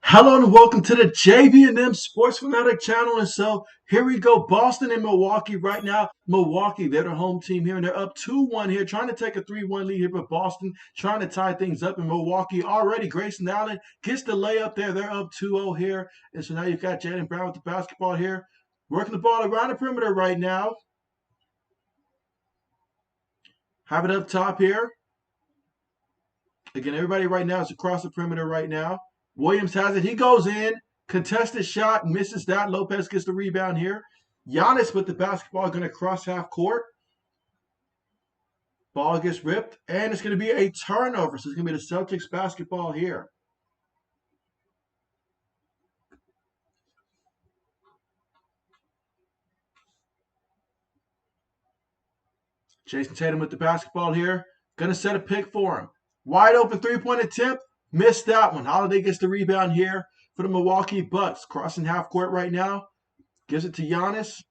Hello and welcome to the JB&M Sports Fanatic channel. And so here we go, Boston and Milwaukee right now. Milwaukee, they're the home team here, and they're up 2-1 here, trying to take a 3-1 lead here, but Boston trying to tie things up. And Milwaukee already, Grayson Allen gets the layup there. They're up 2-0 here. And so now you've got Jaylen Brown with the basketball here, working the ball around the perimeter right now. Have it up top here. Again, everybody right now is across the perimeter right now. Williams has it. He goes in. Contested shot. Misses that. Lopez gets the rebound here. Giannis with the basketball going to cross half court. Ball gets ripped. And it's going to be a turnover. So it's going to be the Celtics basketball here. Jason Tatum with the basketball here. Going to set a pick for him. Wide open three-point attempt. Missed that one. Holiday gets the rebound here for the Milwaukee Bucks. Crossing half court right now. Gives it to Giannis.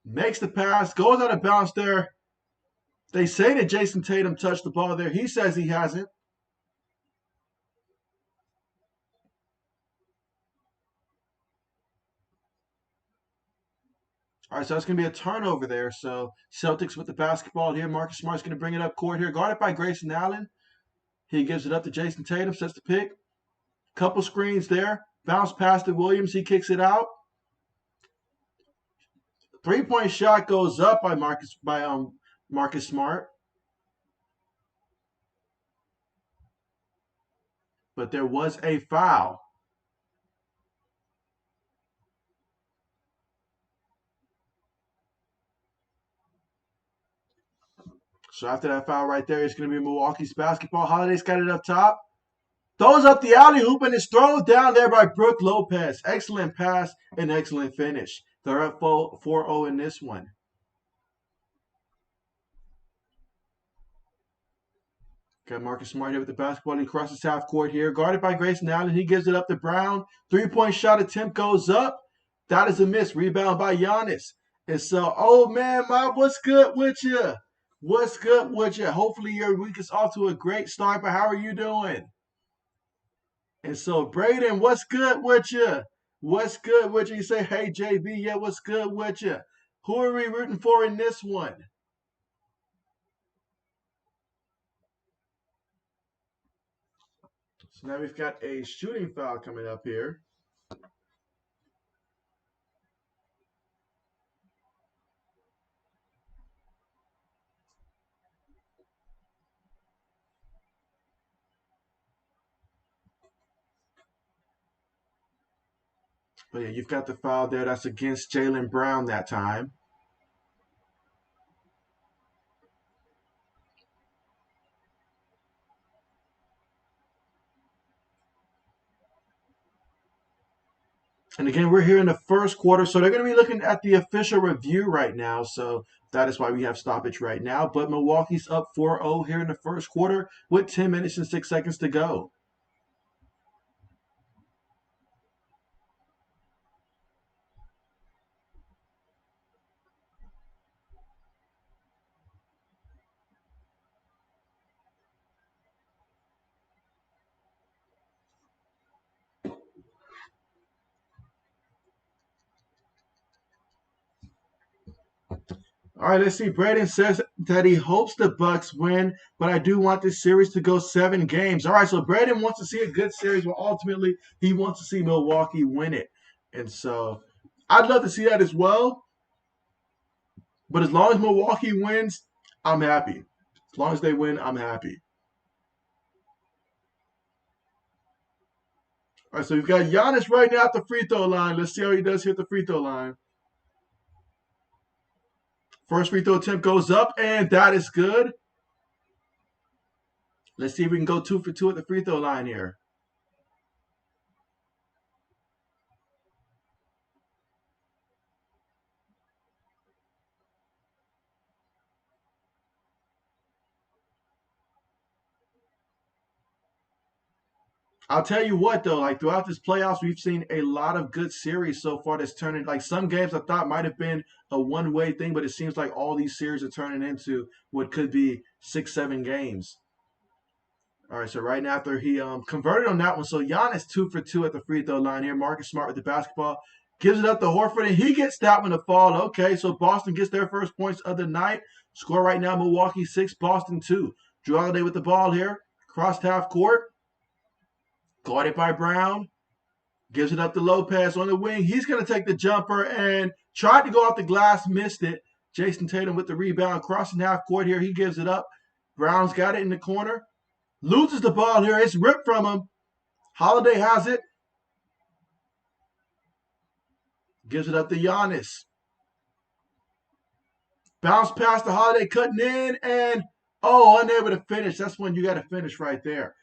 Makes the pass. Goes out of bounds there. They say that Jason Tatum touched the ball there. He says he hasn't. All right, so that's going to be a turnover there. So Celtics with the basketball here. Marcus Smart's going to bring it up court here. Guarded by Grayson Allen. He gives it up to Jason Tatum. Sets the pick. Couple screens there. Bounce pass to Williams. He kicks it out. Three-point shot goes up by Marcus Smart. But there was a foul. So after that foul right there, it's going to be Milwaukee's basketball. Holiday's got it up top. Throws up the alley hoop and it's thrown down there by Brook Lopez. Excellent pass and excellent finish. They're up 4-0 in this one. Got Marcus Smart here with the basketball. He crosses half court here. Guarded by Grayson Allen. He gives it up to Brown. Three-point shot attempt goes up. That is a miss. Rebound by Giannis. And so, oh man, Mob, what's good with you? What's good with you? Hopefully your week is off to a great start, but how are you doing? And so, Braden, what's good with you? What's good with you? You say, hey, JB, yeah, what's good with you? Who are we rooting for in this one? So now we've got a shooting foul coming up here. But yeah, you've got the foul there. That's against Jaylen Brown that time. And again, we're here in the first quarter, so they're going to be looking at the official review right now. So that is why we have stoppage right now. But Milwaukee's up 4-0 here in the first quarter with 10 minutes and 6 seconds to go. All right, let's see. Braden says that he hopes the Bucks win, but I do want this series to go 7 games. All right, so Braden wants to see a good series, but ultimately he wants to see Milwaukee win it. And so I'd love to see that as well. But as long as Milwaukee wins, I'm happy. As long as they win, I'm happy. All right, so we've got Giannis right now at the free throw line. Let's see how he does here at the free throw line. First free throw attempt goes up, and that is good. Let's see if we can go 2 for 2 at the free throw line here. I'll tell you what though, like throughout this playoffs, we've seen a lot of good series so far that's turning like some games I thought might have been a one-way thing, but it seems like all these series are turning into what could be 6, 7 games. All right, so right now after he converted on that one, so Giannis 2 for 2 at the free throw line here. Marcus Smart with the basketball. Gives it up to Horford, and he gets that one to fall. Okay, so Boston gets their first points of the night. Score right now, Milwaukee 6, Boston 2. Drew Holiday with the ball here. Crossed half court. Guarded by Brown. Gives it up to Lopez on the wing. He's going to take the jumper and tried to go off the glass, missed it. Jason Tatum with the rebound, crossing half court here. He gives it up. Brown's got it in the corner. Loses the ball here. It's ripped from him. Holiday has it. Gives it up to Giannis. Bounce past the Holiday, cutting in, and unable to finish. That's when you got to finish right there.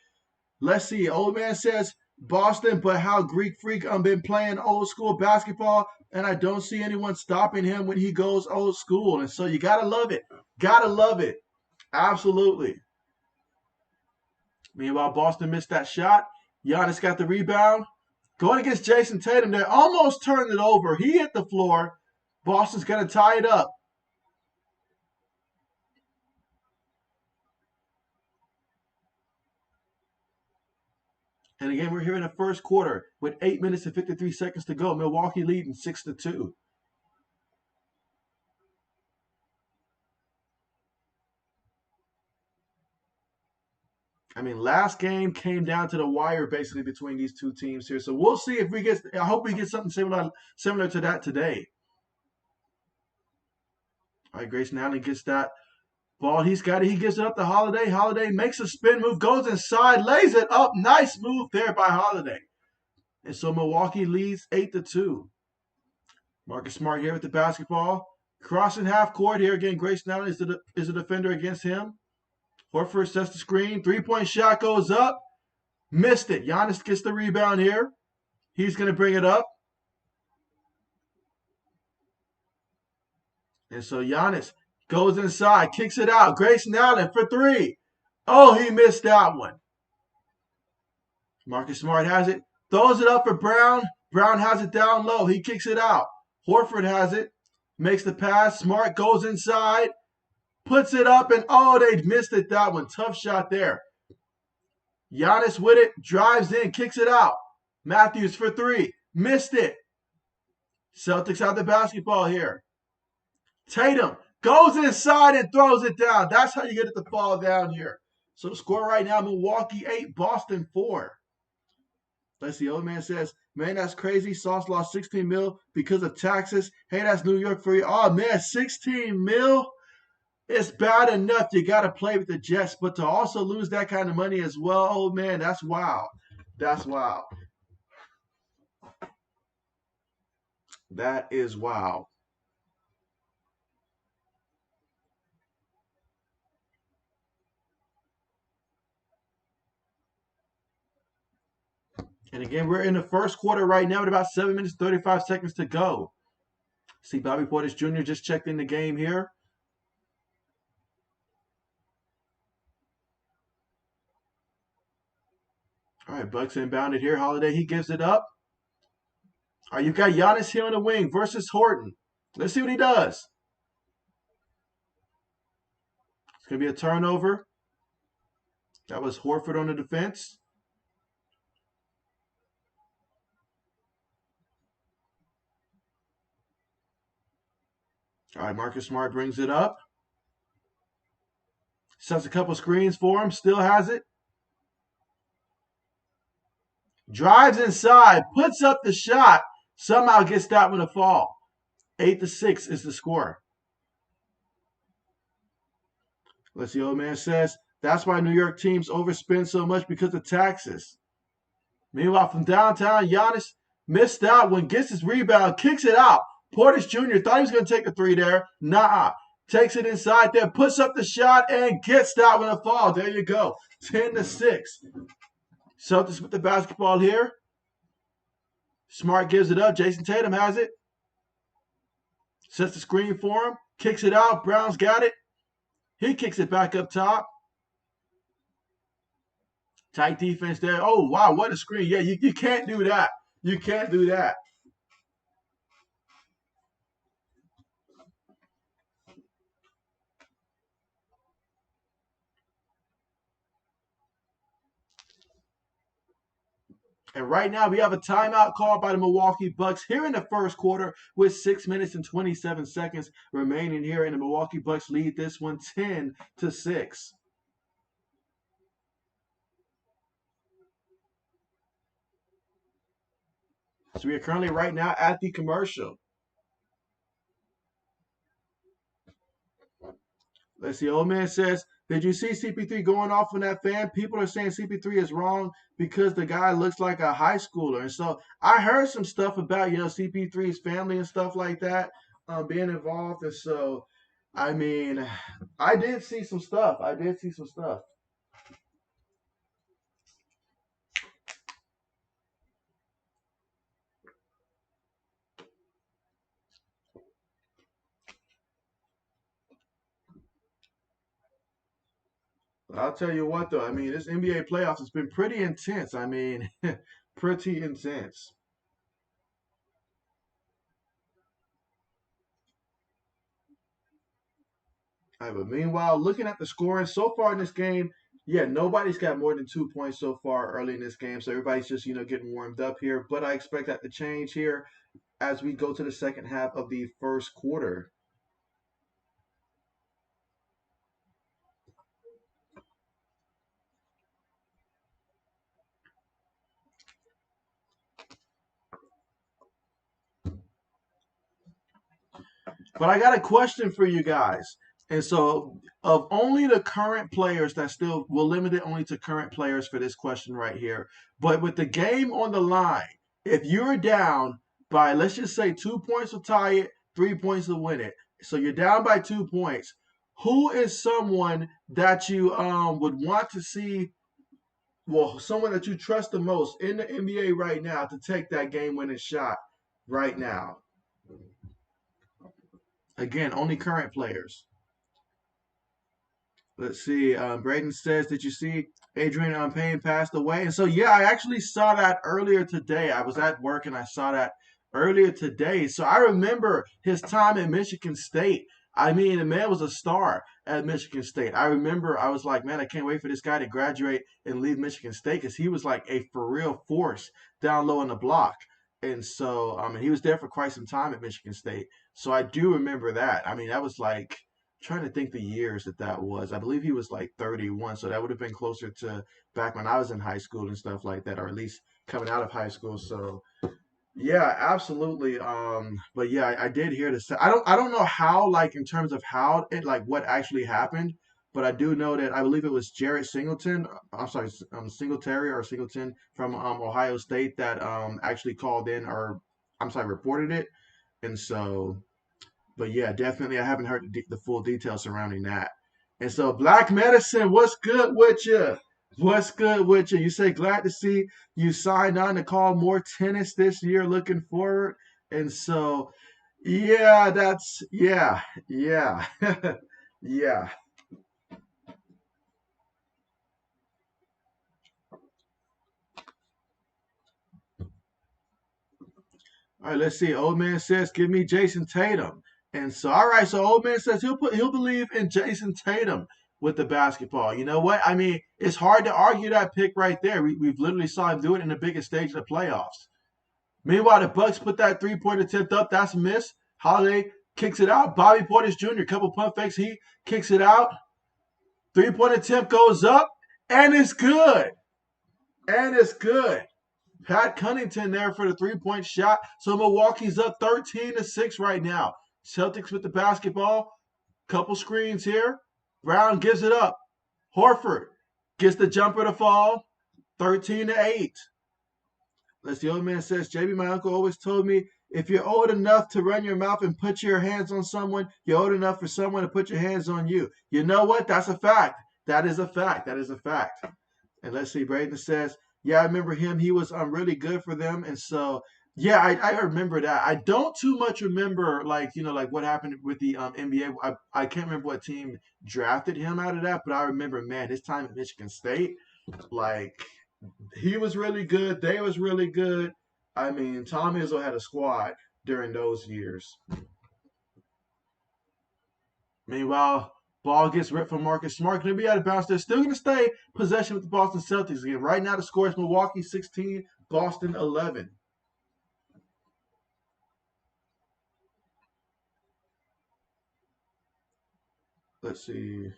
Let's see. Old man says Boston, but how Greek Freak been playing old school basketball, and I don't see anyone stopping him when he goes old school. And so you got to love it. Got to love it. Absolutely. Meanwhile, Boston missed that shot. Giannis got the rebound. Going against Jason Tatum there. Almost turned it over. He hit the floor. Boston's going to tie it up. And again, we're here in the first quarter with 8 minutes and 53 seconds to go. Milwaukee leading 6-2. I mean, last game came down to the wire basically between these two teams here. So we'll see if we get. I hope we get something similar to that today. All right, Grayson Allen gets that ball. He's got it. He gives it up to Holiday. Holiday makes a spin move, goes inside, lays it up. Nice move there by Holiday. And so Milwaukee leads 8-2. Marcus Smart here with the basketball. Crossing half court here again. Grayson Allen is a defender against him. Horford sets the screen. 3-point shot goes up. Missed it. Giannis gets the rebound here. He's going to bring it up. And so Giannis goes inside, kicks it out. Grayson Allen for 3. He missed that one. Marcus Smart has it. Throws it up for Brown. Brown has it down low. He kicks it out. Horford has it. Makes the pass. Smart goes inside. Puts it up, and they missed it, that one. Tough shot there. Giannis with it, drives in, kicks it out. Matthews for 3. Missed it. Celtics have the basketball here. Tatum goes inside and throws it down. That's how you get it to fall down here. So the score right now, Milwaukee 8, Boston 4. Let's see, old man says, man, that's crazy. Sauce lost 16 mil because of taxes. Hey, that's New York for you. Oh, man, 16 mil? It's bad enough you got to play with the Jets, but to also lose that kind of money as well, oh man, that's wild. That's wild. That is wild. And again, we're in the first quarter right now with about 7 minutes, 35 seconds to go. See, Bobby Portis Jr. just checked in the game here. All right, Bucks inbounded here. Holiday, he gives it up. All right, you've got Giannis here on the wing versus Horton. Let's see what he does. It's going to be a turnover. That was Horford on the defense. All right, Marcus Smart brings it up. Sets a couple screens for him. Still has it. Drives inside, puts up the shot, somehow gets that one to fall. 8-6 is the score. Let's see, old man says, that's why New York teams overspend so much because of taxes. Meanwhile, from downtown, Giannis missed that one, gets his rebound, kicks it out. Portis Jr. thought he was going to take a 3 there. Nah, takes it inside there, puts up the shot, and gets that one to fall. There you go, 10-6. Celtics with the basketball here. Smart gives it up. Jason Tatum has it. Sets the screen for him. Kicks it out. Brown's got it. He kicks it back up top. Tight defense there. Oh, wow, what a screen. Yeah, you can't do that. You can't do that. And right now we have a timeout called by the Milwaukee Bucks here in the first quarter with 6 minutes and 27 seconds remaining here, and the Milwaukee Bucks lead this one 10-6. So we are currently right now at the commercial. Let's see. Old man says, did you see CP3 going off on that fan? People are saying CP3 is wrong because the guy looks like a high schooler. And so I heard some stuff about, CP3's family and stuff like that being involved. And so, I mean, I did see some stuff. I'll tell you what, though. I mean, this NBA playoffs has been pretty intense. I mean, pretty intense. All right, but meanwhile, looking at the scoring so far in this game, yeah, nobody's got more than 2 points so far early in this game. So everybody's just, getting warmed up here. But I expect that to change here as we go to the second half of the first quarter. But I got a question for you guys. And so, of only the current players that still, we'll limit it only to current players for this question right here. But with the game on the line, if you're down by, let's just say, 2 points to tie it, 3 points to win it. So you're down by 2 points. Who is someone that you would want to see, well, someone that you trust the most in the NBA right now to take that game winning shot right now? Again, only current players. Let's see. Braden says, "Did you see Adrian Payne passed away?" And so, yeah, I actually saw that earlier today. I was at work and I saw that earlier today. So I remember his time at Michigan State. I mean, the man was a star at Michigan State. I remember I was like, man, I can't wait for this guy to graduate and leave Michigan State because he was like a for real force down low on the block. And so, he was there for quite some time at Michigan State. So I do remember that. I mean, that was like trying to think the years that was. I believe he was like 31, so that would have been closer to back when I was in high school and stuff like that, or at least coming out of high school. So yeah, absolutely. But yeah, I did hear this. I don't know how, like in terms of how it, like what actually happened, but I do know that I believe it was Jared Singleton. I'm sorry, Singletary or Singleton from Ohio State that actually called in, or I'm sorry, reported it. And so, but yeah, definitely I haven't heard the full details surrounding that. And so, Black Medicine, what's good with you? What's good with you? You say glad to see you signed on to call more tennis this year. Looking forward. And so, yeah, yeah, yeah. All right, let's see. Old man says, "Give me Jason Tatum." And so, all right. So, old man says he'll believe in Jason Tatum with the basketball. You know what? I mean, it's hard to argue that pick right there. We've literally saw him do it in the biggest stage of the playoffs. Meanwhile, the Bucks put that 3-point attempt up. That's a miss. Holiday kicks it out. Bobby Portis Jr. couple pump fakes. He kicks it out. 3-point attempt goes up, and it's good. And it's good. Pat Connington there for the 3-point shot. So Milwaukee's up 13-6 right now. Celtics with the basketball. Couple screens here. Brown gives it up. Horford gets the jumper to fall. 13-8. As the old man says, JB, my uncle always told me, if you're old enough to run your mouth and put your hands on someone, you're old enough for someone to put your hands on you. You know what? That's a fact. That is a fact. That is a fact. And let's see, Braden says, yeah, I remember him. He was really good for them. And so, yeah, I remember that. I don't too much remember, like, like what happened with the NBA. I can't remember what team drafted him out of that, but I remember, man, his time at Michigan State, like, he was really good. They was really good. I mean, Tom Izzo had a squad during those years. Meanwhile, ball gets ripped from Marcus Smart. Going to be out of bounds. They're still going to stay possession with the Boston Celtics again. Right now, the score is Milwaukee 16, Boston 11. Let's see.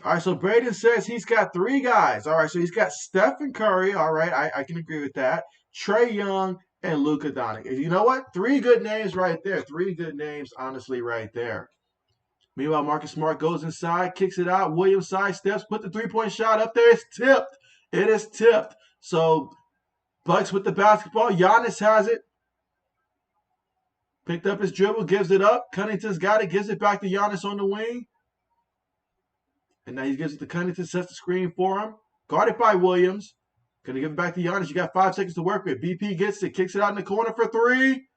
All right, so Braden says he's got 3 guys. All right, so he's got Stephen Curry. All right, I can agree with that. Trae Young and Luka Doncic. You know what? 3 good names right there. 3 good names, honestly, right there. Meanwhile, Marcus Smart goes inside, kicks it out. Williams side steps, put the 3-point shot up there. It's tipped. It is tipped. So Bucks with the basketball. Giannis has it. Picked up his dribble, gives it up. Cunnington's got it, gives it back to Giannis on the wing. And now he gives it to Cunnington, sets the screen for him. Guarded by Williams. Gonna give it back to Giannis. You got 5 seconds to work with. BP gets it, kicks it out in the corner for 3.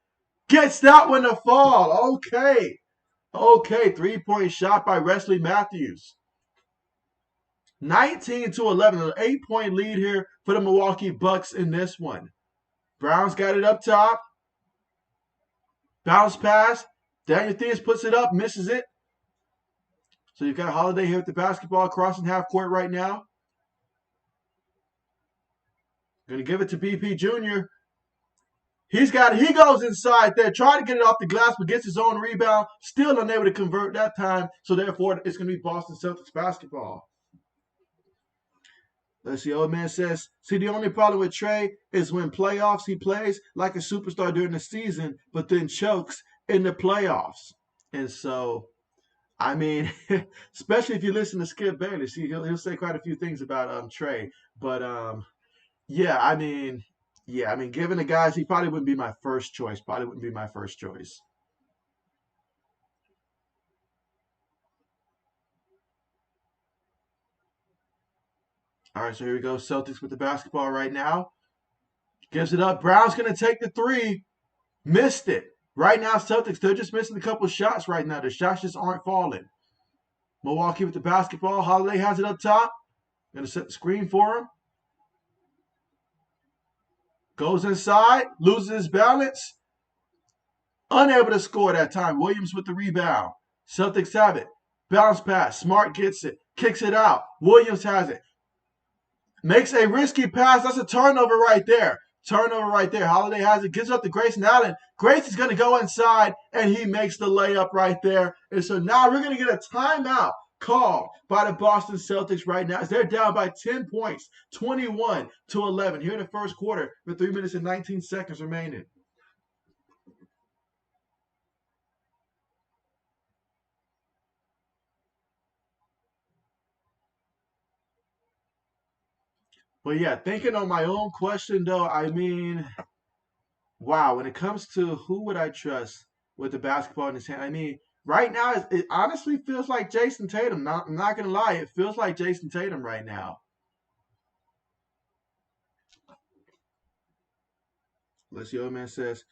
Gets that one to fall. Okay. Okay, 3-point shot by Wesley Matthews. 19-11, an 8-point lead here for the Milwaukee Bucks in this one. Brown's got it up top. Bounce pass. Daniel Theis puts it up, misses it. So you've got Holiday here with the basketball crossing half court right now. Going to give it to BP Jr. He's got it. He goes inside there, trying to get it off the glass, but gets his own rebound. Still unable to convert that time. So therefore, it's going to be Boston Celtics basketball. Let's see. Old man says, see, the only problem with Trae is when playoffs, he plays like a superstar during the season, but then chokes in the playoffs. And so, I mean, especially if you listen to Skip Bayless, he'll say quite a few things about Trae. But yeah, I mean, given the guys, he probably wouldn't be my first choice. All right, so here we go. Celtics with the basketball right now. Gives it up. Brown's going to take the 3. Missed it. Right now, Celtics, they're just missing a couple of shots right now. The shots just aren't falling. Milwaukee with the basketball. Holiday has it up top. Going to set the screen for him. Goes inside. Loses his balance. Unable to score that time. Williams with the rebound. Celtics have it. Bounce pass. Smart gets it. Kicks it out. Williams has it. Makes a risky pass. That's a turnover right there. Holiday has it. Gives up to Grayson Allen. Grayson's going to go inside, and he makes the layup right there. And so now we're going to get a timeout called by the Boston Celtics right now. They're down by 10 points, 21-11 here in the first quarter with 3 minutes and 19 seconds remaining. But yeah, thinking on my own question though, I mean, wow, when it comes to who would I trust with the basketball in his hand, I mean, right now it honestly feels like Jason Tatum. I'm not gonna lie, it feels like Jason Tatum right now. Let's see, old man says,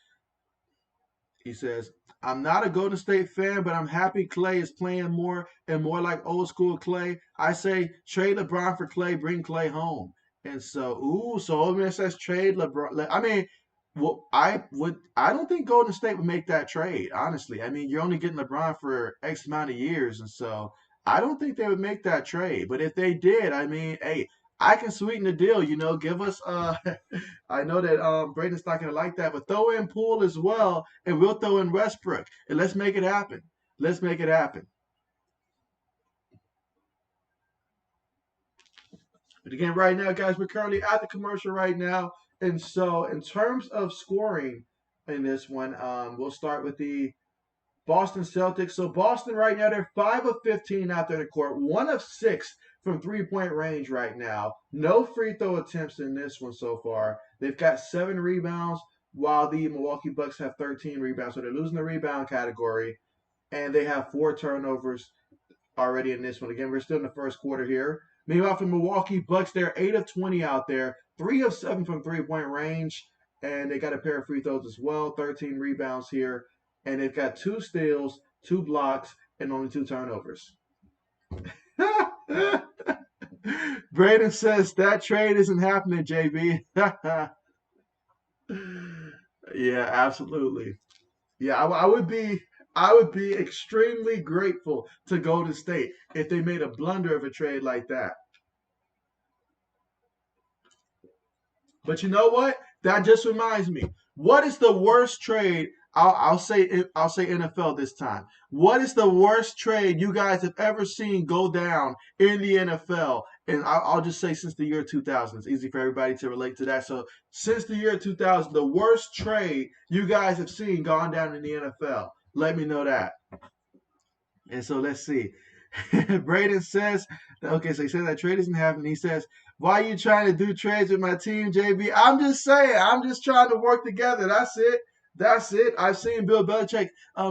he says, I'm not a Golden State fan, but I'm happy Clay is playing more and more like old school Clay. I say trade LeBron for Clay, bring Clay home. And so, so old man says trade LeBron. I mean, well, I don't think Golden State would make that trade, honestly. I mean, you're only getting LeBron for X amount of years, and so I don't think they would make that trade. But if they did, I mean, hey, I can sweeten the deal, give us I know that Braden's not gonna like that, but throw in Poole as well, and we'll throw in Westbrook, and let's make it happen. Let's make it happen. But again, right now, guys, we're currently at the commercial right now. And so in terms of scoring in this one, we'll start with the Boston Celtics. So Boston right now, they're 5 of 15 out there in the court, 1 of 6 from 3-point range right now. No free throw attempts in this one so far. They've got 7 rebounds, while the Milwaukee Bucks have 13 rebounds. So they're losing the rebound category. And they have 4 turnovers already in this one. Again, we're still in the first quarter here. Meanwhile, for Milwaukee Bucks, they're 8 of 20 out there, 3 of 7 from 3-point range, and they got a pair of free throws as well, 13 rebounds here, and they've got 2 steals, 2 blocks, and only 2 turnovers. Braden says that trade isn't happening, JB. Yeah, absolutely. Yeah, I would be extremely grateful to Golden State if they made a blunder of a trade like that. But you know what? That just reminds me. What is the worst trade? I'll say NFL this time. What is the worst trade you guys have ever seen go down in the NFL? And I'll just say since the year 2000. It's easy for everybody to relate to that. So since the year 2000, the worst trade you guys have seen gone down in the NFL. Let me know that. And so let's see. Braden says, okay, so he says that trade isn't happening. He says, why are you trying to do trades with my team, JB? I'm just saying, I'm just trying to work together. That's it. That's it. I've seen Bill Belichick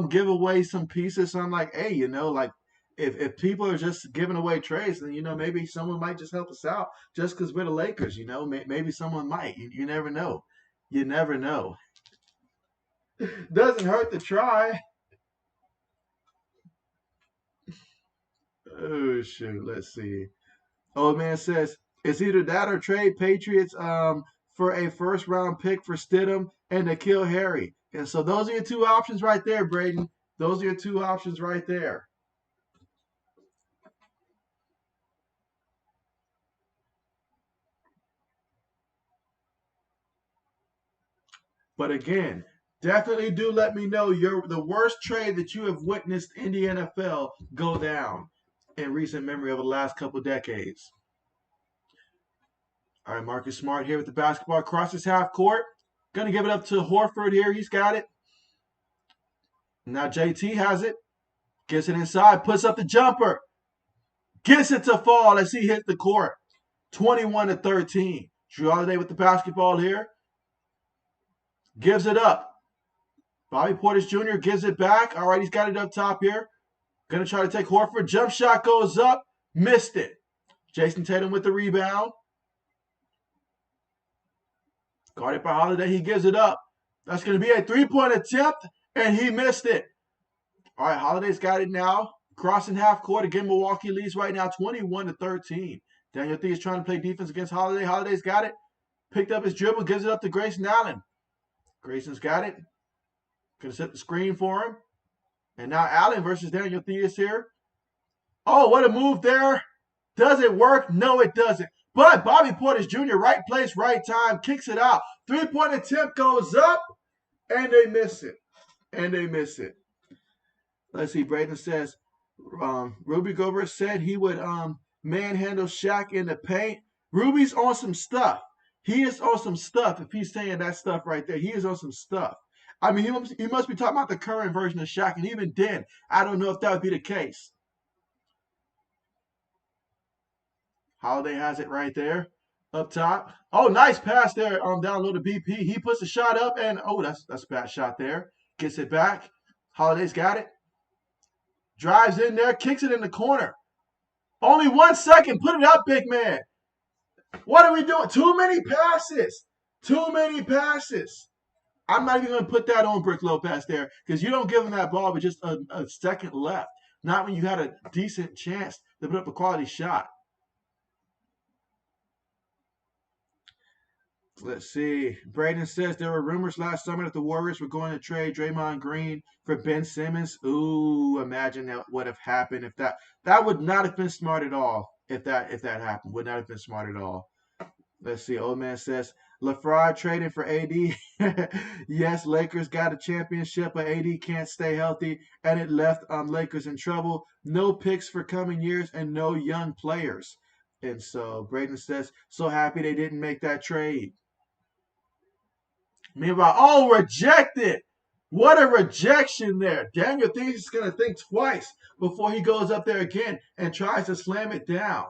give away some pieces. So I'm like, hey, like if people are just giving away trades, then maybe someone might just help us out just because we're the Lakers. Maybe someone might. You never know. You never know. Doesn't hurt to try. Oh shoot, let's see. Old man says it's either that or trade Patriots for a first round pick for Stidham and to kill Harry. And so those are your two options right there, Braden. Those are your two options right there. But again, definitely do let me know the worst trade that you have witnessed in the NFL go down in recent memory over the last couple decades. All right, Marcus Smart here with the basketball across his half court. Gonna give it up to Horford here. He's got it. Now JT has it. Gets it inside. Puts up the jumper. Gets it to fall as he hit the court. 21-13. Drew Holiday with the basketball here. Gives it up. Bobby Portis Jr. gives it back. All right, he's got it up top here. Gonna try to take Horford. Jump shot goes up. Missed it. Jason Tatum with the rebound. Guarded by Holiday. He gives it up. That's going to be a three-point attempt, and he missed it. All right, Holiday's got it now. Crossing half court. Again, Milwaukee leads right now 21-13. Daniel Theis trying to play defense against Holiday. Holiday's got it. Picked up his dribble. Gives it up to Grayson Allen. Grayson's got it. Going to set the screen for him. And now Allen versus Daniel Theis here. Oh, what a move there. Does it work? No, it doesn't. But Bobby Portis Jr., right place, right time, kicks it out. Three-point attempt goes up, and they miss it. And they miss it. Let's see. Braden says, Ruby Gobert said he would manhandle Shaq in the paint. Ruby's on some stuff. He is on some stuff if he's saying that stuff right there. He is on some stuff. I mean, he must be talking about the current version of Shaq, and even then, I don't know if that would be the case. Holiday has it right there up top. Oh, nice pass there down low to BP. He puts the shot up, and that's a bad shot there. Gets it back. Holiday's got it. Drives in there, kicks it in the corner. Only 1 second. Put it up, big man. What are we doing? Too many passes. Too many passes. I'm not even going to put that on Brick Lopez there because you don't give him that ball with just a second left. Not when you had a decent chance to put up a quality shot. Let's see. Braden says there were rumors last summer that the Warriors were going to trade Draymond Green for Ben Simmons. Ooh, imagine that would have happened if that would not have been smart at all. If that happened, would not have been smart at all. Let's see. Old man says LeFraud trading for AD. Yes, Lakers got a championship, but AD can't stay healthy, and it left Lakers in trouble. No picks for coming years and no young players. And so Braden says, so happy they didn't make that trade. Meanwhile, rejected. What a rejection there. Daniel Theis is going to think twice before he goes up there again and tries to slam it down.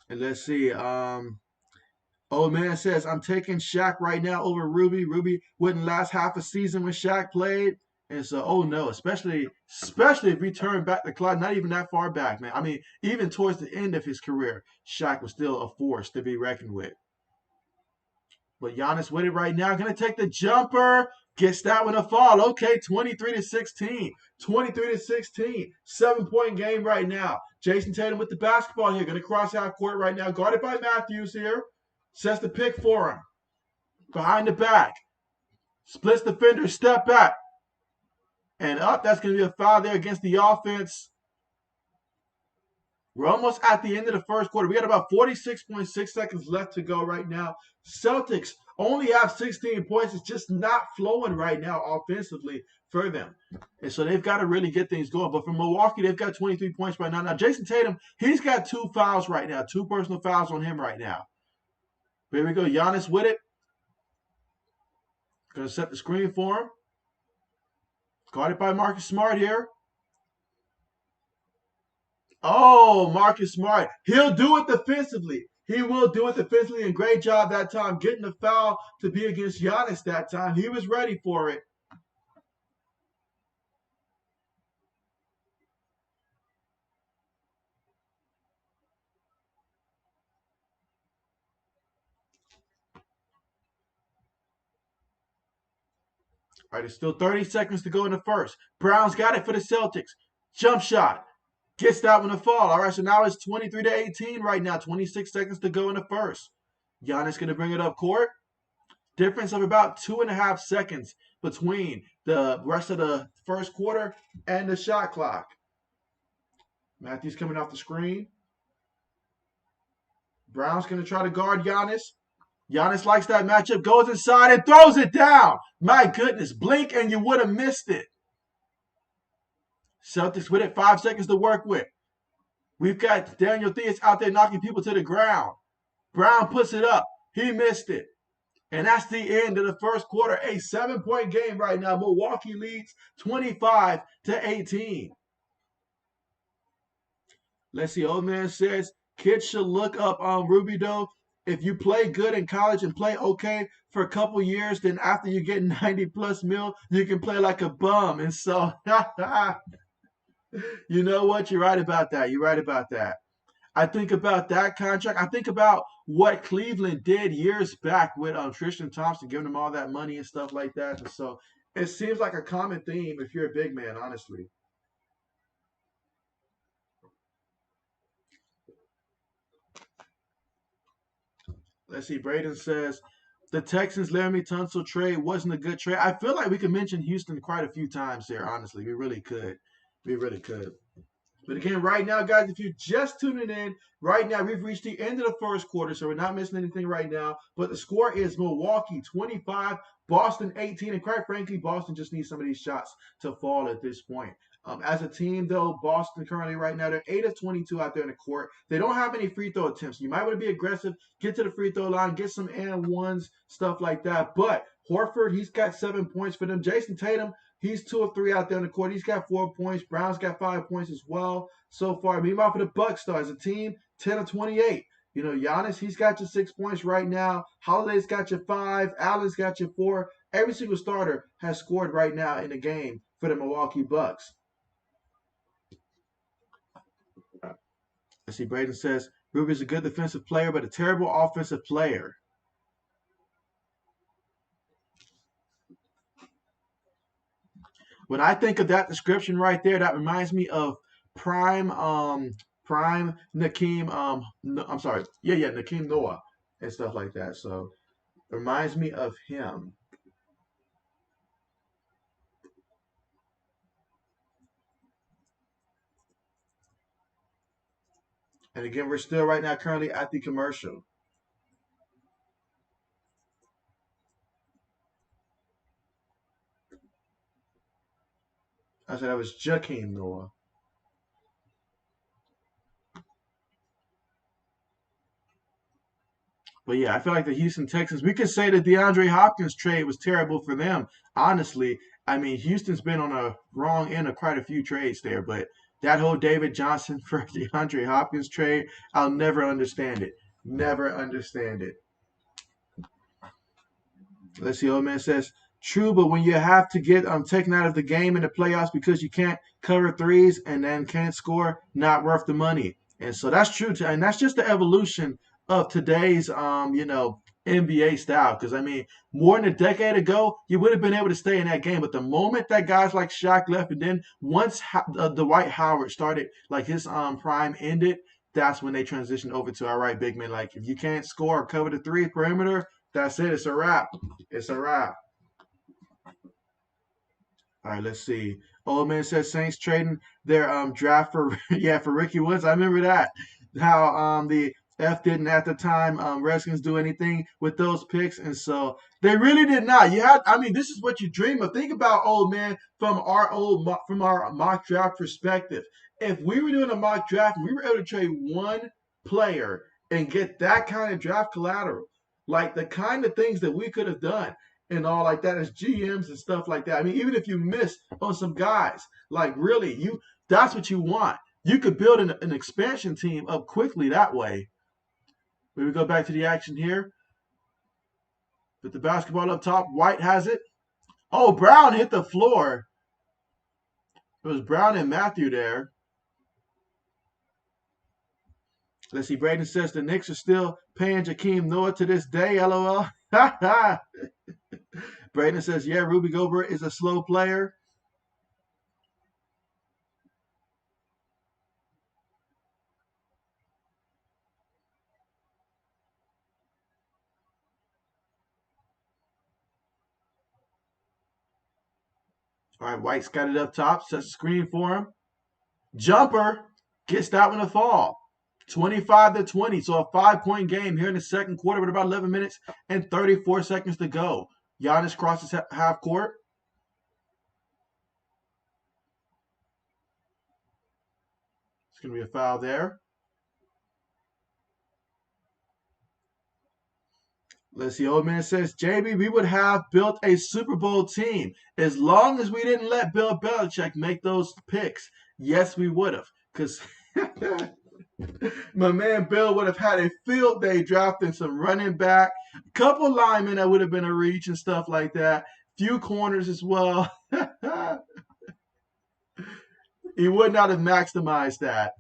And let's see. Old man says, I'm taking Shaq right now over Ruby. Ruby wouldn't last half a season when Shaq played. And so, oh no, especially if we turn back the clock, not even that far back, man. I mean, even towards the end of his career, Shaq was still a force to be reckoned with. But Giannis with it right now, gonna take the jumper, gets that one a fall. Okay, 23-16. 23-16. 7-point game right now. Jason Tatum with the basketball here, gonna cross half court right now, guarded by Matthews here. Sets the pick for him. Behind the back. Splits defender, step back. And up, that's going to be a foul there against the offense. We're almost at the end of the first quarter. We got about 46.6 seconds left to go right now. Celtics only have 16 points. It's just not flowing right now offensively for them. And so they've got to really get things going. But for Milwaukee, they've got 23 points right now. Now, Jason Tatum, he's got 2 fouls right now, 2 personal fouls on him right now. Here we go. Giannis with it. Going to set the screen for him. Guarded by Marcus Smart here. Oh, Marcus Smart. He'll do it defensively. He will do it defensively, and great job that time getting the foul to be against Giannis that time. He was ready for it. All right, there's still 30 seconds to go in the first. Brown's got it for the Celtics. Jump shot. Gets that one to fall. All right, so now it's 23-18 right now. 26 seconds to go in the first. Giannis going to bring it up court. Difference of about 2.5 seconds between the rest of the first quarter and the shot clock. Matthews coming off the screen. Brown's going to try to guard Giannis. Giannis likes that matchup, goes inside and throws it down. My goodness, blink and you would have missed it. Celtics with it, 5 seconds to work with. We've got Daniel Theus out there knocking people to the ground. Brown puts it up. He missed it. And that's the end of the first quarter. A 7-point game right now. Milwaukee leads 25-18. Let's see. Old man says kids should look up Rubido. If you play good in college and play okay for a couple years, then after you get 90+ mil, you can play like a bum. And so, you know what? You're right about that. You're right about that. I think about that contract. I think about what Cleveland did years back with Tristan Thompson, giving him all that money and stuff like that. And so it seems like a common theme if you're a big man, honestly. Let's see. Braden says, the Texans Laramie Tunsil trade wasn't a good trade. I feel like we could mention Houston quite a few times here, honestly. We really could. We really could. But again, right now, guys, if you're just tuning in, right now we've reached the end of the first quarter, so we're not missing anything right now. But the score is Milwaukee 25, Boston 18, and quite frankly, Boston just needs some of these shots to fall at this point. As a team, though, Boston currently right now, they're 8 of 22 out there in the court. They don't have any free throw attempts. You might want to be aggressive, get to the free throw line, get some and ones, stuff like that. But Horford, he's got 7 points for them. Jason Tatum, he's 2 of 3 out there in the court. He's got 4 points. Brown's got 5 points as well so far. Meanwhile, for the Bucks, though, as a team, 10 of 28. You know, Giannis, he's got your 6 points right now. Holiday's got your 5. Allen's got your 4. Every single starter has scored right now in the game for the Milwaukee Bucks. Let's see, Braden says, Ruby's a good defensive player, but a terrible offensive player. When I think of that description right there, that reminds me of prime Nakeem Nakeem Noah and stuff like that. So it reminds me of him. And again, we're still right now currently at the commercial. I said that was Jakeem Noah. But yeah, I feel like the Houston Texans, we could say the DeAndre Hopkins trade was terrible for them. Honestly, I mean, Houston's been on a wrong end of quite a few trades there, but that whole David Johnson for DeAndre Hopkins trade, I'll never understand it. Never understand it. Let's see, old man says, true, but when you have to get taken out of the game in the playoffs because you can't cover threes and then can't score, not worth the money. And so that's true, and that's just the evolution of today's, NBA style. Because, I mean, more than a decade ago, you would have been able to stay in that game. But the moment that guys like Shaq left, and then once Dwight Howard started, like his prime ended, that's when they transitioned over to, all right, big man, like if you can't score or cover the three perimeter, that's it. It's a wrap. It's a wrap. All right, let's see. Old man says Saints trading their draft for yeah for Ricky Woods. I remember that. How the F didn't at the time Redskins do anything with those picks, and so they really did not. You had, I mean, this is what you dream of. Think about old man from our mock draft perspective. If we were doing a mock draft, and we were able to trade one player and get that kind of draft collateral, like the kind of things that we could have done and all like that as GMs and stuff like that. I mean, even if you miss on some guys, like really, that's what you want. You could build an expansion team up quickly that way. We go back to the action here. With the basketball up top, White has it. Oh, Brown hit the floor. It was Brown and Matthew there. Let's see. Braden says the Knicks are still paying Jakeem Noah to this day. LOL. Braden says, yeah, Ruby Gobert is a slow player. All right, White's got it up top. Sets the screen for him. Jumper gets that one to fall. 25-20. So a 5-point game here in the second quarter with about 11 minutes and 34 seconds to go. Giannis crosses half court. It's going to be a foul there. Let's see. Old man says, JB, we would have built a Super Bowl team as long as we didn't let Bill Belichick make those picks. Yes, we would have. Because my man Bill would have had a field day drafting some running back, a couple linemen that would have been a reach and stuff like that, few corners as well. He would not have maximized that.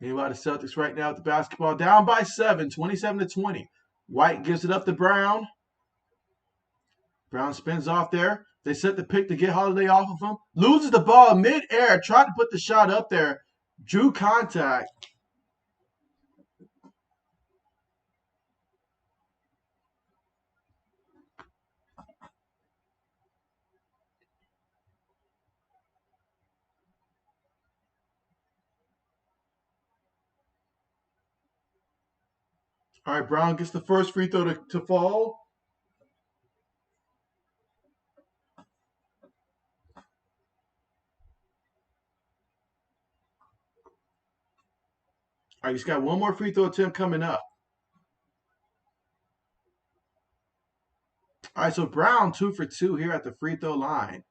Meanwhile, the Celtics right now with the basketball down by 7, 27-20. White gives it up to Brown. Brown spins off there. They set the pick to get Holiday off of him. Loses the ball mid-air. Tried to put the shot up there. Drew contact. All right, Brown gets the first free throw to fall. All right, he's got one more free throw attempt coming up. All right, so Brown 2 for 2 here at the free throw line.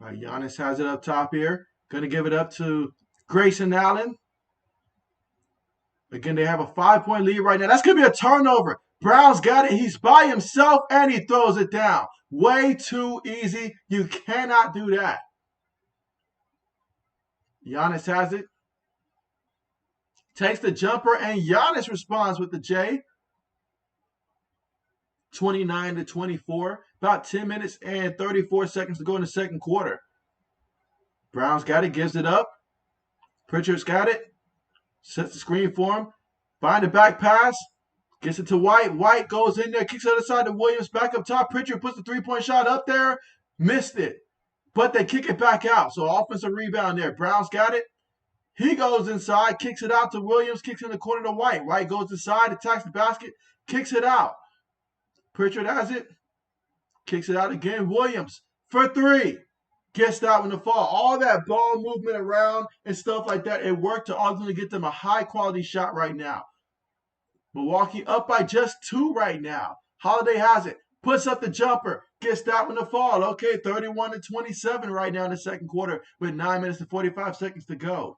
All right, Giannis has it up top here. Going to give it up to Grayson Allen. Again, they have a 5-point lead right now. That's going to be a turnover. Brown's got it. He's by himself, and he throws it down. Way too easy. You cannot do that. Giannis has it. Takes the jumper, and Giannis responds with the J. 29-24. About 10 minutes and 34 seconds to go in the second quarter. Brown's got it. Gives it up. Pritchard's got it. Sets the screen for him. Find the back pass. Gets it to White. White goes in there. Kicks it other side to Williams. Back up top. Pritchard puts the three-point shot up there. Missed it. But they kick it back out. So offensive rebound there. Brown's got it. He goes inside. Kicks it out to Williams. Kicks in the corner to White. White goes inside. Attacks the basket. Kicks it out. Pritchard has it. Kicks it out again. Williams for three. Gets that one to fall. All that ball movement around and stuff like that, it worked to ultimately get them a high-quality shot right now. Milwaukee up by just 2 right now. Holiday has it. Puts up the jumper. Gets that one to fall. Okay, 31-27 right now in the second quarter with 9 minutes and 45 seconds to go.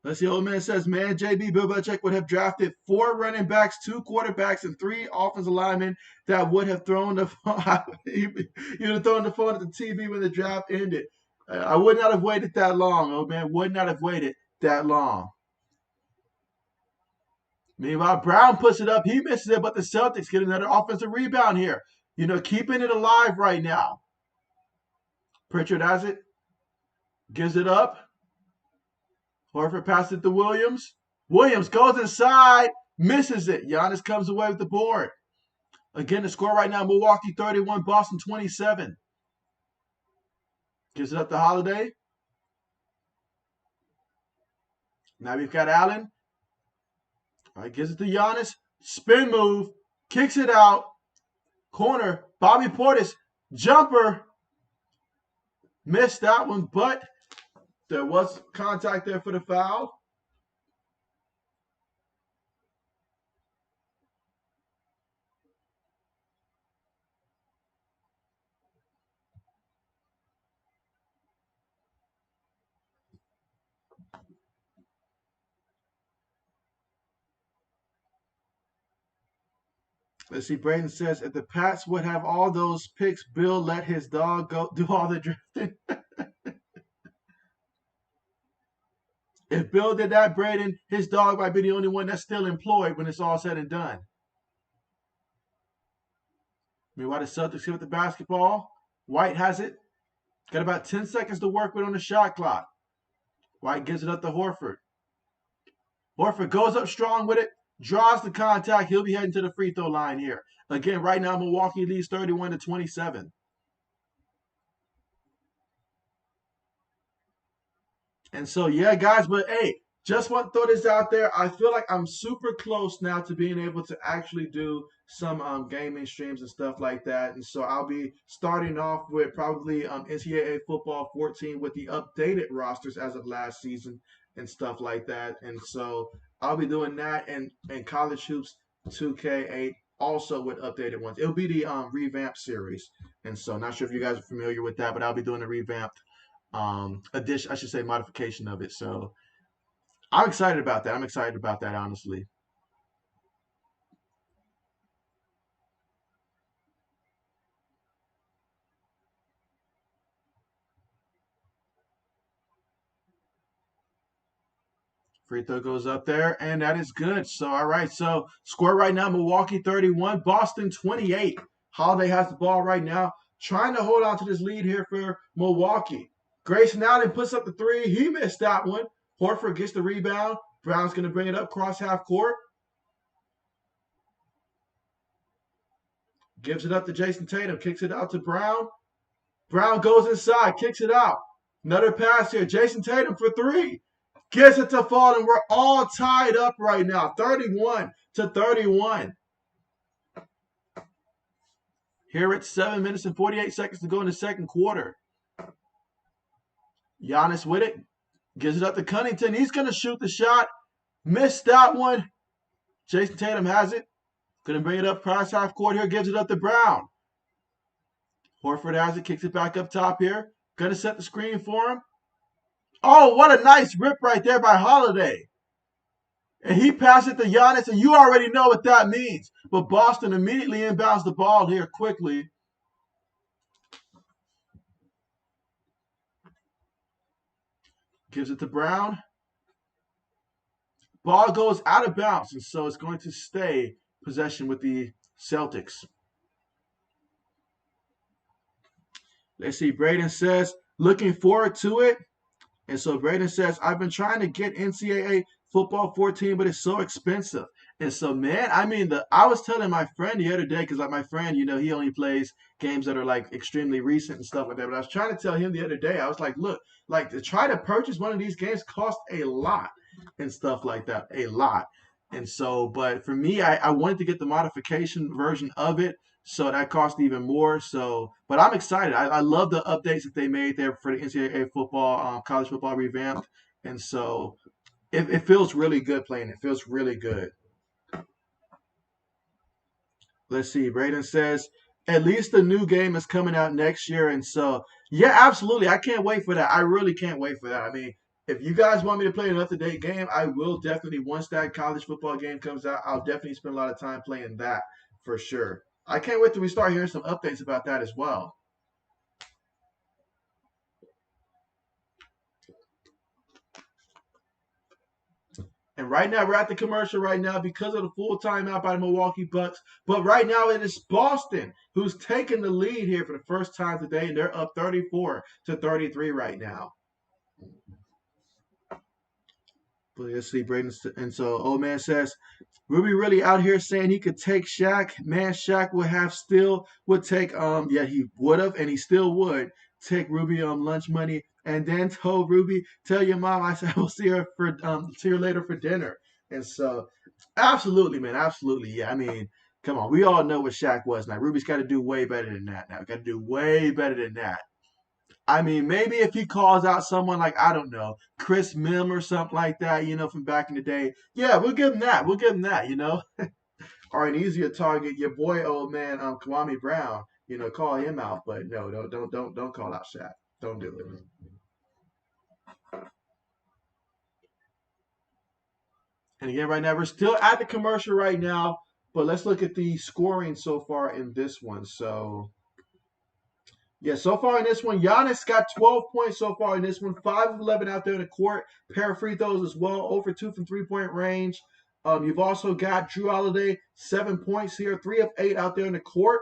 Let's see, old man says, man, JB, Bill Belichick would have drafted 4 running backs, 2 quarterbacks, and 3 offensive linemen that would have thrown the phone. He would have thrown the phone at the TV when the draft ended. I would not have waited that long, old man. Would not have waited that long. Meanwhile, Brown puts it up. He misses it, but the Celtics get another offensive rebound here. You know, keeping it alive right now. Pritchard has it. Gives it up. Horford passes it to Williams. Williams goes inside. Misses it. Giannis comes away with the board. Again, the score right now, Milwaukee 31, Boston 27. Gives it up to Holiday. Now we've got Allen. All right, gives it to Giannis. Spin move. Kicks it out. Corner. Bobby Portis. Jumper. Missed that one, but there was contact there for the foul. Let's see. Braden says, if the Pats would have all those picks, Bill let his dog go do all the drifting. If Bill did that, Braden, his dog might be the only one that's still employed when it's all said and done. Meanwhile, the Celtics here with the basketball. White has it. Got about 10 seconds to work with on the shot clock. White gives it up to Horford. Horford goes up strong with it. Draws the contact. He'll be heading to the free throw line here. Again, right now, Milwaukee leads 31-27. And so, yeah, guys, but hey, just want to throw this out there. I feel like I'm super close now to being able to actually do some gaming streams and stuff like that. And so I'll be starting off with probably NCAA Football 14 with the updated rosters as of last season and stuff like that. And so I'll be doing that and College Hoops 2K8 also with updated ones. It'll be the revamped series. And so not sure if you guys are familiar with that, but I'll be doing the revamped addition, I should say modification of it. So I'm excited about that. I'm excited about that, honestly. Free throw goes up there, and that is good. So, all right. So, score right now, Milwaukee 31, Boston 28. Holiday has the ball right now, trying to hold on to this lead here for Milwaukee. Grayson Allen puts up the three. He missed that one. Horford gets the rebound. Brown's going to bring it up cross half court. Gives it up to Jason Tatum. Kicks it out to Brown. Brown goes inside. Kicks it out. Another pass here. Jason Tatum for three. Gets it to fall, and we're all tied up right now. 31-31. Here it's 7 minutes and 48 seconds to go in the second quarter. Giannis with it. Gives it up to Cunningham. He's going to shoot the shot. Missed that one. Jason Tatum has it. Going to bring it up cross half court here. Gives it up to Brown. Horford has it. Kicks it back up top here. Going to set the screen for him. Oh, what a nice rip right there by Holiday. And he passed it to Giannis, and you already know what that means. But Boston immediately inbounds the ball here quickly. Gives it to Brown. Ball goes out of bounds, and so it's going to stay possession with the Celtics. Let's see. Braden says, looking forward to it. And so Braden says, I've been trying to get NCAA Football 14, but it's so expensive. And so, man, I mean, I was telling my friend the other day, because like my friend, you know, he only plays games that are like extremely recent and stuff like that. But I was trying to tell him the other day, I was like, look, like to try to purchase one of these games costs a lot and stuff like that, a lot. And so, but for me, I wanted to get the modification version of it. So that cost even more. So, but I'm excited. I love the updates that they made there for the NCAA football, college football revamped. And so it feels really good playing. It feels really good. Let's see. Braden says, at least the new game is coming out next year. And so, yeah, absolutely. I can't wait for that. I really can't wait for that. I mean, if you guys want me to play an up-to-date game, I will definitely, once that college football game comes out, I'll definitely spend a lot of time playing that for sure. I can't wait till we start hearing some updates about that as well. And right now, we're at the commercial right now because of the full timeout by the Milwaukee Bucks. But right now, it is Boston who's taking the lead here for the first time today, and they're up 34-33 right now. But let's see, Braden. And so, old man says, Ruby really out here saying he could take Shaq. Man, Shaq would take yeah, he would have and he still would take Ruby lunch money and then told Ruby, tell your mom I said we'll see her later for dinner. And so absolutely, man, absolutely. Yeah, I mean, come on, we all know what Shaq was now. Ruby's gotta do way better than that now. Gotta do way better than that. I mean, maybe if he calls out someone like, I don't know, Chris Mim or something like that, from back in the day, yeah, we'll give him that. We'll give him that. Or an easier target, your boy, old man, Kwame Brown, call him out. But no, don't call out Shaq. Don't do it. And again, right now, we're still at the commercial right now, but let's look at the scoring so far in this one. So, yeah, so far in this one, Giannis got 12 points so far in this one. 5 of 11 out there in the court. Pair of free throws as well. Over 2 from three-point range. You've also got Drew Holiday, 7 points here. 3 of 8 out there in the court.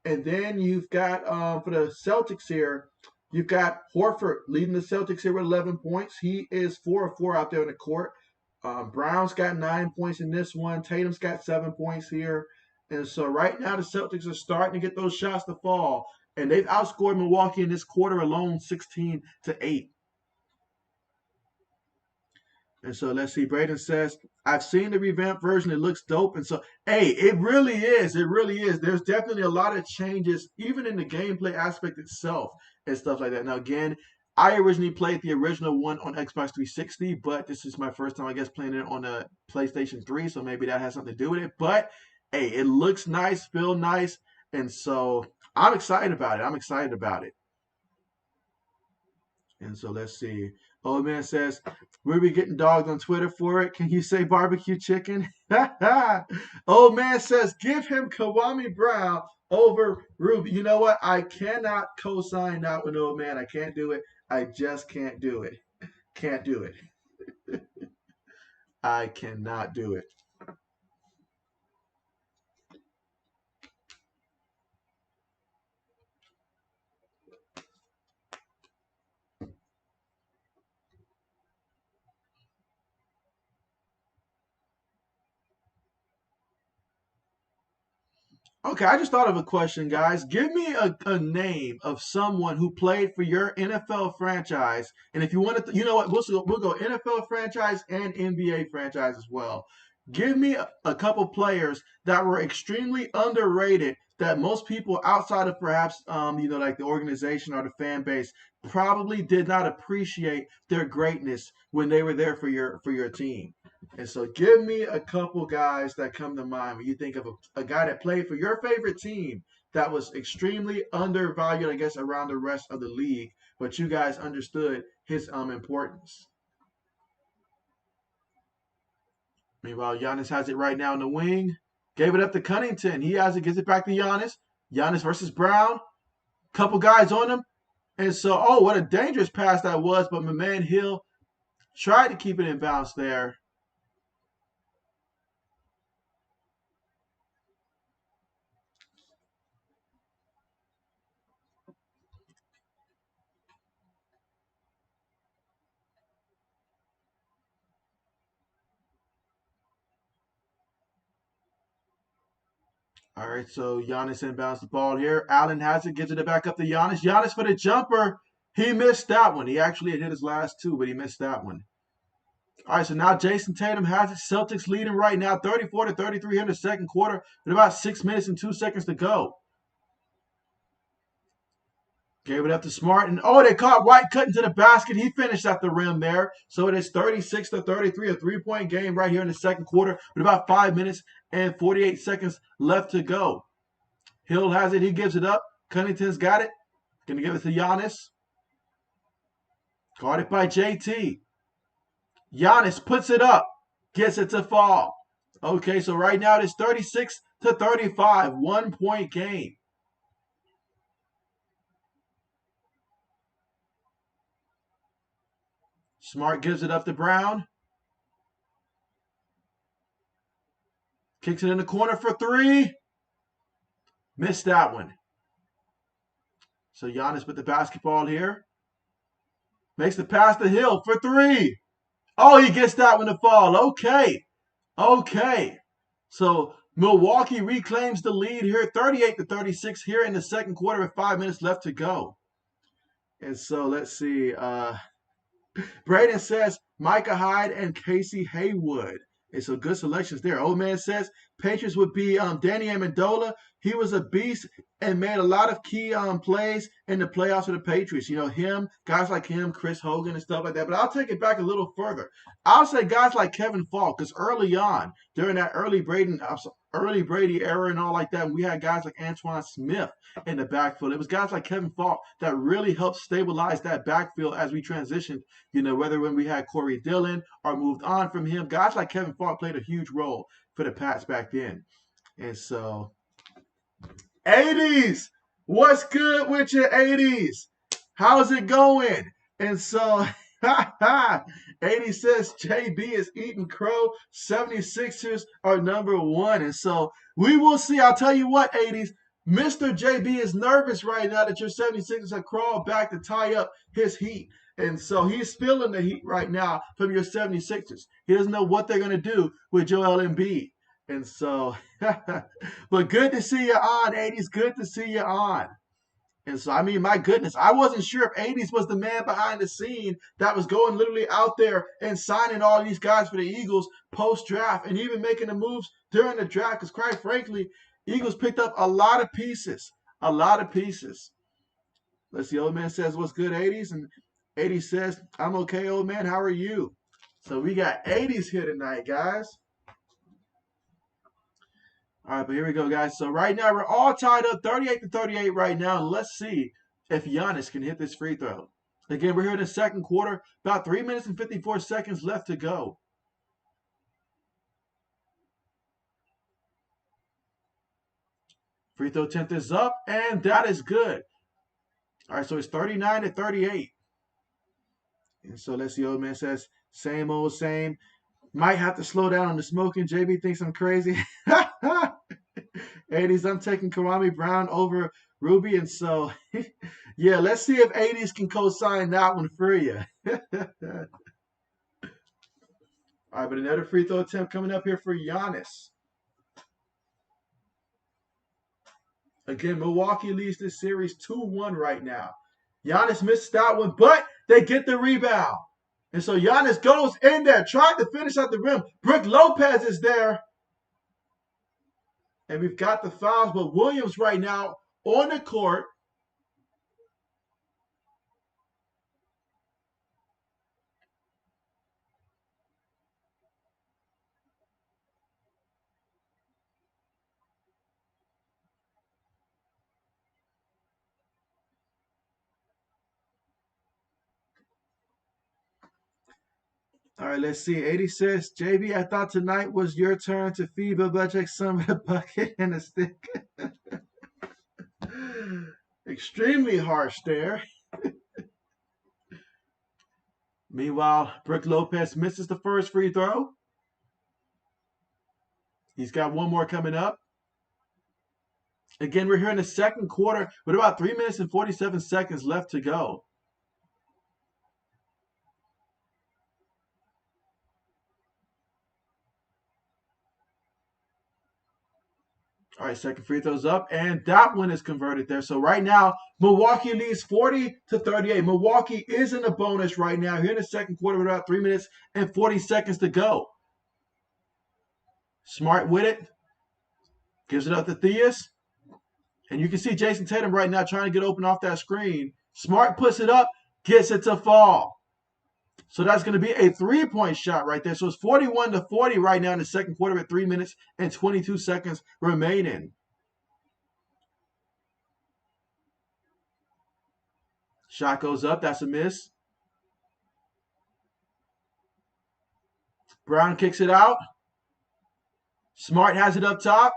And then you've got, for the Celtics here, you've got Horford leading the Celtics here with 11 points. He is 4 of 4 out there in the court. Brown's got 9 points in this one. Tatum's got 7 points here. And so right now the Celtics are starting to get those shots to fall. And they've outscored Milwaukee in this quarter alone 16-8. And so let's see. Braden says, I've seen the revamped version. It looks dope. And so, hey, it really is. It really is. There's definitely a lot of changes, even in the gameplay aspect itself and stuff like that. Now, again, I originally played the original one on Xbox 360, but this is my first time, I guess, playing it on a PlayStation 3. So maybe that has something to do with it. But, hey, it looks nice, feel nice. And so I'm excited about it. I'm excited about it. And so let's see. Old man says, we'll be getting dogged on Twitter for it. Can you say barbecue chicken? Old man says, give him Kawami Brown over Ruby. You know what? I cannot co-sign that one, old man. I can't do it. I just can't do it. Can't do it. I cannot do it. Okay, I just thought of a question, guys. Give me a name of someone who played for your NFL franchise. And if you want to, you know what? We'll go NFL franchise and NBA franchise as well. Give me a couple players that were extremely underrated that most people outside of perhaps, like the organization or the fan base probably did not appreciate their greatness when they were there for your team. And so give me a couple guys that come to mind when you think of a guy that played for your favorite team that was extremely undervalued, I guess, around the rest of the league, but you guys understood his importance. Meanwhile, Giannis has it right now in the wing. Gave it up to Cunningham. He has it, gives it back to Giannis. Giannis versus Brown. Couple guys on him. And so, oh, what a dangerous pass that was, but my man Hill tried to keep it in bounds there. All right, so Giannis inbounds the ball here. Allen has it, gives it back up to Giannis. Giannis for the jumper. He missed that one. He actually hit his last two, but he missed that one. All right, so now Jason Tatum has it. Celtics leading right now, 34-33 here in the second quarter, with about 6 minutes and 2 seconds to go. Gave it up to Smart, and oh, they caught White cutting to the basket. He finished at the rim there. So it is 36-33, a three-point game right here in the second quarter, with about 5 minutes and 48 seconds left to go. Hill has it. He gives it up. Cunnington's got it. Going to give it to Giannis. Guarded by JT. Giannis puts it up. Gets it to fall. Okay, so right now it is 36-35. 1 point game. Smart gives it up to Brown. Kicks it in the corner for three. Missed that one. So Giannis with the basketball here. Makes the pass to Hill for three. Oh, he gets that one to fall. Okay. Okay. So Milwaukee reclaims the lead here, 38-36 here in the second quarter with 5 minutes left to go. And so let's see. Braden says Micah Hyde and Casey Haywood. And so good selections there. Old man says Patriots would be Danny Amendola. He was a beast and made a lot of key plays in the playoffs for the Patriots. You know, him, guys like him, Chris Hogan and stuff like that. But I'll take it back a little further. I'll say guys like Kevin Falk, because early on, during that early Brady era and all like that, we had guys like Antoine Smith in the backfield. It was guys like Kevin Falk that really helped stabilize that backfield as we transitioned, you know, whether when we had Corey Dillon or moved on from him. Guys like Kevin Falk played a huge role for the Pats back then. And so, 80s, what's good with your 80s? How's it going? And so, 80 says JB is eating crow. 76ers are #1. And so we will see. I'll tell you what, 80s. Mr. JB is nervous right now that your 76ers have crawled back to tie up his heat. And so he's feeling the heat right now from your 76ers. He doesn't know what they're going to do with Joel Embiid. And so, but good to see you on, 80s. Good to see you on. And so, I mean, my goodness, I wasn't sure if 80s was the man behind the scene that was going literally out there and signing all these guys for the Eagles post-draft and even making the moves during the draft. Because quite frankly, Eagles picked up a lot of pieces. A lot of pieces. Let's see, old man says, what's good, 80s? And 80s says, I'm okay, old man. How are you? So we got 80s here tonight, guys. All right, but here we go, guys. So right now, we're all tied up 38-38 right now. And let's see if Giannis can hit this free throw. Again, we're here in the second quarter. About 3 minutes and 54 seconds left to go. Free throw attempt is up, and that is good. All right, so it's 39-38. And so let's see, old man says, same old same. Might have to slow down on the smoking. JB thinks I'm crazy. 80s, I'm taking Karami Brown over Ruby. And so, yeah, let's see if 80s can co-sign that one for you. All right, but another free throw attempt coming up here for Giannis. Again, Milwaukee leads this series 2-1 right now. Giannis missed that one, but they get the rebound. And so Giannis goes in there, trying to finish at the rim. Brook Lopez is there. And we've got the fouls, but Williams right now on the court. All right, let's see. 80 says, JB, I thought tonight was your turn to feed Belichick some of the bucket and a stick. Extremely harsh there. Meanwhile, Brook Lopez misses the first free throw. He's got one more coming up. Again, we're here in the second quarter with about 3 minutes and 47 seconds left to go. All right, second free throw's up, and that one is converted there. So right now, Milwaukee leads 40-38. Milwaukee is in the bonus right now here in the second quarter with about 3 minutes and 40 seconds to go. Smart with it. Gives it up to Theus. And you can see Jason Tatum right now trying to get open off that screen. Smart puts it up, gets it to fall. So that's going to be a three-point shot right there. So it's 41-40 right now in the second quarter with 3 minutes and 22 seconds remaining. Shot goes up. That's a miss. Brown kicks it out. Smart has it up top.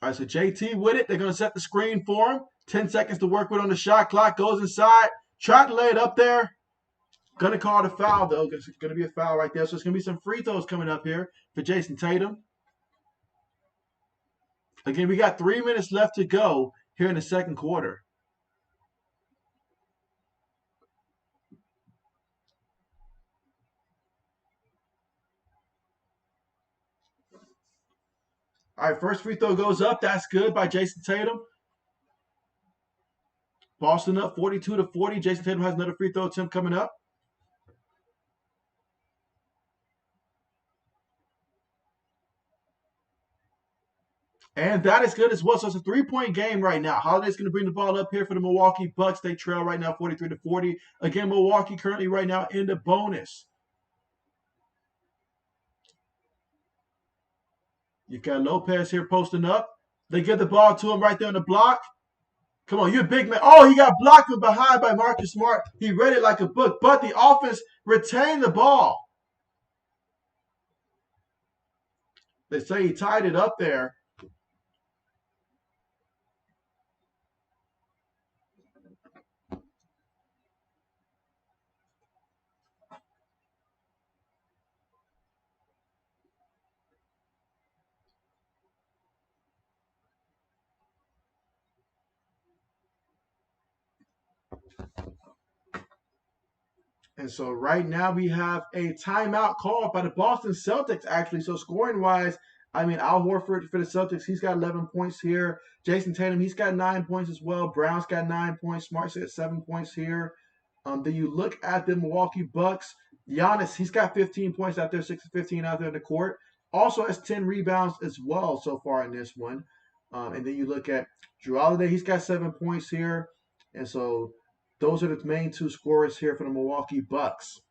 All right, so JT with it. They're going to set the screen for him. 10 seconds to work with on the shot clock. Goes inside. Tried to lay it up there. Going to call the foul, though. It's going to be a foul right there. So it's going to be some free throws coming up here for Jason Tatum. Again, we got 3 minutes left to go here in the second quarter. All right, first free throw goes up. That's good by Jason Tatum. Boston up 42-40. Jason Tatum has another free throw attempt coming up. And that is good as well. So it's a 3-point game right now. Holiday's going to bring the ball up here for the Milwaukee Bucks. They trail right now 43-40. Again, Milwaukee currently right now in the bonus. You've got Lopez here posting up. They give the ball to him right there on the block. Come on, you're a big man. Oh, he got blocked from behind by Marcus Smart. He read it like a book, but the offense retained the ball. They say he tied it up there. And so right now we have a timeout called by the Boston Celtics, actually. So scoring wise, I mean, Al Horford for the Celtics, he's got 11 points here. Jason Tatum, he's got 9 points as well. Brown's got 9 points. Smart's got 7 points here. Then you look at the Milwaukee Bucks. Giannis, he's got 15 points out there, 6 of 15 out there in the court. Also has 10 rebounds as well so far in this one. And then you look at Jrue Holiday, he's got 7 points here. And so those are the main two scorers here for the Milwaukee Bucks.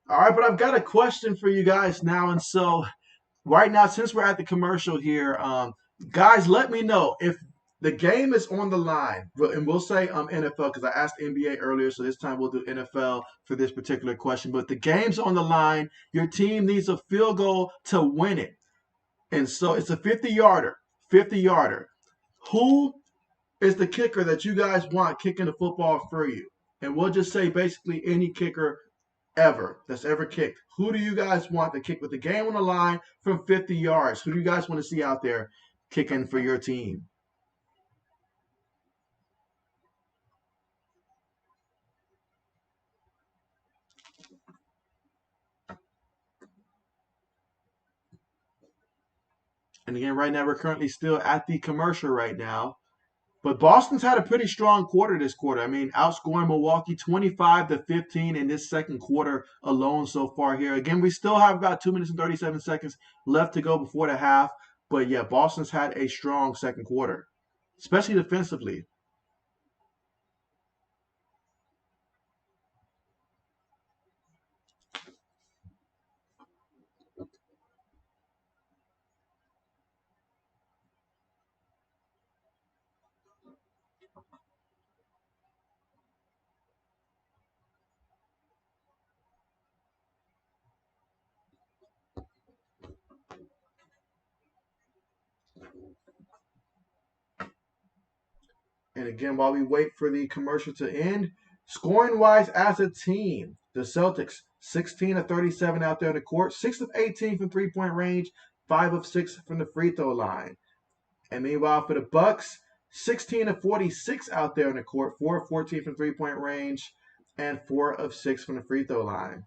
All right, but I've got a question for you guys now. And so right now, since we're at the commercial here, guys, let me know if the game is on the line. And we'll say NFL because I asked NBA earlier, so this time we'll do NFL for this particular question. But the game's on the line. Your team needs a field goal to win it. And so it's a 50-yarder, 50-yarder. Who is the kicker that you guys want kicking the football for you? And we'll just say basically any kicker ever that's ever kicked. Who do you guys want to kick with the game on the line from 50 yards? Who do you guys want to see out there kicking for your team? And again, right now we're currently still at the commercial right now. But Boston's had a pretty strong quarter this quarter. I mean, outscoring Milwaukee 25-15 in this second quarter alone so far here. Again, we still have about 2 minutes and 37 seconds left to go before the half. But yeah, Boston's had a strong second quarter, especially defensively. And again, while we wait for the commercial to end, scoring wise as a team, the Celtics 16 of 37 out there in the court, 6 of 18 from 3-point range, 5 of 6 from the free throw line. And meanwhile, for the Bucks, 16 of 46 out there in the court, 4 of 14 from 3-point range, and 4 of 6 from the free throw line.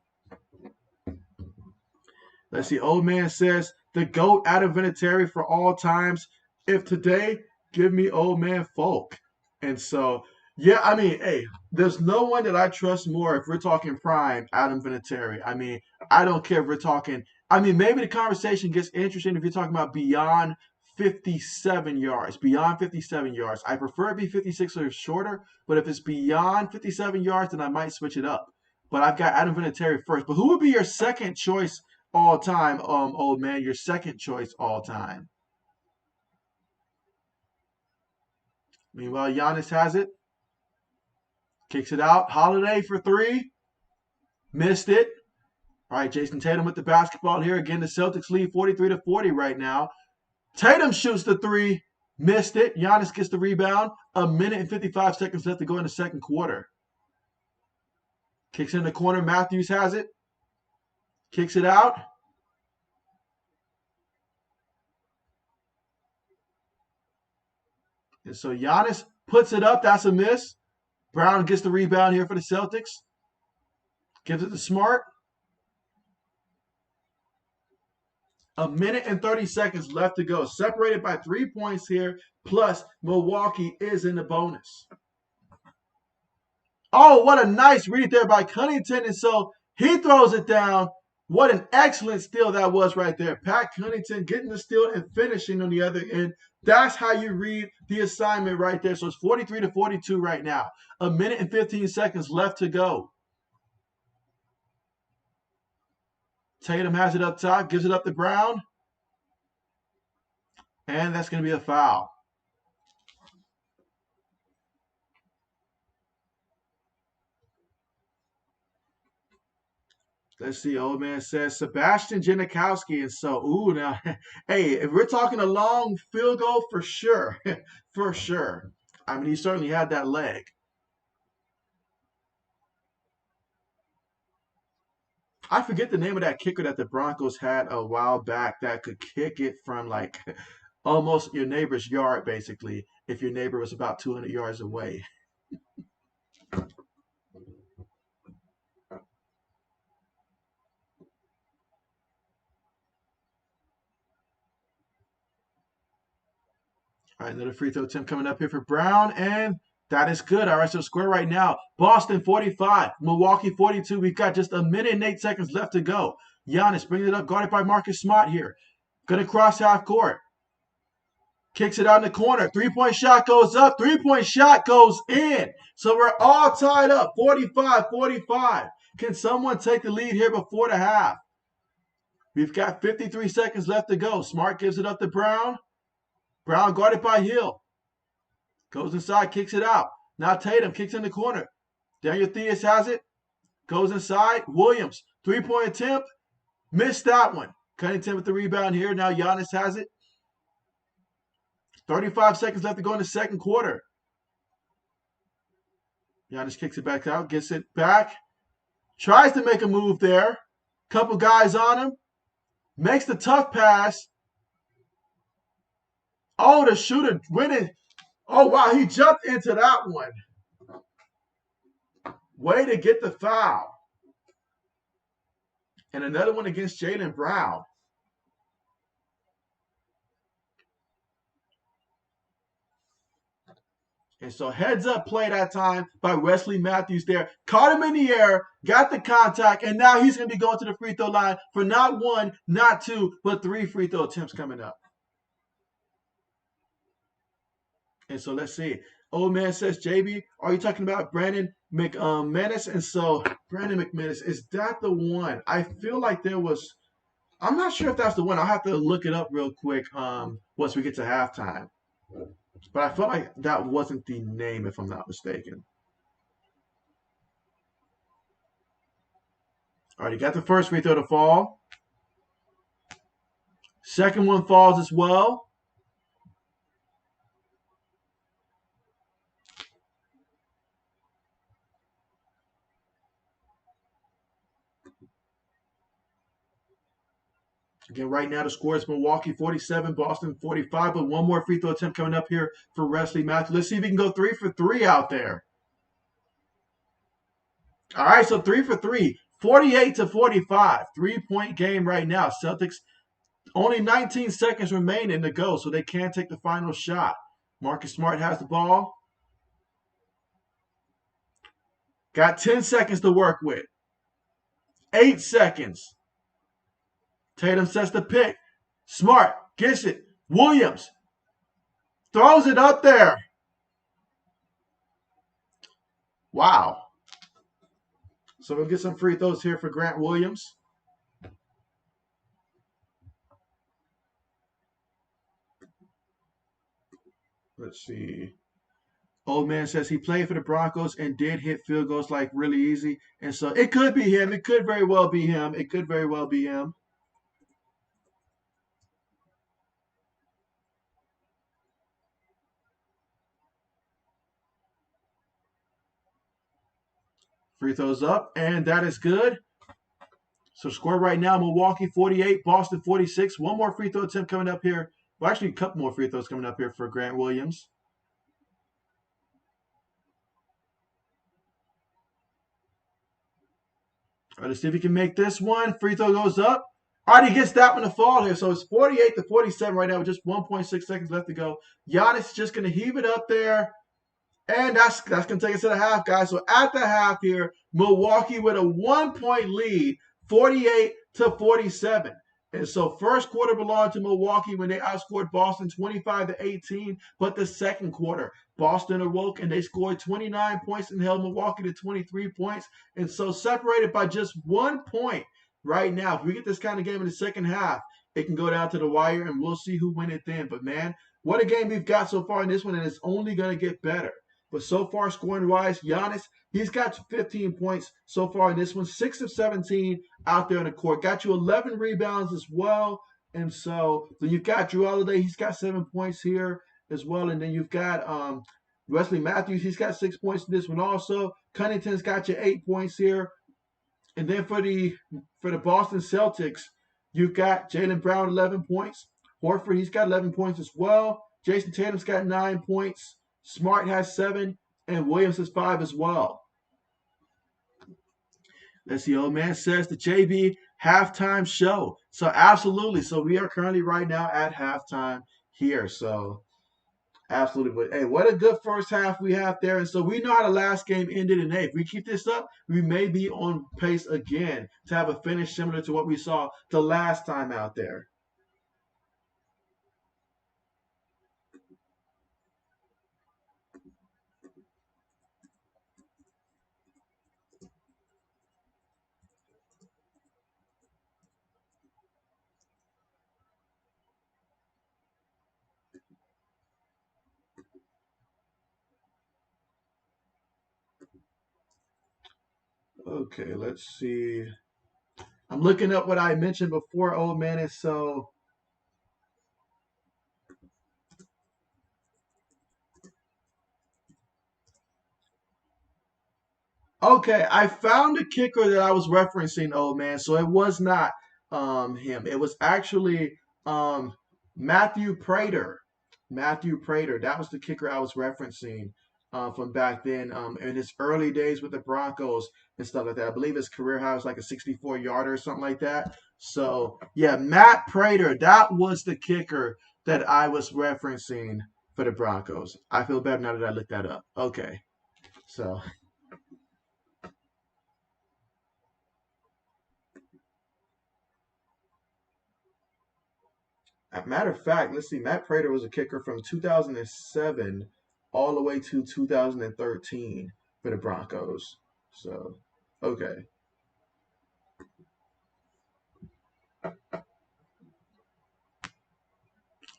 Let's see. Old man says the GOAT Adam Vinatieri for all times. If today, give me old man Folk. And so, yeah, I mean, hey, there's no one that I trust more if we're talking prime Adam Vinatieri. I mean, I don't care if we're talking. I mean, maybe the conversation gets interesting if you're talking about beyond 57 yards. Beyond 57 yards. I prefer it be 56 or shorter, but if it's beyond 57 yards, then I might switch it up. But I've got Adam Vinatieri first. But who would be your second choice all time, old man. Your second choice all time. Meanwhile, Giannis has it. Kicks it out. Holiday for three. Missed it. All right, Jason Tatum with the basketball here. Again, the Celtics lead 43-40 right now. Tatum shoots the three. Missed it. Giannis gets the rebound. 1:55 left to go in the second quarter. Kicks in the corner. Matthews has it. Kicks it out. And so Giannis puts it up. That's a miss. Brown gets the rebound here for the Celtics. Gives it to Smart. 1:30 left to go. Separated by 3 points here. Plus, Milwaukee is in the bonus. Oh, what a nice read there by Cunnington. And so he throws it down. What an excellent steal that was right there. Pat Cunnington getting the steal and finishing on the other end. That's how you read the assignment right there. So it's 43-42 right now. 1:15 left to go. Tatum has it up top, gives it up to Brown. And that's going to be a foul. Let's see. Old man says Sebastian Janikowski. And so, now, hey, if we're talking a long field goal, for sure. For sure. I mean, he certainly had that leg. I forget the name of that kicker that the Broncos had a while back that could kick it from like almost your neighbor's yard, basically, if your neighbor was about 200 yards away. All right, another free throw attempt coming up here for Brown, and that is good. All right, so square right now. Boston 45, Milwaukee 42. We've got just 1:08 left to go. Giannis bringing it up, guarded by Marcus Smart here. Gonna cross half court. Kicks it out in the corner. Three-point shot goes up. Three-point shot goes in. So we're all tied up, 45-45. Can someone take the lead here before the half? We've got 53 seconds left to go. Smart gives it up to Brown. Brown guarded by Hill. Goes inside, kicks it out. Now Tatum kicks in the corner. Daniel Theus has it. Goes inside. Williams, three-point attempt. Missed that one. Cunnington with the rebound here. Now Giannis has it. 35 seconds left to go in the second quarter. Giannis kicks it back out, gets it back. Tries to make a move there. Couple guys on him. Makes the tough pass. Oh, the shooter winning. Oh, wow, he jumped into that one. Way to get the foul. And another one against Jaylen Brown. And so heads up play that time by Wesley Matthews there. Caught him in the air, got the contact, and now he's going to be going to the free throw line for not one, not two, but 3 free throw attempts coming up. And so let's see. Old man says, JB, are you talking about Brandon McManus? And so Brandon McManus, is that the one? I feel like there was, I'm not sure if that's the one. I'll have to look it up real quick once we get to halftime. But I felt like that wasn't the name, if I'm not mistaken. All right, you got the first free throw to fall. Second one falls as well. Again, right now the score is Milwaukee 47, Boston 45, but one more free throw attempt coming up here for Wesley Matthews. Let's see if he can go 3 for 3 out there. All right, so 3 for 3, 48-45, 3-point game right now. Celtics only 19 seconds remaining to go, so they can take the final shot. Marcus Smart has the ball. Got 10 seconds to work with. 8 seconds. Tatum sets the pick. Smart gets it. Williams throws it up there. Wow. So we'll get some free throws here for Grant Williams. Let's see. Old man says he played for the Broncos and did hit field goals like really easy. And so it could be him. It could very well be him. It could very well be him. Free throws up, and that is good. So score right now, Milwaukee 48, Boston 46. One more free throw attempt coming up here. Well, actually, a couple more free throws coming up here for Grant Williams. All right, let's see if he can make this one. Free throw goes up. All right, he gets that one to fall here. So it's 48 to 47 right now with just 1.6 seconds left to go. Giannis is just going to heave it up there. And that's going to take us to the half, guys. So at the half here, Milwaukee with a 1-point lead, 48 to 47. And so first quarter belonged to Milwaukee when they outscored Boston 25 to 18. But the second quarter, Boston awoke and they scored 29 points and held Milwaukee to 23 points. And so separated by just 1 point right now. If we get this kind of game in the second half, it can go down to the wire and we'll see who wins it then. But man, what a game we've got so far in this one, and it's only going to get better. But so far, scoring-wise, Giannis, he's got 15 points so far in this one, 6 of 17 out there on the court. Got you 11 rebounds as well. And so you've got Drew Holiday, he's got 7 points here as well. And then you've got Wesley Matthews, he's got 6 points in this one also. Cunnington's got you 8 points here. And then for the Boston Celtics, you've got Jaylen Brown, 11 points. Horford, he's got 11 points as well. Jason Tatum's got 9 points. Smart has 7, and Williams has 5 as well. Let's see, old man says the JB halftime show. So absolutely. So we are currently right now at halftime here. So absolutely. But hey, what a good first half we have there. And so we know how the last game ended. And hey, if we keep this up, we may be on pace again to have a finish similar to what we saw the last time out there. Okay, let's see. I'm looking up what I mentioned before, old man. And so, okay, I found a kicker that I was referencing, old man. So it was not him. It was actually Matthew Prater. Matthew Prater. That was the kicker I was referencing from back then in his early days with the Broncos and stuff like that. I believe his career high was like a 64-yarder or something like that. So, yeah, Matt Prater, that was the kicker that I was referencing for the Broncos. I feel better now that I looked that up. Okay. So, matter of fact, let's see. Matt Prater was a kicker from 2007 all the way to 2013 for the Broncos. So, okay.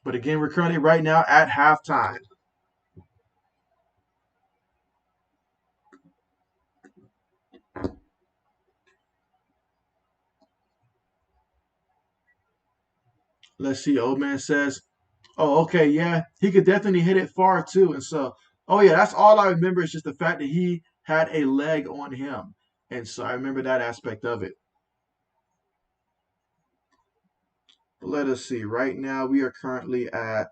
But again, we're currently right now at halftime. Let's see. Old man says, "Oh, okay, yeah, he could definitely hit it far too." And so, oh yeah, that's all I remember is just the fact that he had a leg on him, and so I remember that aspect of it. But let us see. Right now, we are currently at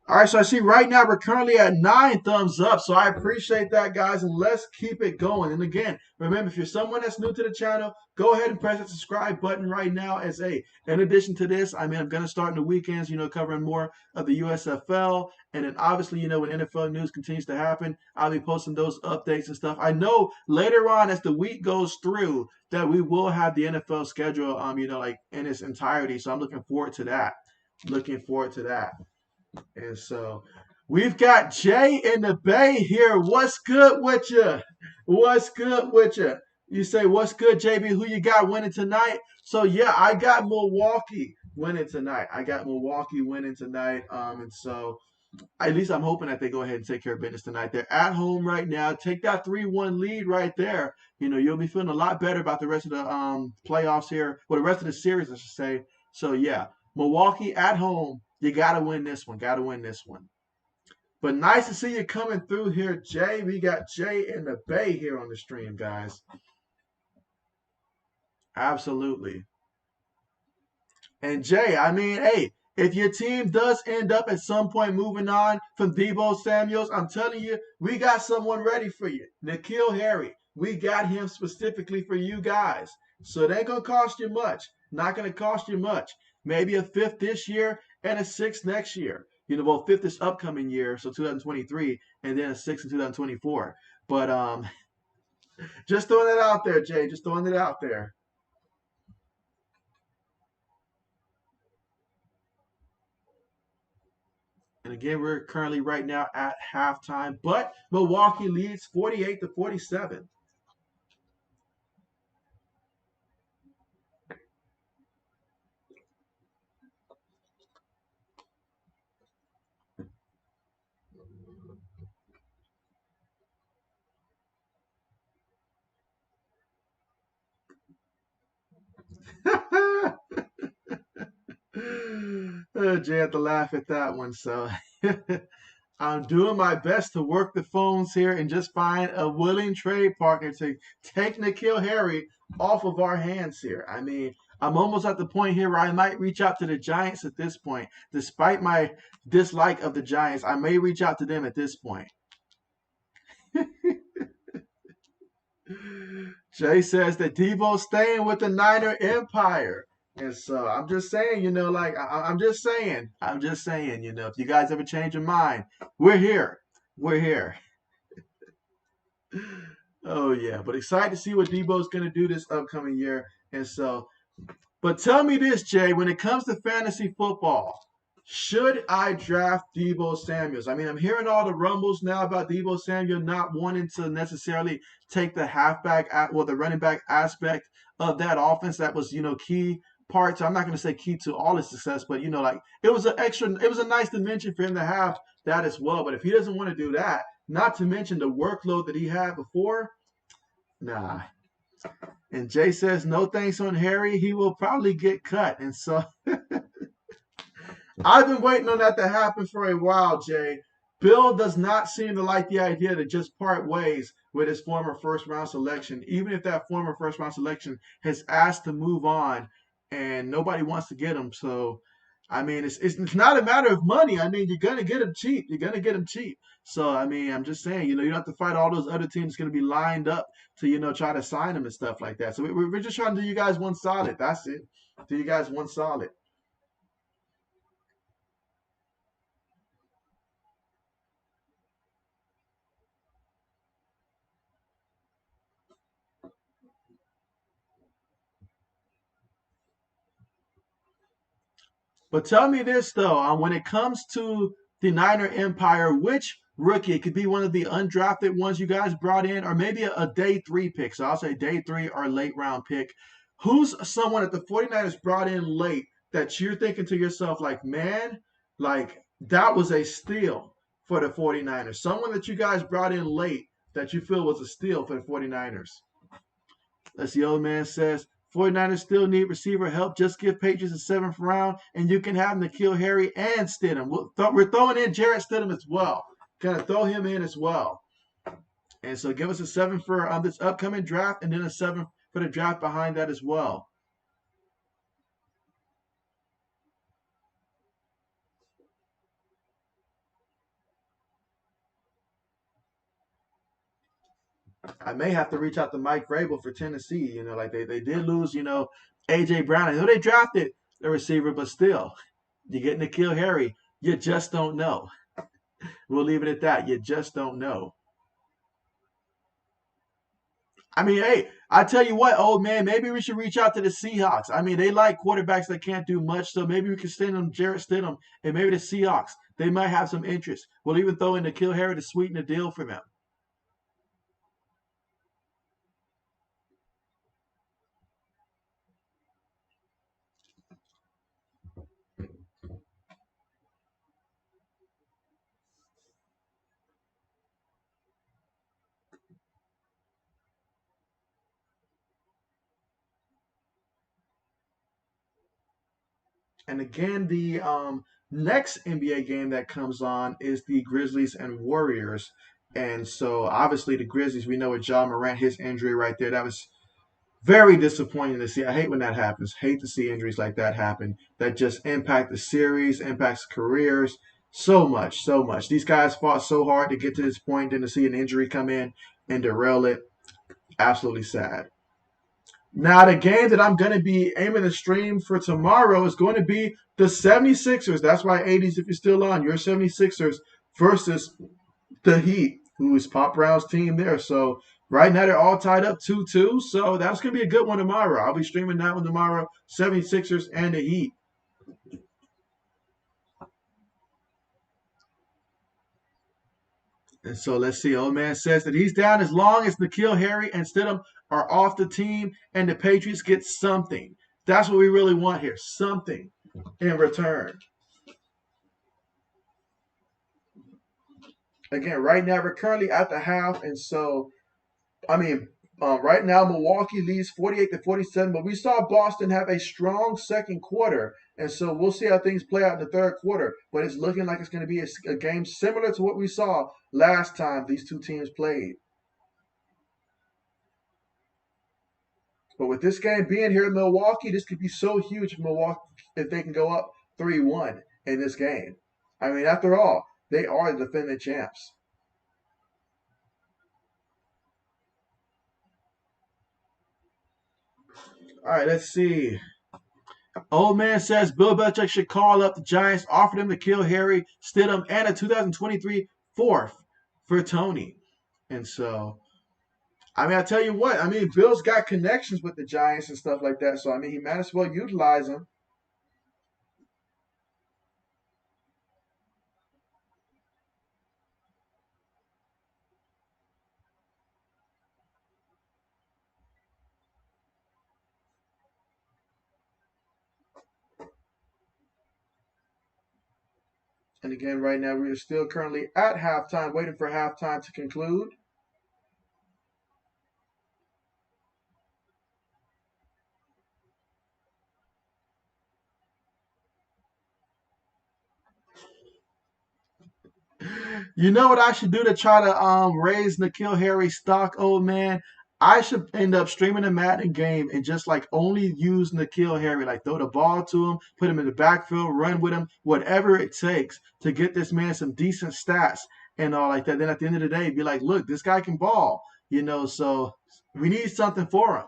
all right, so I see right now we're currently at 9 thumbs up. So I appreciate that, guys, and let's keep it going. And again, remember, if you're someone that's new to the channel, go ahead and press that subscribe button right now. In addition to this, I mean, I'm going to start in the weekends, covering more of the USFL. And then obviously, when NFL news continues to happen, I'll be posting those updates and stuff. I know later on as the week goes through that we will have the NFL schedule, like in its entirety. So I'm looking forward to that. Looking forward to that. And so we've got Jay in the Bay here. What's good with you? What's good with you? You say, what's good, JB? Who you got winning tonight? So, yeah, I got Milwaukee winning tonight. And so At least I'm hoping that they go ahead and take care of business tonight. They're at home right now. Take that 3-1 lead right there. You'll be feeling a lot better about the rest of the playoffs here, or the rest of the series, I should say. So yeah, Milwaukee at home. You gotta win this one. Gotta win this one. But nice to see you coming through here, Jay. We got Jay in the Bay here on the stream, guys. Absolutely. And Jay, I mean, hey, if your team does end up at some point moving on from Debo Samuels, I'm telling you, we got someone ready for you. N'Keal Harry. We got him specifically for you guys. So it ain't gonna cost you much. Not gonna cost you much. Maybe a fifth this year and a sixth next year. Well, fifth this upcoming year, so 2023, and then a sixth in 2024. But just throwing it out there, Jay. Just throwing it out there. And again, we're currently right now at halftime, but Milwaukee leads 48-47. Jay had to laugh at that one. So I'm doing my best to work the phones here and just find a willing trade partner to take N'Keal Harry off of our hands here. I mean, I'm almost at the point here where I might reach out to the Giants at this point. Despite my dislike of the Giants, I may reach out to them at this point. Jay says that Debo's staying with the Niner Empire. And so I'm just saying, like I'm just saying, if you guys ever change your mind, we're here. We're here. Oh yeah, but excited to see what Debo's gonna do this upcoming year. And so, but tell me this, Jay, when it comes to fantasy football, should I draft Debo Samuels? I mean, I'm hearing all the rumbles now about Debo Samuel not wanting to necessarily take the the running back aspect of that offense that was, key parts. I'm not going to say key to all his success, but like it was a nice dimension for him to have that as well. But if he doesn't want to do that, not to mention the workload that he had before, nah. And Jay says no thanks on Harry. He will probably get cut, and so. I've been waiting on that to happen for a while, Jay. Bill does not seem to like the idea to just part ways with his former first round selection, even if that former first round selection has asked to move on and nobody wants to get him. So, I mean, it's not a matter of money. I mean, you're going to get him cheap. You're going to get him cheap. So, I mean, I'm just saying, you don't have to fight all those other teams going to be lined up to, try to sign him and stuff like that. So, we're just trying to do you guys one solid. That's it. Do you guys one solid. But tell me this though, when it comes to the Niner Empire, which rookie, it could be one of the undrafted ones you guys brought in, or maybe a day three pick. So I'll say day three or late round pick. Who's someone that the 49ers brought in late that you're thinking to yourself, like, man, like that was a steal for the 49ers? Someone that you guys brought in late that you feel was a steal for the 49ers? As the old man says, 49ers still need receiver help. Just give Patriots a seventh round, and you can have N'Keal Harry and Stidham. We're throwing in Jarrett Stidham as well. Gonna throw him in as well. And so give us a seven for this upcoming draft, and then a seven for the draft behind that as well. I may have to reach out to Mike Vrabel for Tennessee. Like they did lose, AJ Brown. I know they drafted a receiver, but still, you get N'Keal Harry. You just don't know. We'll leave it at that. You just don't know. I mean, hey, I tell you what, old man, maybe we should reach out to the Seahawks. I mean, they like quarterbacks that can't do much, so maybe we can send them Jarrett Stidham, and maybe the Seahawks. They might have some interest. We'll even throw in the Kill Harry to sweeten the deal for them. And again, the next NBA game that comes on is the Grizzlies and Warriors. And so obviously the Grizzlies, we know with John Morant, his injury right there, that was very disappointing to see. I hate when that happens. Hate to see injuries like that happen. That just impact the series, impacts careers so much, so much. These guys fought so hard to get to this point, then to see an injury come in and derail it, absolutely sad. Now, the game that I'm going to be aiming to stream for tomorrow is going to be the 76ers. That's why 80s, if you're still on, your 76ers versus the Heat, who is Pop Brown's team there. So right now they're all tied up 2-2. So that's going to be a good one tomorrow. I'll be streaming that one tomorrow, 76ers and the Heat. And so let's see. Old man says that he's down as long as N'Keal Harry and Stidham are off the team and the Patriots get something. That's what we really want here. Something in return. Again, right now we're currently at the half, and so I mean, right now Milwaukee leads 48-47, but we saw Boston have a strong second quarter, and so we'll see how things play out in the third quarter. But it's looking like it's going to be a game similar to what we saw last time these two teams played. But with this game being here in Milwaukee, this could be so huge for Milwaukee if they can go up 3-1 in this game. I mean, after all, they are the defending champs. All right, let's see. Old man says Bill Belichick should call up the Giants, offer them to kill Harry Stidham and a 2023 fourth for Tony. And so, I mean, I tell you what, I mean, Bill's got connections with the Giants and stuff like that. So, I mean, he might as well utilize them. And again, right now, we are still currently at halftime, waiting for halftime to conclude. You know what I should do to try to raise N'Keal Harry's stock, old man? I should end up streaming a Madden game and just like only use N'Keal Harry, like throw the ball to him, put him in the backfield, run with him, whatever it takes to get this man some decent stats and all like that. Then at the end of the day, be like, look, this guy can ball, so we need something for him.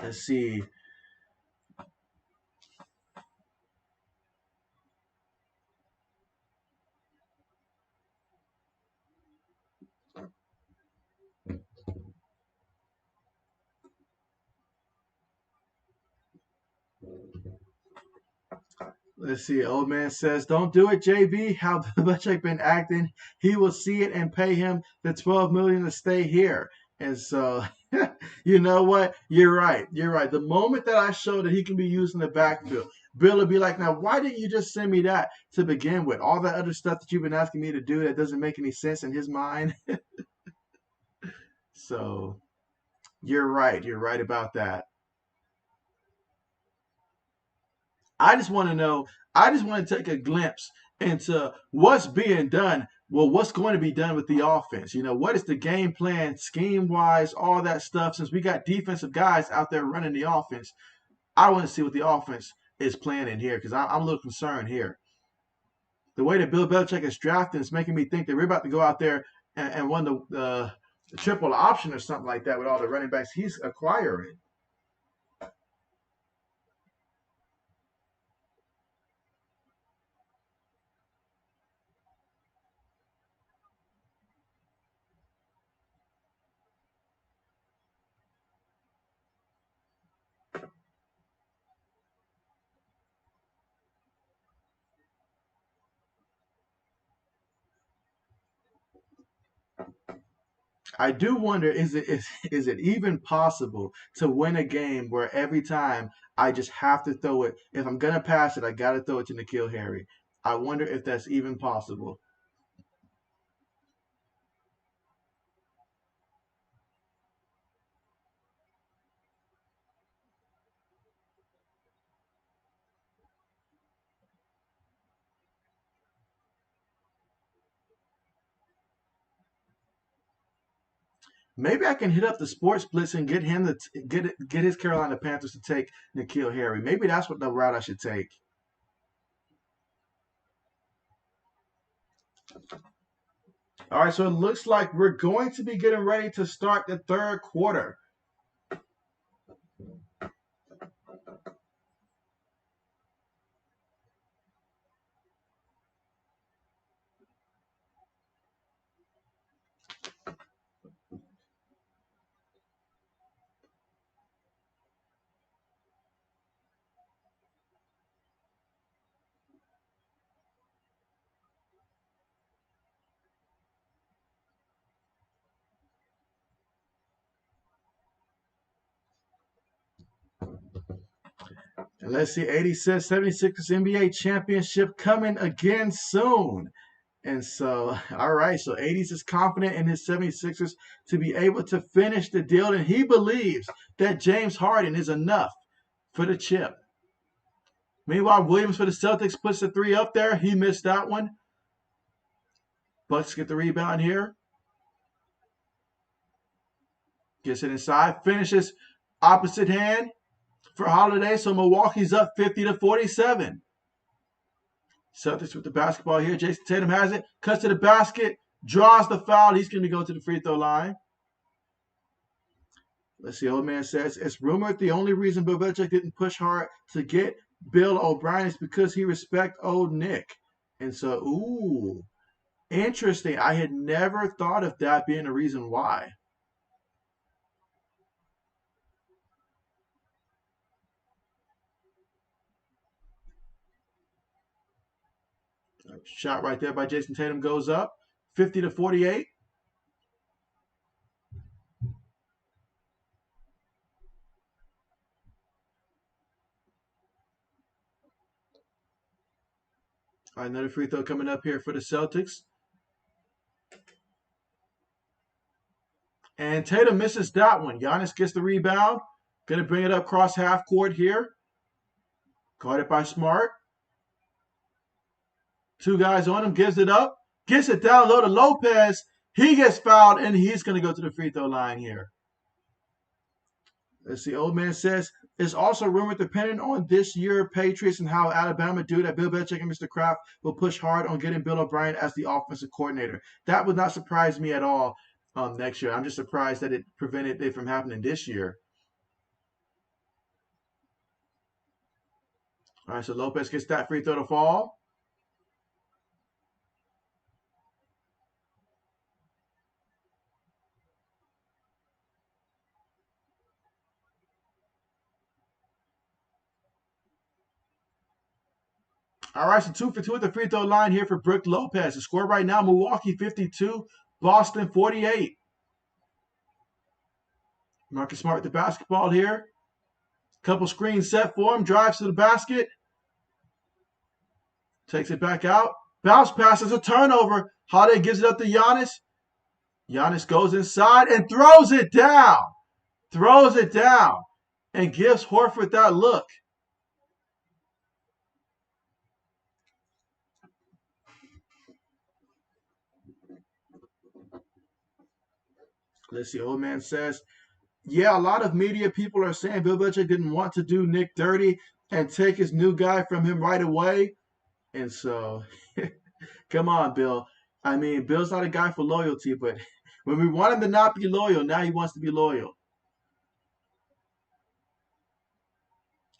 Let's see. Let's see. Old man says, "Don't do it, JB. How Belichick been acting? He will see it and pay him the 12 million to stay here." And so, you know what? You're right. You're right. The moment that I show that he can be used in the backfield, Bill will be like, "Now, why didn't you just send me that to begin with? All that other stuff that you've been asking me to do that doesn't make any sense in his mind." So, you're right. You're right about that. I just want to know. I just want to take a glimpse into what's being done. Well, what's going to be done with the offense? What is the game plan, scheme wise, all that stuff. Since we got defensive guys out there running the offense, I want to see what the offense is planning here because I'm a little concerned here. The way that Bill Belichick is drafting is making me think that we're about to go out there and run the triple option or something like that with all the running backs he's acquiring. I do wonder is it even possible to win a game where every time I just have to throw it? If I'm gonna pass it, I gotta throw it to N'Keal Harry. I wonder if that's even possible. Maybe I can hit up the sports blitz and get him to get his Carolina Panthers to take N'Keal Harry. Maybe that's what the route I should take. All right, so it looks like we're going to be getting ready to start the third quarter. And let's see, 80 says 76ers NBA championship coming again soon. And so, all right, so 80s is confident in his 76ers to be able to finish the deal, and he believes that James Harden is enough for the chip. Meanwhile, Williams for the Celtics puts the three up there. He missed that one. Bucks get the rebound here. Gets it inside. Finishes opposite hand for Holiday. So Milwaukee's up 50-47. Celtics with the basketball here. Jason Tatum has it. Cuts to the basket. Draws the foul. He's going to go to the free throw line. Let's see. Old man says, it's rumored the only reason Bill Belichick didn't push hard to get Bill O'Brien is because he respects old Nick. And so, ooh, interesting. I had never thought of that being a reason why. Shot right there by Jason Tatum goes up. 50-48. All right, another free throw coming up here for the Celtics. And Tatum misses that one. Giannis gets the rebound. Going to bring it up cross half court here. Guarded by Smart. Two guys on him. Gives it up. Gets it down low to Lopez. He gets fouled, and he's going to go to the free throw line here. Let's see. Old man says, it's also rumored, depending on this year Patriots and how Alabama do, that Bill Belichick and Mr. Kraft will push hard on getting Bill O'Brien as the offensive coordinator. That would not surprise me at all next year. I'm just surprised that it prevented it from happening this year. All right, so Lopez gets that free throw to fall. All right, so 2 for 2 at the free throw line here for Brook Lopez. The score right now, Milwaukee 52, Boston 48. Marcus Smart with the basketball here. Couple screens set for him. Drives to the basket. Takes it back out. Bounce passes a turnover. Holiday gives it up to Giannis. Giannis goes inside and throws it down. Throws it down. And gives Horford that look. Let's see. Old man says, yeah, a lot of media people are saying Bill Belichick didn't want to do Nick dirty and take his new guy from him right away. And so, come on, Bill. I mean, Bill's not a guy for loyalty, but when we want him to not be loyal, now he wants to be loyal.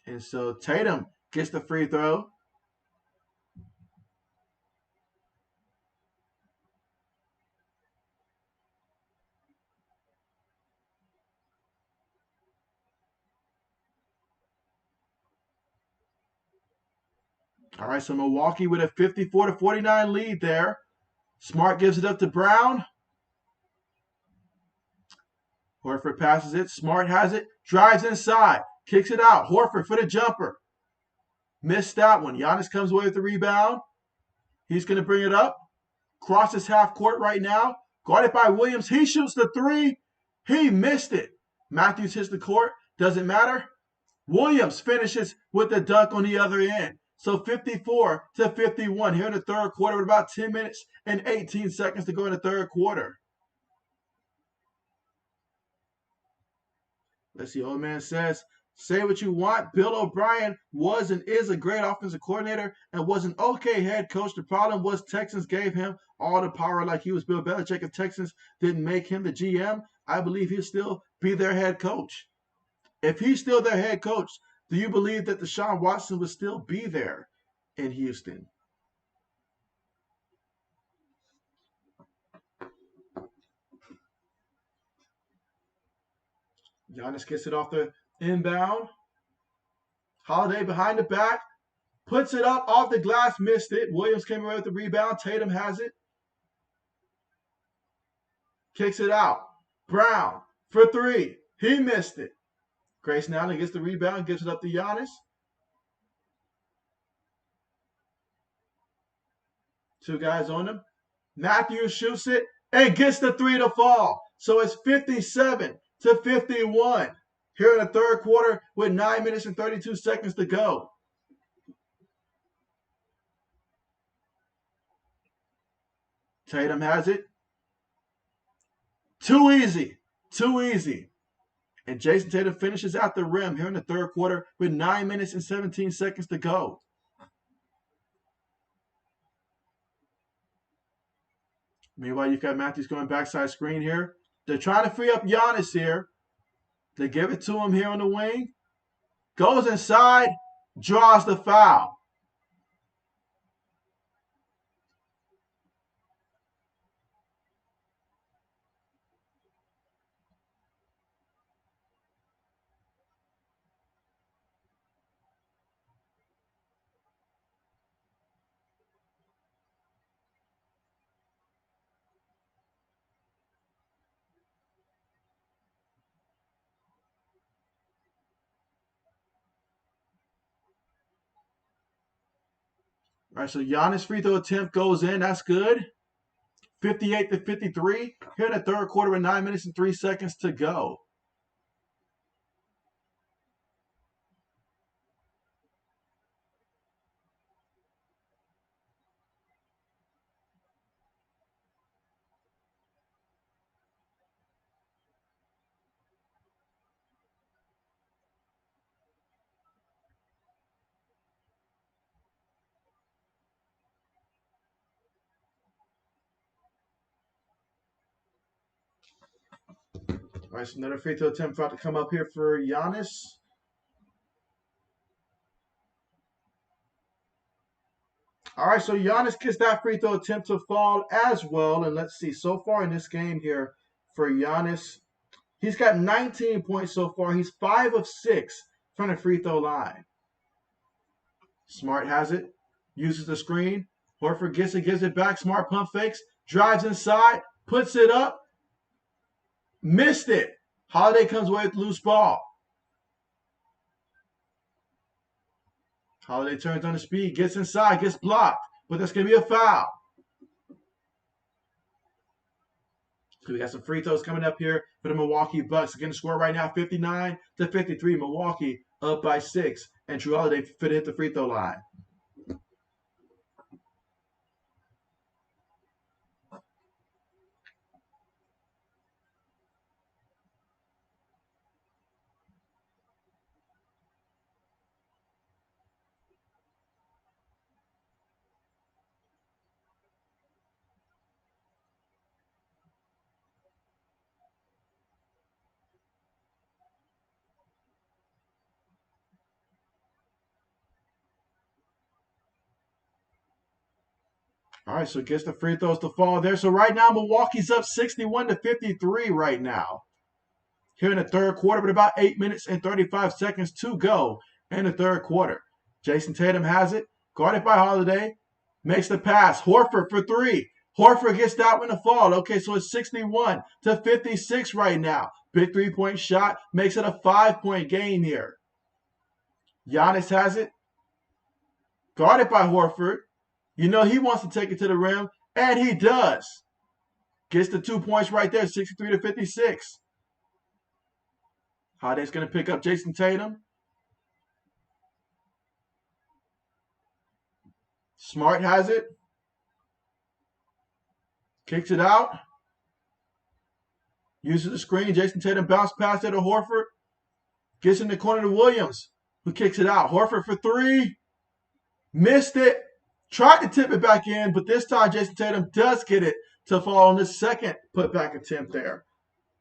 And so Tatum gets the free throw. All right, so Milwaukee with a 54-49 lead there. Smart gives it up to Brown. Horford passes it. Smart has it. Drives inside. Kicks it out. Horford for the jumper. Missed that one. Giannis comes away with the rebound. He's going to bring it up. Crosses half court right now. Guarded by Williams. He shoots the three. He missed it. Matthews hits the court. Doesn't matter. Williams finishes with the dunk on the other end. So 54-51 here in the third quarter with about 10 minutes and 18 seconds to go in the third quarter. Let's see. Old man says, say what you want. Bill O'Brien was and is a great offensive coordinator and was an okay head coach. The problem was Texans gave him all the power like he was Bill Belichick. If Texans didn't make him the GM, I believe he'll still be their head coach. If he's still their head coach, do you believe that Deshaun Watson would still be there in Houston? Giannis gets it off the inbound. Holiday behind the back. Puts it up off the glass. Missed it. Williams came away with the rebound. Tatum has it. Kicks it out. Brown for three. He missed it. Grayson Allen gets the rebound. Gives it up to Giannis. Two guys on him. Matthews shoots it and gets the three to fall. So it's 57-51 here in the third quarter with 9 minutes and 32 seconds to go. Tatum has it. Too easy. Too easy. And Jason Tatum finishes at the rim here in the third quarter with 9 minutes and 17 seconds to go. Meanwhile, you've got Matthews going backside screen here. They're trying to free up Giannis here. They give it to him here on the wing. Goes inside, draws the foul. All right, so Giannis' free throw attempt goes in. That's good. 58-53 here in the third quarter with 9 minutes and 3 seconds to go. All right, so another free throw attempt about to come up here for Giannis. All right, so Giannis gets that free throw attempt to fall as well. And let's see, so far in this game here for Giannis, he's got 19 points so far. He's 5 of 6 from the free throw line. Smart has it, uses the screen. Horford gets it, gives it back. Smart pump fakes, drives inside, puts it up. Missed it. Holiday comes away with loose ball. Holiday turns on the speed, gets inside, gets blocked, but that's going to be a foul. So we got some free throws coming up here for the Milwaukee Bucks. Again, the score right now, 59-53. Milwaukee up by 6. And Drew Holiday fit hit the free throw line. All right, so gets the free throws to fall there. So right now, Milwaukee's up 61-53 right now. Here in the third quarter, with about 8 minutes and 35 seconds to go in the third quarter. Jason Tatum has it, guarded by Holiday, makes the pass. Horford for three. Horford gets that one to fall. Okay, so it's 61-56 right now. Big three-point shot makes it a 5-point game here. Giannis has it, guarded by Horford. You know he wants to take it to the rim, and he does. Gets the 2 points right there, 63-56. Holiday's going to pick up Jason Tatum. Smart has it. Kicks it out. Uses the screen. Jason Tatum bounce pass there to Horford. Gets in the corner to Williams, who kicks it out. Horford for three. Missed it. Tried to tip it back in, but this time Jason Tatum does get it to fall on the second putback attempt there.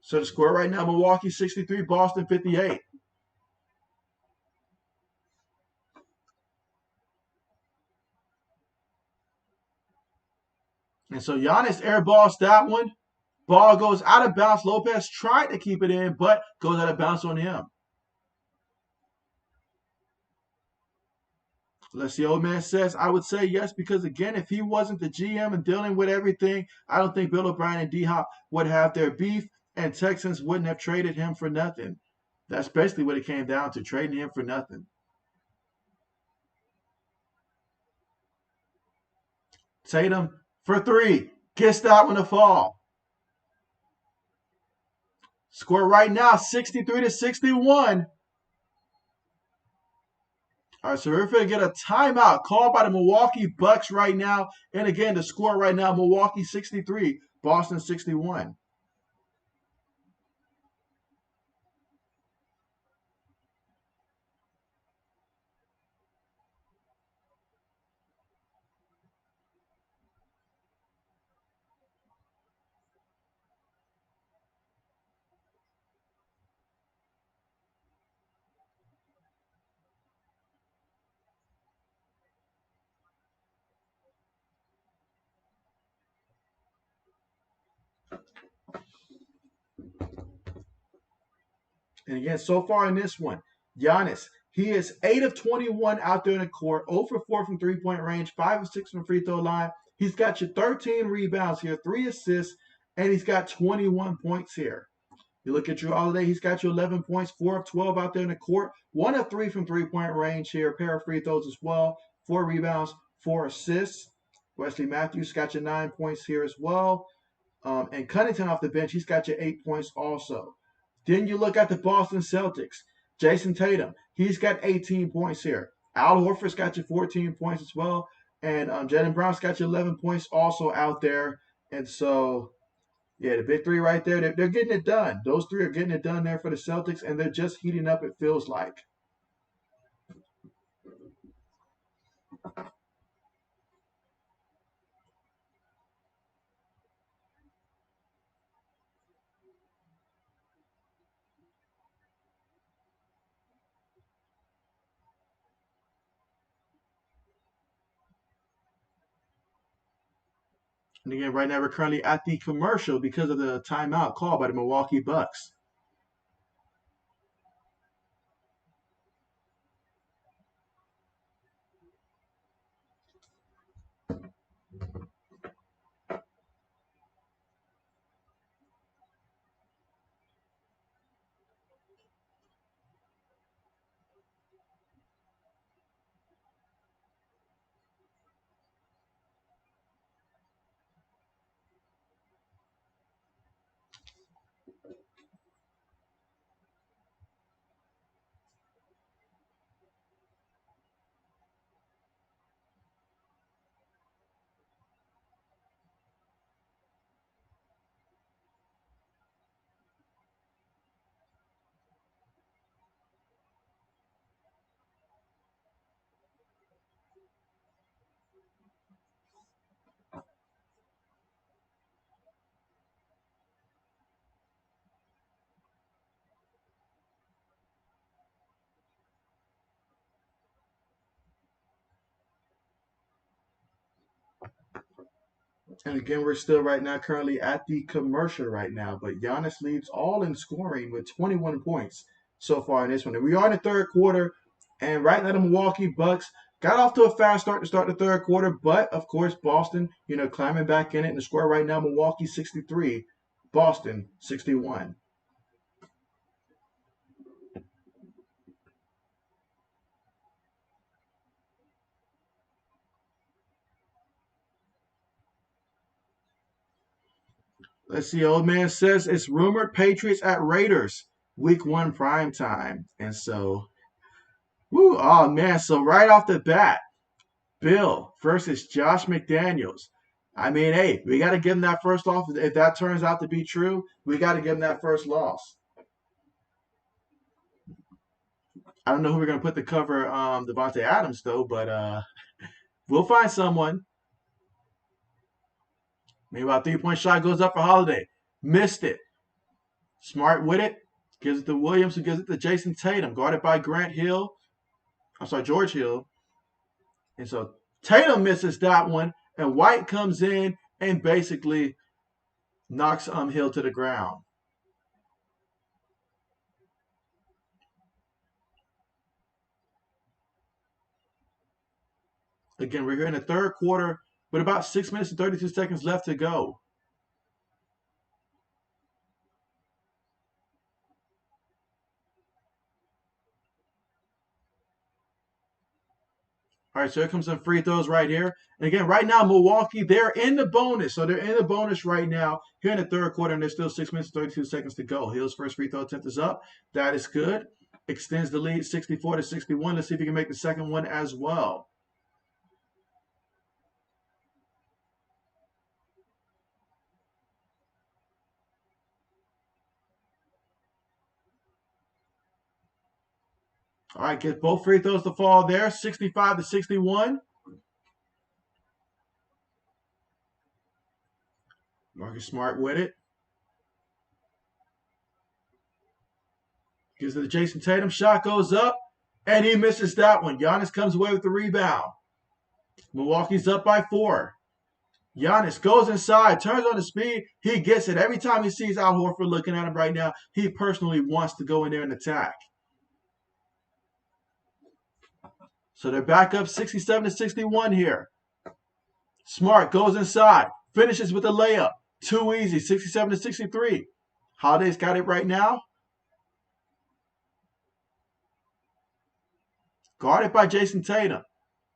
So the score right now, Milwaukee 63, Boston 58. And so Giannis airballs that one. Ball goes out of bounds. Lopez tried to keep it in, but goes out of bounds on him. Unless the old man says, I would say yes, because again, if he wasn't the GM and dealing with everything, I don't think Bill O'Brien and D-Hop would have their beef, and Texans wouldn't have traded him for nothing. That's basically what it came down to, trading him for nothing. Tatum for three. Gets that one to fall. Score right now, 63-61. All right, so we're going to get a timeout called by the Milwaukee Bucks right now. And again, the score right now, Milwaukee 63, Boston 61. And again, so far in this one, Giannis, he is 8 of 21 out there in the court, 0 for 4 from three-point range, 5 of 6 from the free throw line. He's got you 13 rebounds here, 3 assists, and he's got 21 points here. You look at Drew Holiday, he's got you 11 points, 4 of 12 out there in the court, 1 of 3 from three-point range here, a pair of free throws as well, 4 rebounds, 4 assists. Wesley Matthews got you 9 points here as well. And Cunningham off the bench, he's got you 8 points also. Then you look at the Boston Celtics. Jason Tatum, he's got 18 points here. Al Horford's got you 14 points as well. And Jaylen Brown's got you 11 points also out there. And so, yeah, the big three right there, they're getting it done. Those three are getting it done there for the Celtics, and they're just heating up, it feels like. And again, right now we're currently at the commercial because of the timeout called by the Milwaukee Bucks. And again, we're still right now currently at the commercial right now. But Giannis leads all in scoring with 21 points so far in this one. And we are in the third quarter. And right now the Milwaukee Bucks got off to a fast start to start the third quarter. But, of course, Boston, climbing back in it. And the score right now, Milwaukee 63, Boston 61. Let's see. Old man says it's rumored Patriots at Raiders, week 1 prime time. And so, oh man. So right off the bat, Bill versus Josh McDaniels. I mean, hey, we got to give him that first loss. If that turns out to be true, we got to give him that first loss. I don't know who we're going to put the cover Devontae Adams, though, but we'll find someone. Maybe a 3-point shot goes up for Holiday. Missed it. Smart with it. Gives it to Williams, who gives it to Jason Tatum. Guarded by George Hill. And so Tatum misses that one. And White comes in and basically knocks Hill to the ground. Again, we're here in the third quarter with about 6 minutes and 32 seconds left to go. All right, so here comes some free throws right here. And again, right now, Milwaukee, they're in the bonus. So they're in the bonus right now here in the third quarter, and there's still 6 minutes and 32 seconds to go. Hill's first free throw attempt is up. That is good. Extends the lead 64 to 61. Let's see if he can make the second one as well. All right, gets both free throws to fall there, 65 to 61. Marcus Smart with it. Gives it to Jason Tatum. Shot goes up, and he misses that one. Giannis comes away with the rebound. Milwaukee's up by 4. Giannis goes inside, turns on the speed. He gets it. Every time he sees Al Horford looking at him right now, he personally wants to go in there and attack. So they're back up 67 to 61 here. Smart goes inside, finishes with a layup. Too easy, 67 to 63. Holiday's got it right now. Guarded by Jason Tatum.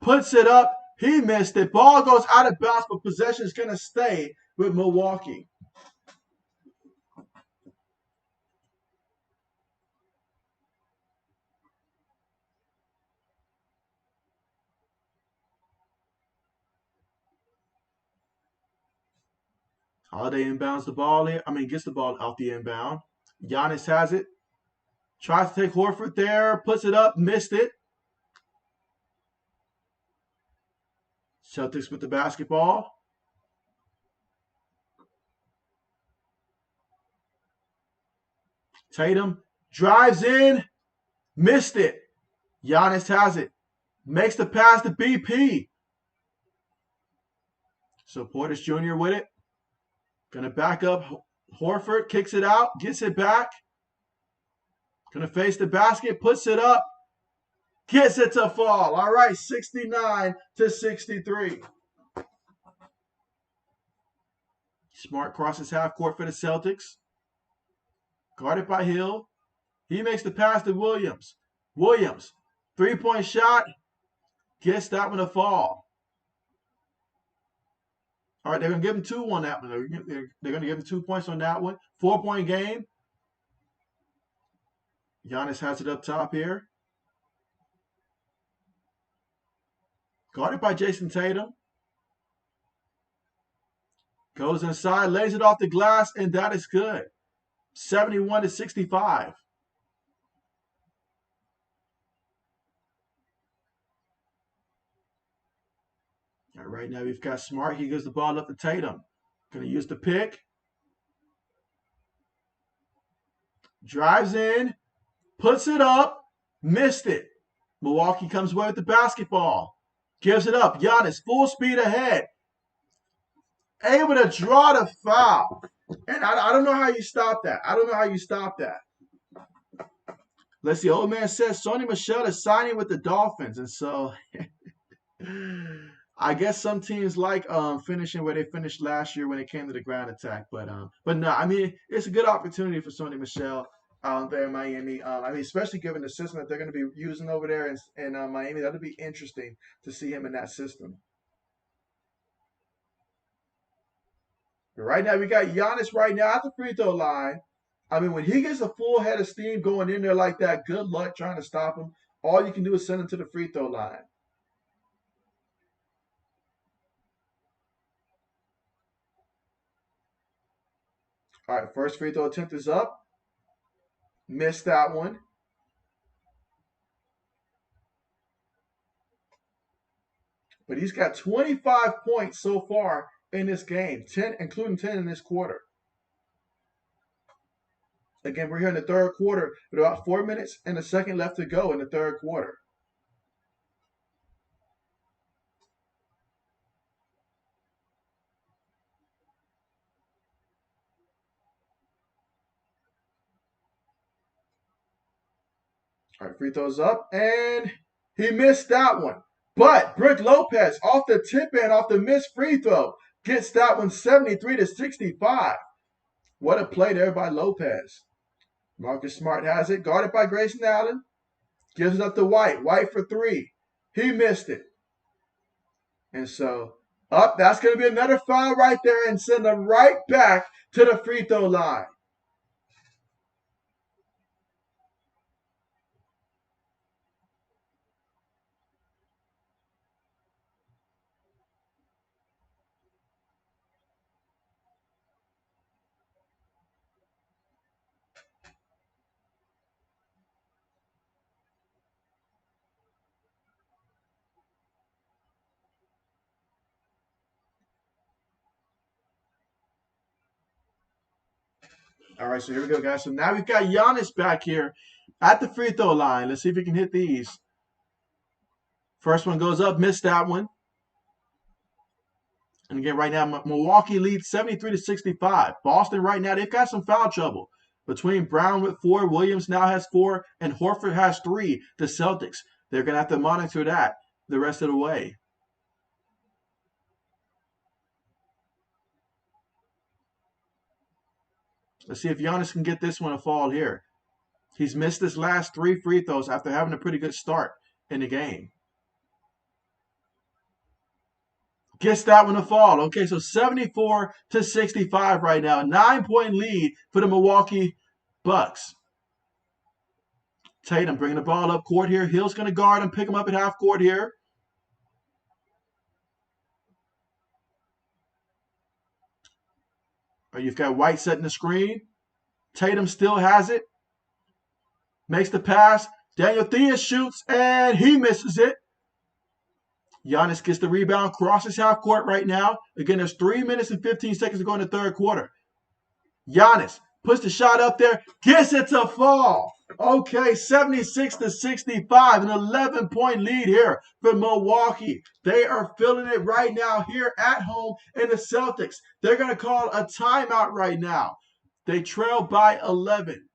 Puts it up. He missed it. Ball goes out of bounds, but possession is going to stay with Milwaukee. Holiday inbounds the ball here. Gets the ball out the inbound. Giannis has it. Tries to take Horford there. Puts it up. Missed it. Celtics with the basketball. Tatum drives in. Missed it. Giannis has it. Makes the pass to BP. So Portis Jr. with it. Gonna back up Horford. Kicks it out. Gets it back. Gonna face the basket. Puts it up. Gets it to fall. All right, 69 to 63. Smart crosses half court for the Celtics. Guarded by Hill. He makes the pass to Williams. Williams, 3-point shot. Gets that one to fall. All right, they're going to give him 2 on that one. They're going to give him 2 points on that one. 4-point game. Giannis has it up top here. Guarded by Jason Tatum. Goes inside, lays it off the glass, and that is good. 71 to 65. All right, now we've got Smart. He gives the ball up to Tatum. Going to use the pick. Drives in. Puts it up. Missed it. Milwaukee comes away with the basketball. Gives it up. Giannis full speed ahead. able to draw the foul. And I don't know how you stop that. I don't know how you stop that. Let's see. Old man says Sony Michel is signing with the Dolphins. And so I guess some teams like finishing where they finished last year when it came to the ground attack. But no, I mean it's a good opportunity for Sony Michel there in Miami. I mean, especially given the system that they're going to be using over there in Miami, that'll be interesting to see him in that system. But right now, we got Giannis right now at the free throw line. I mean, when he gets a full head of steam going in there like that, good luck trying to stop him. All you can do is send him to the free throw line. All right, first free throw attempt is up. Missed that one. But he's got 25 points so far in this game, 10, including 10 in this quarter. Again, we're here in the third quarter with about 4 minutes and a second left to go in the third quarter. All right, free throws up, and he missed that one. But Brook Lopez off the tip end, off the missed free throw, gets that one 73-65. What a play there by Lopez. Marcus Smart has it, guarded by Grayson Allen. Gives it up to White. White for three. He missed it. And so, that's going to be another foul right there and send them right back to the free throw line. All right, so here we go, guys. So now we've got Giannis back here at the free throw line. Let's see if he can hit these. First one goes up, missed that one. And again, right now, Milwaukee leads 73-65. Boston right now, they've got some foul trouble. Between Brown with 4, Williams now has 4, and Horford has 3. The Celtics, they're going to have to monitor that the rest of the way. Let's see if Giannis can get this one to fall here. He's missed his last 3 free throws after having a pretty good start in the game. Gets that one to fall. Okay, so 74-65 right now. 9-point lead for the Milwaukee Bucks. Tatum bringing the ball up court here. Hill's going to guard him, pick him up at half court here. You've got White setting the screen. Tatum still has it. Makes the pass. Daniel Theus shoots, and he misses it. Giannis gets the rebound, crosses half court right now. Again, there's 3 minutes and 15 seconds to go in the third quarter. Giannis puts the shot up there, gets it to fall. Okay, 76-65, an 11-point lead here for Milwaukee. They are feeling it right now here at home in the Celtics. They're going to call a timeout right now. They trail by 11.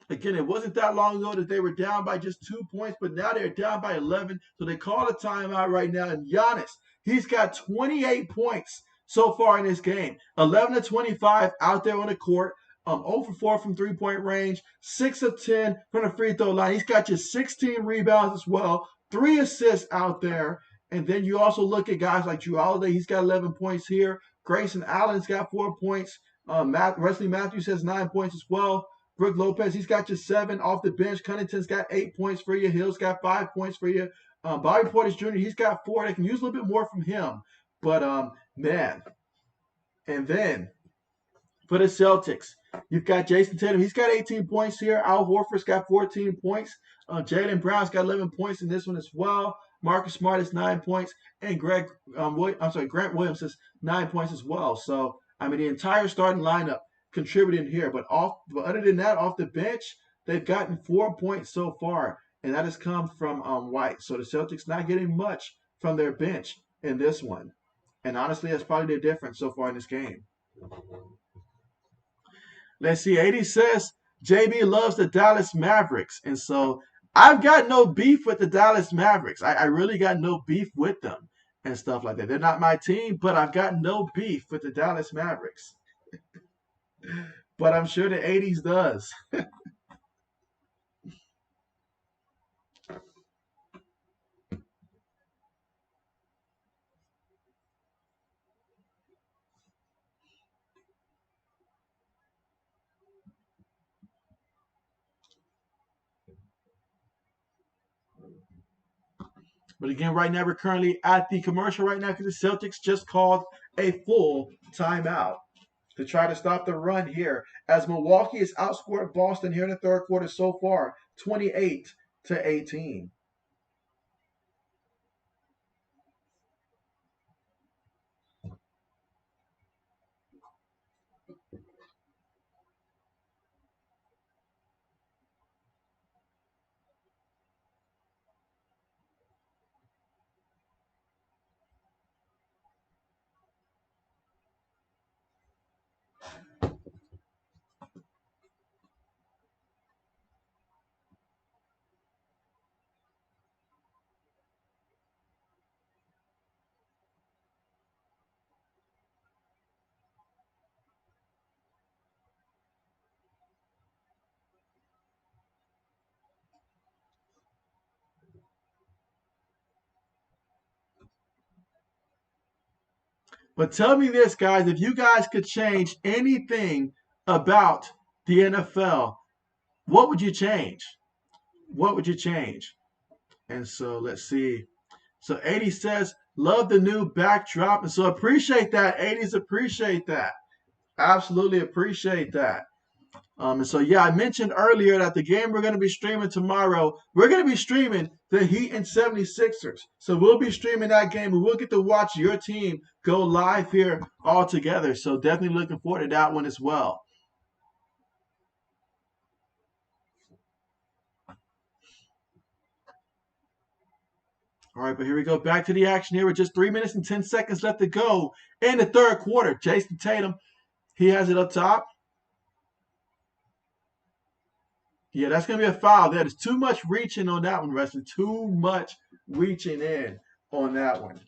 Again, it wasn't that long ago that they were down by just 2 points, but now they're down by 11. So they call a timeout right now. And Giannis, he's got 28 points so far in this game. 11 of 25 out there on the court. 0 for 4 from three-point range. 6 of 10 from the free throw line. He's got just 16 rebounds as well. 3 assists out there. And then you also look at guys like Jrue Holiday. He's got 11 points here. Grayson Allen's got 4 points. Wesley Matthews has 9 points as well. Brook Lopez, he's got just 7 off the bench. Cunnington's got 8 points for you. Hill's got 5 points for you. Bobby Portis Jr., he's got 4. They can use a little bit more from him. But, man. And then for the Celtics, you've got Jason Tatum. He's got 18 points here. Al Horford's got 14 points. Jaylen Brown's got 11 points in this one as well. Marcus Smart has 9 points. And Grant Williams has 9 points as well. So, I mean, the entire starting lineup contributing here. But other than that, off the bench, they've gotten 4 points so far. And that has come from White. So the Celtics not getting much from their bench in this one. And honestly, that's probably the difference so far in this game. Let's see. 80 says JB loves the Dallas Mavericks. And so I've got no beef with the Dallas Mavericks. I really got no beef with them and stuff like that. They're not my team, but I've got no beef with the Dallas Mavericks. But I'm sure the 80s does. But again, right now we're currently at the commercial right now because the Celtics just called a full timeout to try to stop the run here as Milwaukee has outscored Boston here in the third quarter so far, 28-18. But tell me this, guys, if you guys could change anything about the NFL, what would you change? What would you change? And so let's see. So 80 says, love the new backdrop. And so appreciate that. 80s appreciate that. Absolutely appreciate that. And so, yeah, I mentioned earlier that the game we're going to be streaming tomorrow, we're going to be streaming the Heat and 76ers. So we'll be streaming that game and we'll get to watch your team go live here all together. So definitely looking forward to that one as well. All right, but here we go. Back to the action here with just 3 minutes and 10 seconds left to go in the third quarter. Jason Tatum, he has it up top. Yeah, that's going to be a foul there. There's too much reaching on that one, Wrestling. Too much reaching in on that one.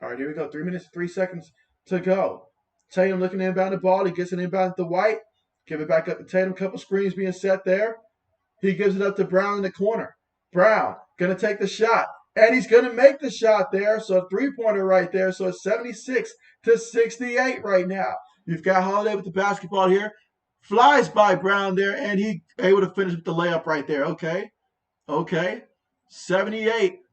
All right, here we go. 3 minutes, 3 seconds to go. Tatum looking to inbound the ball. He gets an inbound to White. Give it back up to Tatum. Couple screens being set there. He gives it up to Brown in the corner. Brown going to take the shot. And he's going to make the shot there. So a three-pointer right there. So it's 76-68 right now. You've got Holiday with the basketball here. Flies by Brown there. And he able to finish with the layup right there. Okay. 78-68.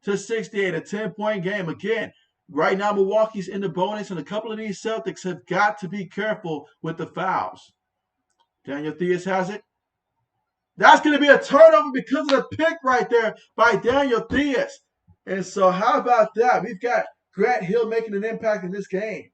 A 10-point game. Again, right now Milwaukee's in the bonus. And a couple of these Celtics have got to be careful with the fouls. Daniel Theus has it. That's going to be a turnover because of the pick right there by Daniel Theus. And so how about that? We've got Grant Hill making an impact in this game.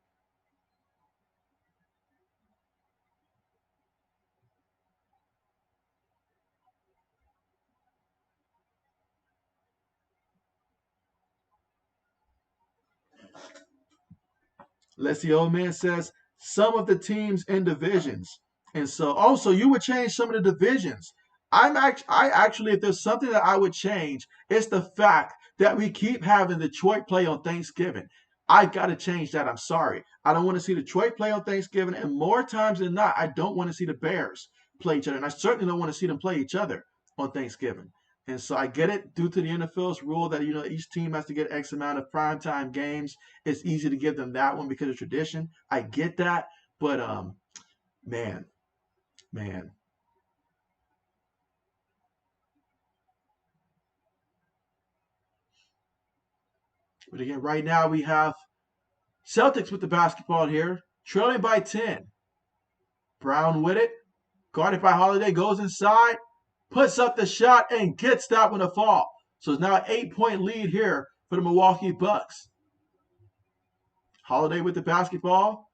Let's see, old man says some of the teams in divisions. And so also you would change some of the divisions. I actually, if there's something that I would change, it's the fact that we keep having Detroit play on Thanksgiving. I got to change that. I'm sorry. I don't want to see Detroit play on Thanksgiving. And more times than not, I don't want to see the Bears play each other. And I certainly don't want to see them play each other on Thanksgiving. And so I get it due to the NFL's rule that, each team has to get X amount of primetime games. It's easy to give them that one because of tradition. I get that. But, man, man. But again, right now we have Celtics with the basketball here, trailing by 10. Brown with it, guarded by Holiday, goes inside, puts up the shot, and gets that one to fall. So it's now an 8-point lead here for the Milwaukee Bucks. Holiday with the basketball.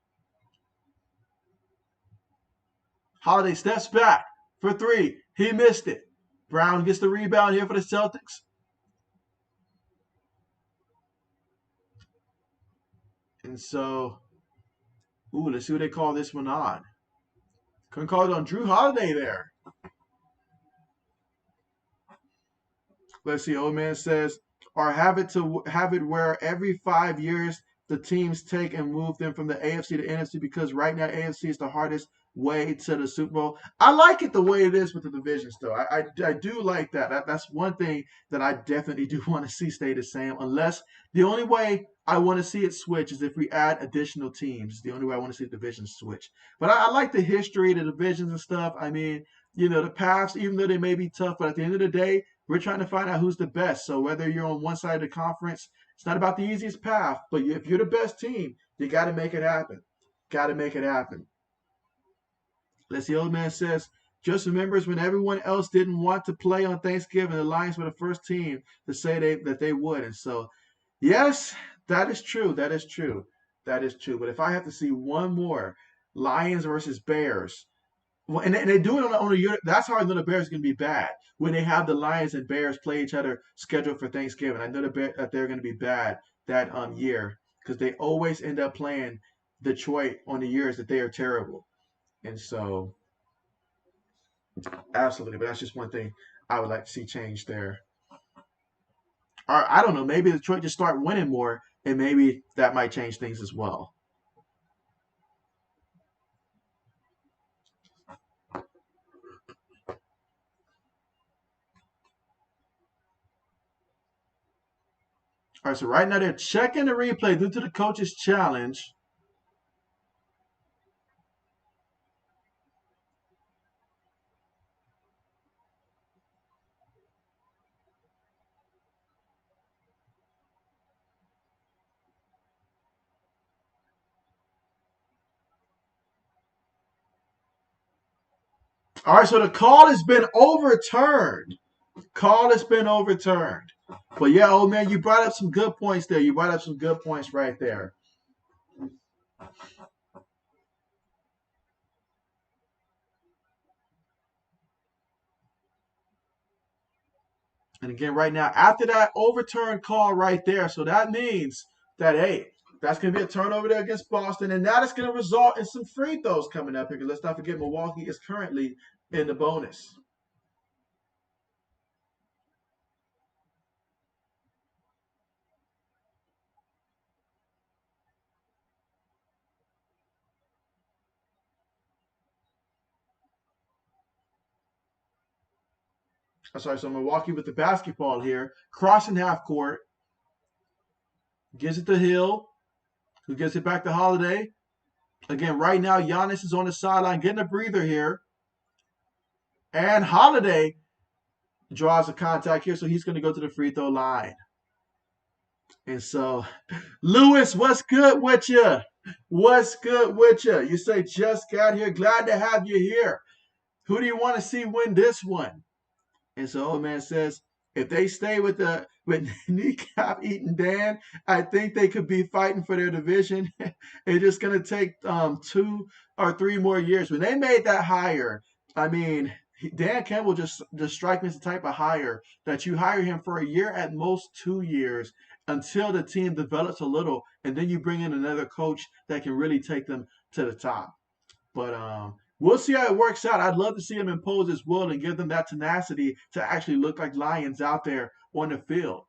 Holiday steps back for three. He missed it. Brown gets the rebound here for the Celtics. And so, let's see what they call this one on. Couldn't call it on Drew Holiday there. Let's see. Old man says, or have it where every 5 years the teams take and move them from the AFC to NFC, because right now AFC is the hardest way to the Super Bowl. I like it the way it is with the divisions, though. I do like that. That's one thing that I definitely do want to see stay the same. Unless the only way I want to see it switch is if we add additional teams. The only way I want to see the divisions switch. But I like the history, the divisions and stuff. I mean, the paths, even though they may be tough, but at the end of the day, we're trying to find out who's the best. So whether you're on one side of the conference, it's not about the easiest path, but if you're the best team, you got to make it happen. Got to make it happen. Let's see, old man says, just remembers when everyone else didn't want to play on Thanksgiving, the Lions were the first team to say that they would. And so, yes, that is true. That is true. That is true. But if I have to see one more, Lions versus Bears, well, and they do it on a year. That's how I know the Bears are going to be bad. When they have the Lions and Bears play each other scheduled for Thanksgiving, I know that they're going to be bad that year, because they always end up playing Detroit on the years that they are terrible. And so, absolutely. But that's just one thing I would like to see change there. Or I don't know, maybe Detroit just start winning more, and maybe that might change things as well. All right, so right now they're checking the replay due to the coach's challenge. All right, so the call has been overturned. Call has been overturned. But yeah, old man, you brought up some good points there. You brought up some good points right there. And again, right now, after that overturned call right there, so that means that, hey, that's going to be a turnover there against Boston, and that is going to result in some free throws coming up here, because let's not forget Milwaukee is currently in the bonus. I'm sorry, so Milwaukee with the basketball here, crossing half court, gives it to Hill, who gives it back to Holiday. Again, right now, Giannis is on the sideline getting a breather here. And Holiday draws a contact here, so he's going to go to the free throw line. And so, Lewis, what's good with you? What's good with you? You say, just got here. Glad to have you here. Who do you want to see win this one? And so, old man says, if they stay with kneecap eating Dan, I think they could be fighting for their division. It's just going to take 2 or 3 more years. When they made that hire, I mean, Dan Campbell just strike me as the type of hire that you hire him for a year, at most 2 years, until the team develops a little, and then you bring in another coach that can really take them to the top. But we'll see how it works out. I'd love to see him impose his will and give them that tenacity to actually look like Lions out there on the field.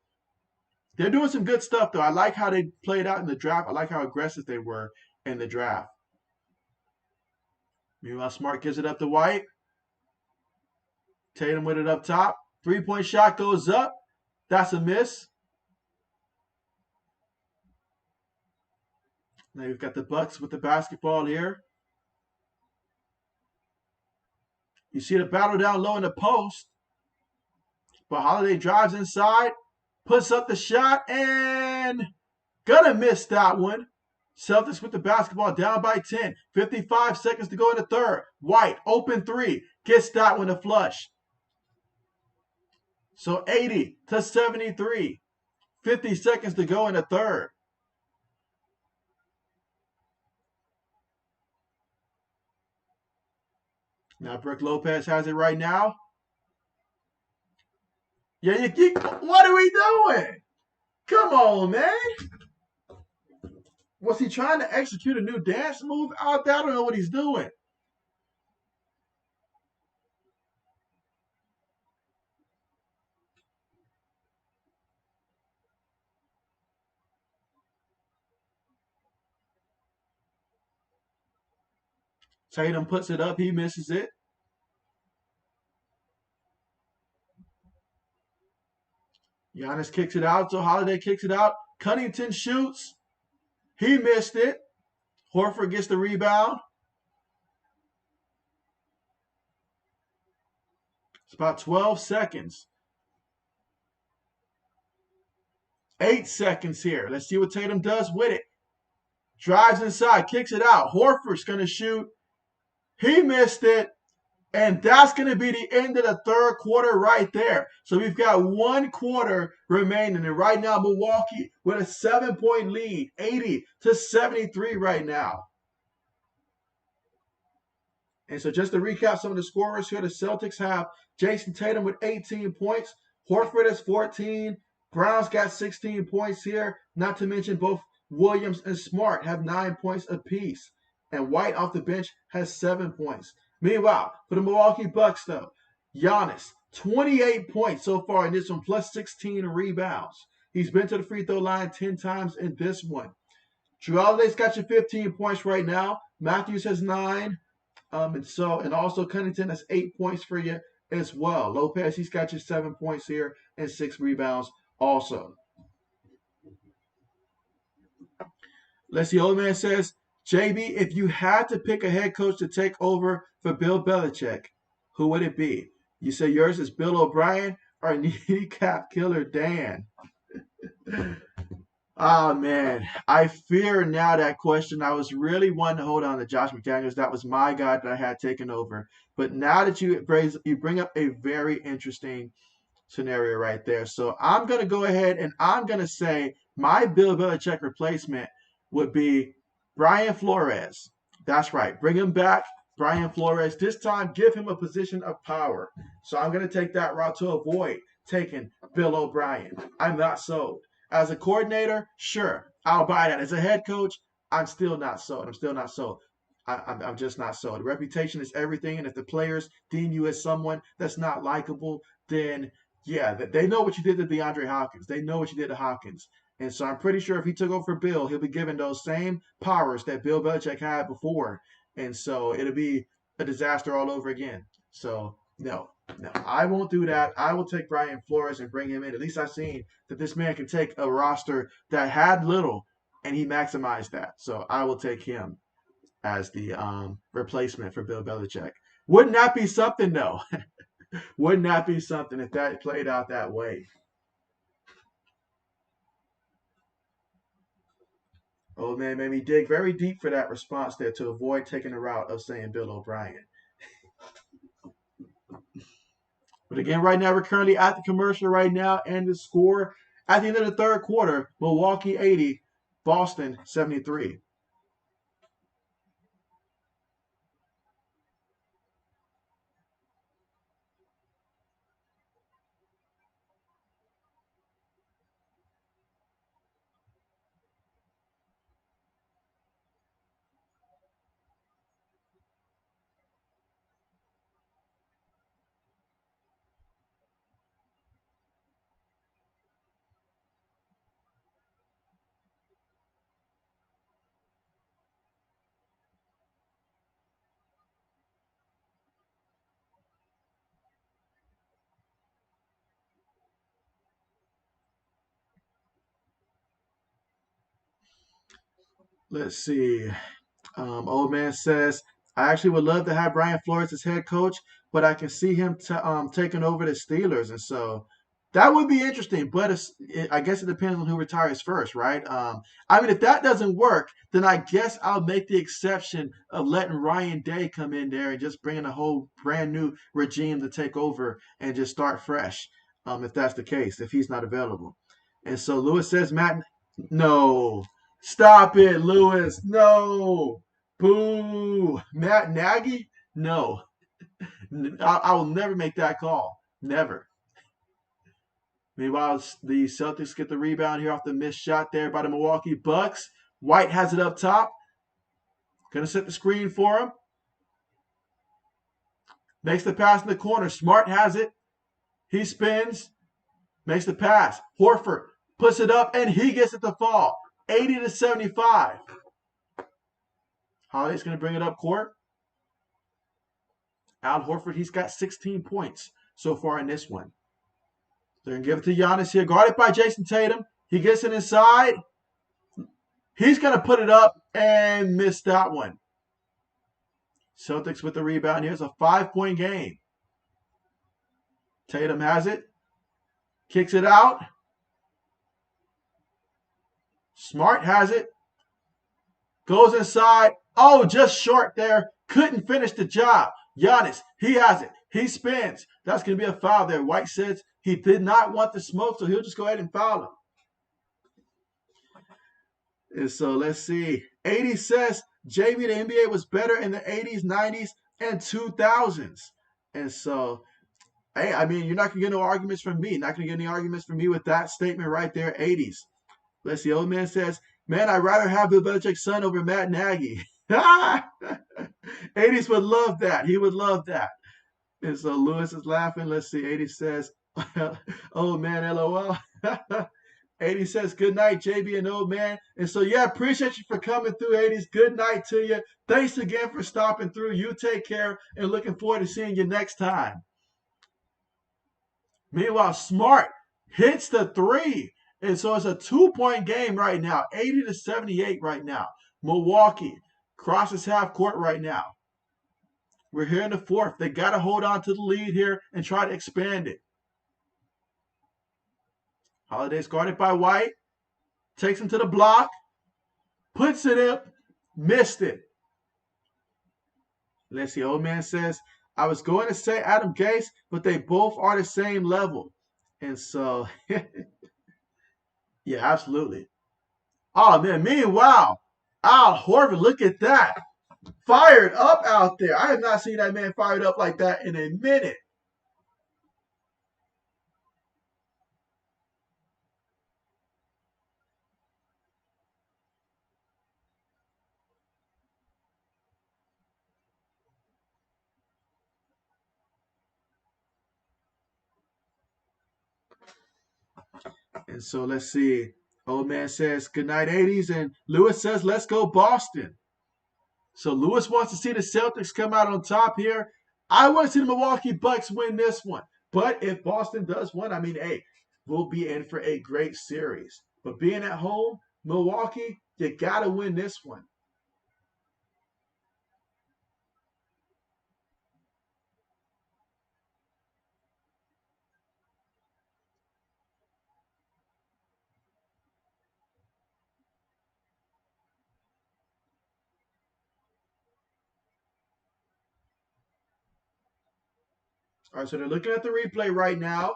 They're doing some good stuff, though. I like how they played out in the draft. I like how aggressive they were in the draft. Meanwhile, Smart gives it up to White. Tatum with it up top. 3-point shot goes up. That's a miss. Now you've got the Bucks with the basketball here. You see the battle down low in the post. But Holiday drives inside, puts up the shot, and gonna miss that one. Celtics with the basketball down by 10. 55 seconds to go in the third. White, open 3, gets that one to flush. So 80-73. 50 seconds to go in the third. Now Brooke Lopez has it right now. Yeah, what are we doing? Come on, man. Was he trying to execute a new dance move out there? I don't know what he's doing. Tatum puts it up. He misses it. Giannis kicks it out. So Holiday kicks it out. Cunningham shoots. He missed it. Horford gets the rebound. It's about 12 seconds. 8 seconds here. Let's see what Tatum does with it. Drives inside, kicks it out. Horford's going to shoot. He missed it. And that's going to be the end of the third quarter right there. So we've got 1 quarter remaining. And right now, Milwaukee with a 7-point lead, 80-73 right now. And so just to recap some of the scorers here, the Celtics have Jason Tatum with 18 points. Horford has 14. Brown's got 16 points here. Not to mention both Williams and Smart have 9 points apiece. And White off the bench has 7 points. Meanwhile, for the Milwaukee Bucks, though, Giannis, 28 points so far in this one, plus 16 rebounds. He's been to the free throw line 10 times in this one. Jrue Holiday's got you 15 points right now. Matthews has 9. And also Cunningham has 8 points for you as well. Lopez, he's got you 7 points here and 6 rebounds also. Let's see, old man says, JB, if you had to pick a head coach to take over for Bill Belichick, who would it be? You say yours is Bill O'Brien or kneecap killer Dan? Oh, man. I fear now that question. I was really wanting to hold on to Josh McDaniels. That was my guy that I had taken over. But now that you bring up a very interesting scenario right there. So I'm going to go ahead and I'm going to say my Bill Belichick replacement would be Brian Flores. That's right. Bring him back, Brian Flores. This time, give him a position of power. So I'm going to take that route to avoid taking Bill O'Brien. I'm not sold. As a coordinator, sure, I'll buy that. As a head coach, I'm still not sold. I'm still not sold. I'm just not sold. Reputation is everything, and if the players deem you as someone that's not likable, then yeah, they know what you did to DeAndre Hopkins. They know what you did to Hopkins. And so I'm pretty sure if he took over for Bill, he'll be given those same powers that Bill Belichick had before. And so it'll be a disaster all over again. So no, I won't do that. I will take Brian Flores and bring him in. At least I've seen that this man can take a roster that had little and he maximized that. So I will take him as the replacement for Bill Belichick. Wouldn't that be something, though? Wouldn't that be something if that played out that way? Old man made me dig very deep for that response there to avoid taking the route of saying Bill O'Brien. But again, right now, we're currently at the commercial right now, and the score at the end of the third quarter, Milwaukee 80, Boston 73. Let's see. Old man says, I actually would love to have Brian Flores as head coach, but I can see him taking over the Steelers. And so that would be interesting. But I guess it depends on who retires first, right? I mean, if that doesn't work, then I guess I'll make the exception of letting Ryan Day come in there and just bringing a whole brand new regime to take over and just start fresh, if that's the case, if he's not available. And so Lewis says, Matt, no. Stop it, Lewis. No. Boo. Matt Nagy? No. I will never make that call. Never. Meanwhile, the Celtics get the rebound here off the missed shot there by the Milwaukee Bucks. White has it up top. Going to set the screen for him. Makes the pass in the corner. Smart has it. He spins. Makes the pass. Horford puts it up, and he gets it to fall. 80-75. Holiday's going to bring it up court. Al Horford, he's got 16 points so far in this one. They're going to give it to Giannis here. Guarded by Jason Tatum. He gets it inside. He's going to put it up and miss that one. Celtics with the rebound. Here's a 5-point game. Tatum has it. Kicks it out. Smart has it. Goes inside. Oh, just short there. Couldn't finish the job. Giannis, he has it. He spins. That's going to be a foul there. White says he did not want the smoke, so he'll just go ahead and foul him. And so let's see. 80 says, JB, the NBA was better in the 80s, 90s, and 2000s. And so, hey, I mean, you're not going to get no arguments from me. Not going to get any arguments from me with that statement right there, 80s. Let's see. Old man says, man, I'd rather have Bill Belichick's son over Matt Nagy. 80s would love that. He would love that. And so Lewis is laughing. Let's see. 80 says, old man, LOL. 80 says, good night, JB and old man. And so, yeah, appreciate you for coming through, 80s. Good night to you. Thanks again for stopping through. You take care, and looking forward to seeing you next time. Meanwhile, Smart hits the three. And so it's a 2-point game right now, 80-78 right now. Milwaukee crosses half court right now. We're here in the fourth. They got to hold on to the lead here and try to expand it. Holiday's guarded by White. Takes him to the block. Puts it up. Missed it. Let's see. Old man says, I was going to say Adam Gase, but they both are the same level. And so, yeah, absolutely. Oh, man. Meanwhile, Al Horford, look at that. Fired up out there. I have not seen that man fired up like that in a minute. And so let's see. Old man says, good night, 80s. And Lewis says, let's go Boston. So Lewis wants to see the Celtics come out on top here. I want to see the Milwaukee Bucks win this one. But if Boston does win, I mean, hey, we'll be in for a great series. But being at home, Milwaukee, you got to win this one. All right, so they're looking at the replay right now.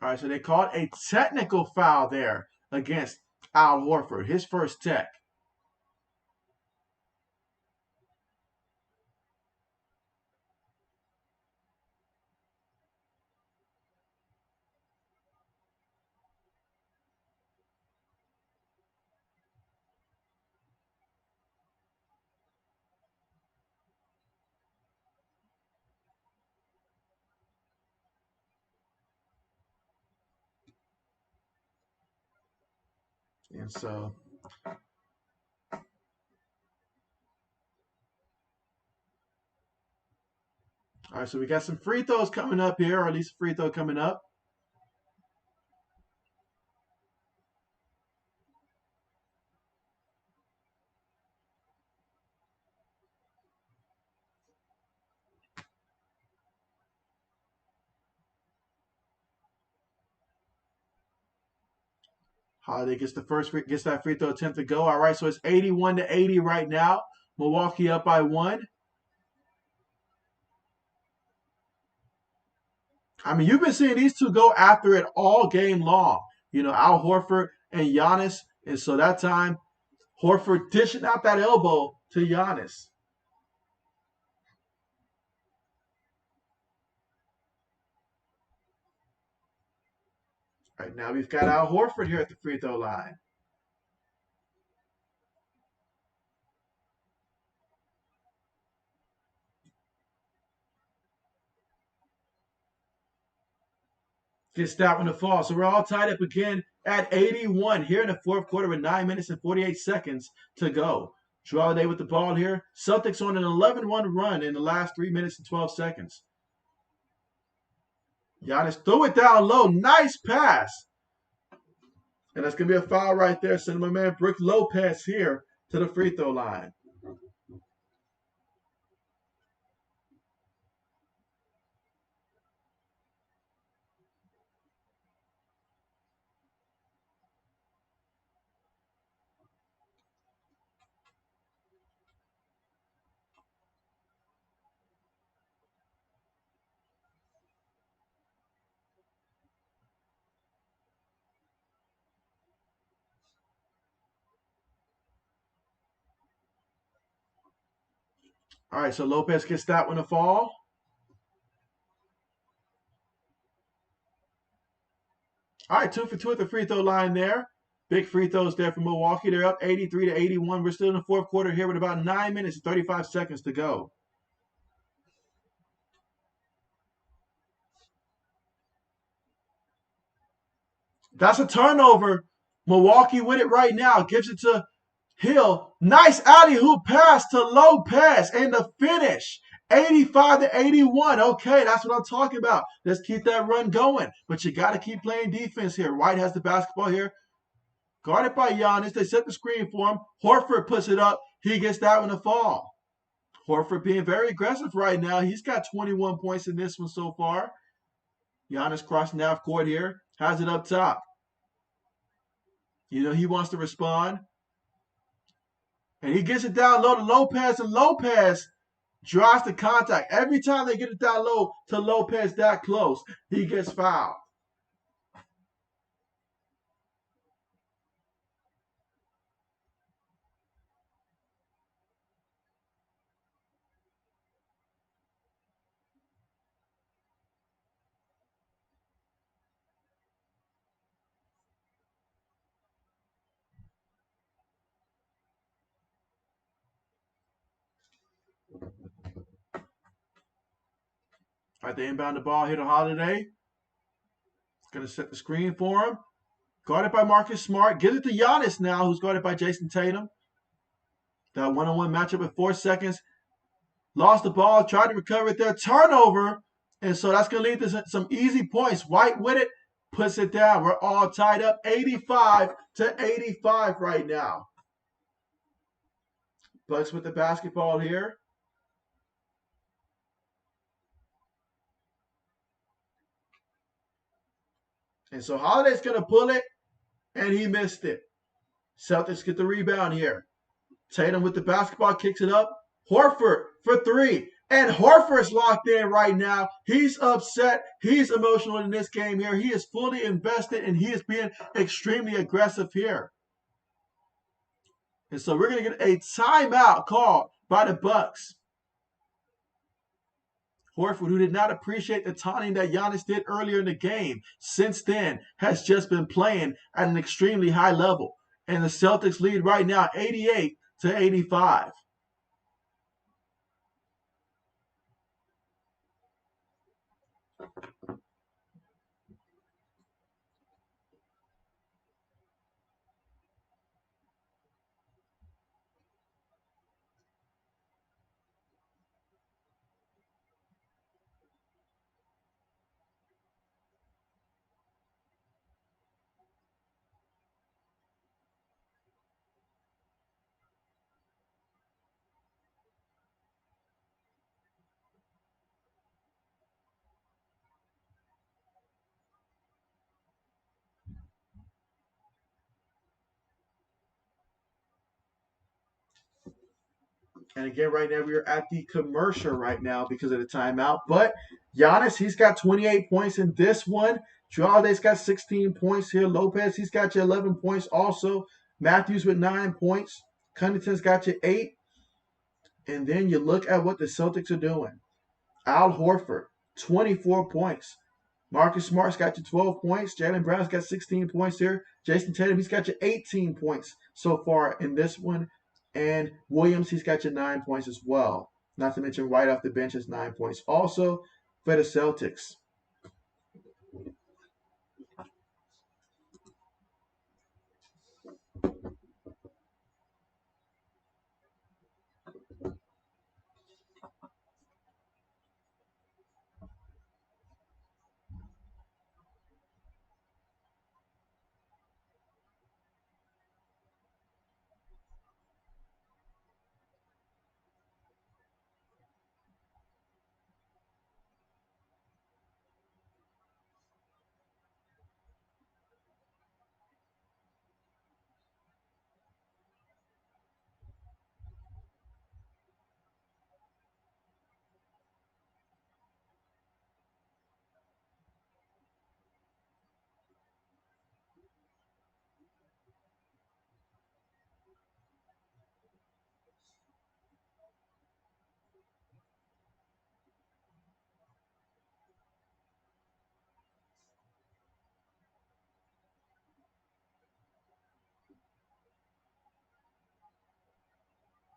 All right, so they called a technical foul there against Al Horford, his first tech. And so, all right, so we got some free throws coming up here, or at least a free throw coming up. Holiday gets that free throw attempt to go. All right, so it's 81-80 right now. Milwaukee up by 1. I mean, you've been seeing these two go after it all game long. Al Horford and Giannis. And so that time, Horford dishing out that elbow to Giannis. Right now, we've got Al Horford here at the free throw line. Gets that one to fall. So we're all tied up again at 81 here in the fourth quarter with 9 minutes and 48 seconds to go. Jrue Holiday with the ball here. Celtics on an 11-1 run in the last 3 minutes and 12 seconds. Giannis threw it down low. Nice pass. And that's going to be a foul right there. Sending my man Brook Lopez here to the free throw line. All right, so Lopez gets that one to fall. All right, 2 for 2 at the free throw line there. Big free throws there for Milwaukee. They're up 83-81. We're still in the fourth quarter here with about 9 minutes and 35 seconds to go. That's a turnover. Milwaukee with it right now. Gives it to Hill. Nice alley-oop pass to Lopez. And the finish. 85-81. Okay, that's what I'm talking about. Let's keep that run going. But you got to keep playing defense here. White has the basketball here. Guarded by Giannis. They set the screen for him. Horford puts it up. He gets that one to fall. Horford being very aggressive right now. He's got 21 points in this one so far. Giannis crossing half court here. Has it up top. He wants to respond. And he gets it down low to Lopez, and Lopez drives the contact. Every time they get it down low to Lopez that close, he gets fouled. All right, they inbound the ball here to Holiday. Going to set the screen for him. Guarded by Marcus Smart. Gives it to Giannis now, who's guarded by Jason Tatum. That one-on-one matchup with 4 seconds. Lost the ball, tried to recover it there. Turnover. And so that's going to lead to some easy points. White with it, puts it down. We're all tied up 85-85 right now. Bucks with the basketball here. And so Holiday's going to pull it, and he missed it. Celtics get the rebound here. Tatum with the basketball, kicks it up. Horford for 3. And Horford's locked in right now. He's upset. He's emotional in this game here. He is fully invested, and he is being extremely aggressive here. And so we're going to get a timeout called by the Bucks. Horford, who did not appreciate the taunting that Giannis did earlier in the game, since then has just been playing at an extremely high level. And the Celtics lead right now 88-85. And again, right now we're at the commercial right now because of the timeout. But Giannis, he's got 28 points in this one. Holiday got 16 points here. Lopez, he's got you 11 points also. Matthews with 9 points. Covington's got you 8. And then you look at what the Celtics are doing. Al Horford, 24 points. Marcus Smart's got you 12 points. Jaylen Brown's got 16 points here. Jason Tatum, he's got you 18 points so far in this one. And Williams, he's got you 9 points as well. Not to mention right off the bench is 9 points also for the Celtics.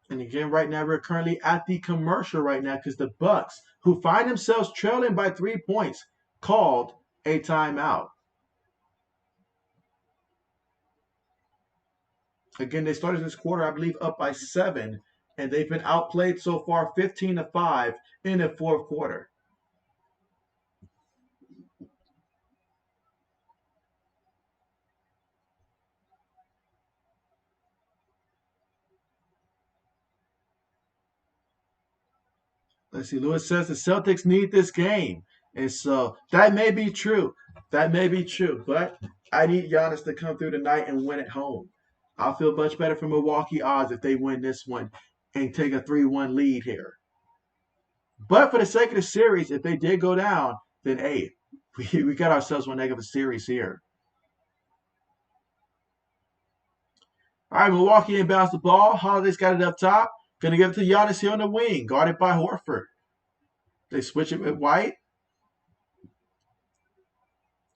And again, right now we're currently at the commercial right now because the Bucks, who find themselves trailing by 3 points, called a timeout. Again, they started this quarter, I believe, up by 7, and they've been outplayed so far 15-5 in the fourth quarter. Let's see, Lewis says the Celtics need this game. And so that may be true. That may be true. But I need Giannis to come through tonight and win at home. I'll feel much better for Milwaukee odds if they win this one and take a 3-1 lead here. But for the sake of the series, if they did go down, then hey, we got ourselves one heck of a series here. All right, Milwaukee inbounds the ball. Holiday's got it up top. Going to give it to Giannis here on the wing, guarded by Horford. They switch it with White.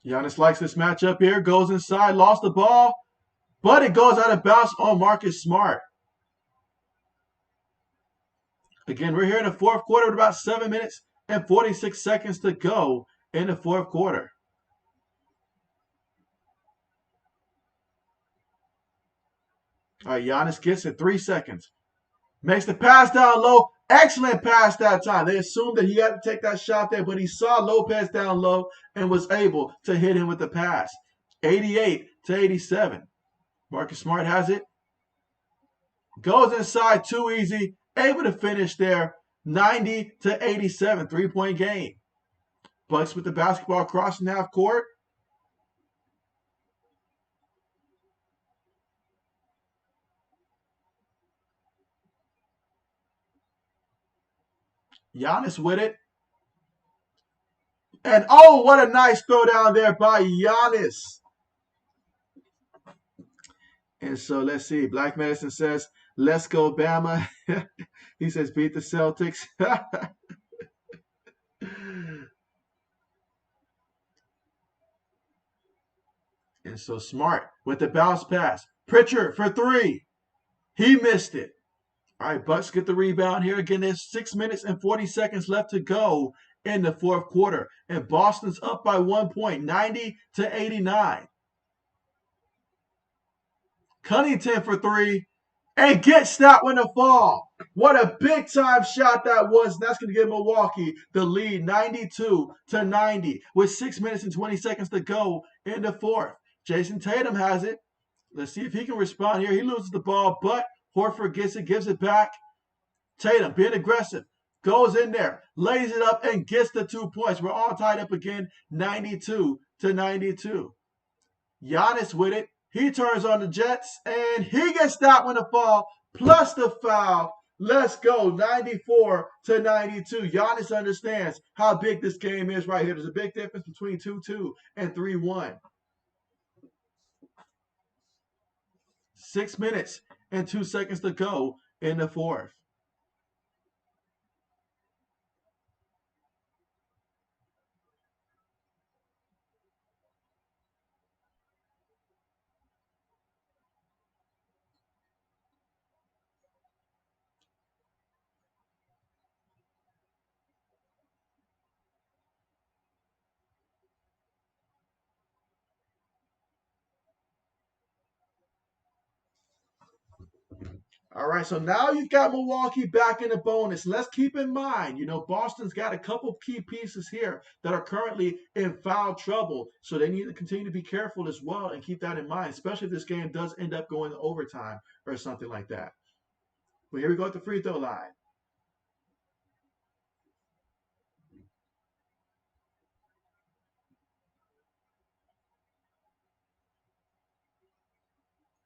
Giannis likes this matchup here. Goes inside, lost the ball, but it goes out of bounds on Marcus Smart. Again, we're here in the fourth quarter with about 7 minutes and 46 seconds to go in the fourth quarter. All right, Giannis gets it. 3 seconds. Makes the pass down low. Excellent pass that time. They assumed that he had to take that shot there, but he saw Lopez down low and was able to hit him with the pass. 88-87. Marcus Smart has it. Goes inside too easy. Able to finish there. 90-87. 3-point game. Bucks with the basketball crossing half court. Giannis with it. And oh, what a nice throw down there by Giannis. And so let's see. Black Medicine says, let's go, Bama. He says, beat the Celtics. And so Smart with the bounce pass. Pritchard for 3. He missed it. All right, Bucks get the rebound here. Again, there's 6 minutes and 40 seconds left to go in the fourth quarter. And Boston's up by 1 point, 90-89. Covington for 3. And gets that one to fall. What a big time shot that was. That's going to give Milwaukee the lead, 92-90, with 6 minutes and 20 seconds to go in the fourth. Jason Tatum has it. Let's see if he can respond here. He loses the ball, but Horford gets it, gives it back. Tatum being aggressive. Goes in there, lays it up, and gets the 2 points. We're all tied up again, 92-92. Giannis with it. He turns on the Jets, and he gets that one to fall, plus the foul Let's go, 94-92. Giannis understands how big this game is right here. There's a big difference between 2-2 and 3-1. 6 minutes and 2 seconds to go in the fourth. All right, so now you've got Milwaukee back in the bonus. Let's keep in mind, Boston's got a couple of key pieces here that are currently in foul trouble. So they need to continue to be careful as well and keep that in mind, especially if this game does end up going to overtime or something like that. But here we go at the free throw line.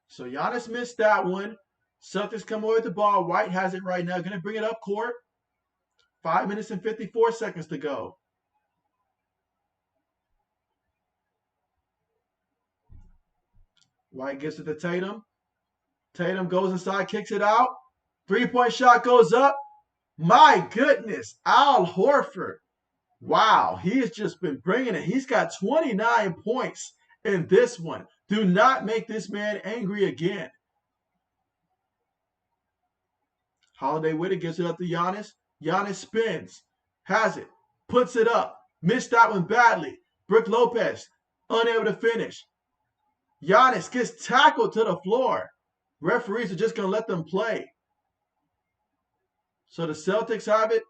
So Giannis missed that one. Celtics come away with the ball. White has it right now. Going to bring it up court. 5 minutes and 54 seconds to go. White gives it to Tatum. Tatum goes inside, kicks it out. 3-point shot goes up. My goodness, Al Horford. Wow, he has just been bringing it. He's got 29 points in this one. Do not make this man angry again. Holiday with it, gives it up to Giannis. Giannis spins, has it, puts it up. Missed that one badly. Brook Lopez, unable to finish. Giannis gets tackled to the floor. Referees are just going to let them play. So the Celtics have it.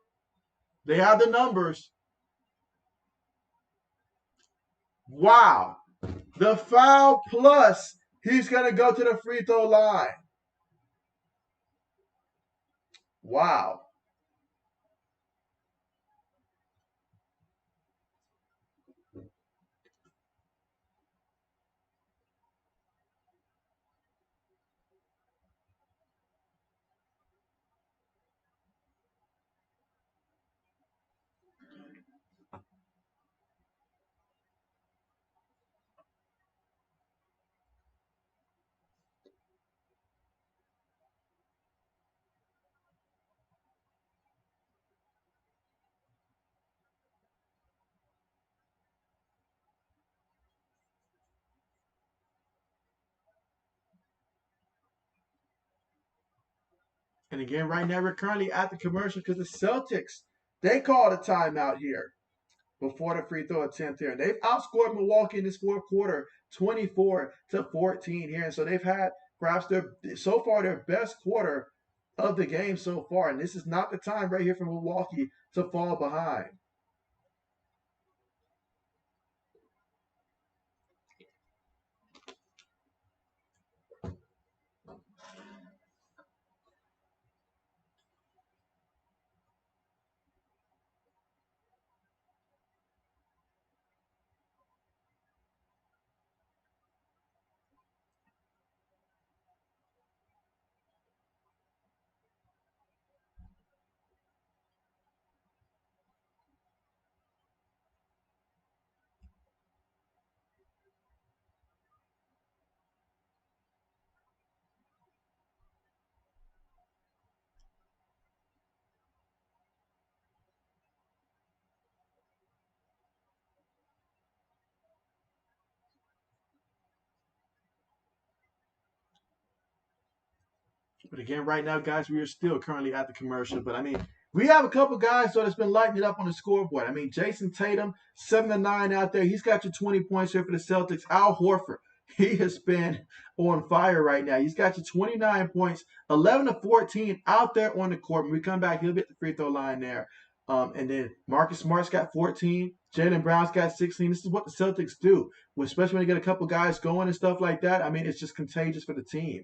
They have the numbers. Wow. The foul plus, he's going to go to the free throw line. Wow. And again, right now we're currently at the commercial because the Celtics, they called a timeout here before the free throw attempt here. They've outscored Milwaukee in this fourth quarter 24-14 here. And so they've had perhaps so far their best quarter of the game so far. And this is not the time right here for Milwaukee to fall behind. But again, right now, guys, we are still currently at the commercial. But I mean, we have a couple guys that's been lighting it up on the scoreboard. I mean, Jason Tatum, 7-9 out there. He's got you 20 points here for the Celtics. Al Horford, he has been on fire right now. He's got you 29 points, 11-14 out there on the court. When we come back, he'll be at the free throw line there. And then Marcus Smart's got 14. Jaylen Brown's got 16. This is what the Celtics do, especially when they get a couple guys going and stuff like that. I mean, it's just contagious for the team.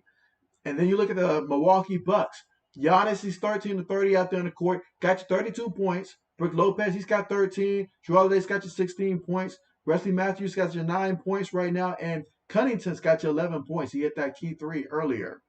And then you look at the Milwaukee Bucks. Giannis, he's 13-30 out there on the court. Got you 32 points. Brook Lopez, he's got 13. Jrue Holiday's got you 16 points. Wesley Matthews got you 9 points right now. And Cunnington's got you 11 points. He hit that key three earlier.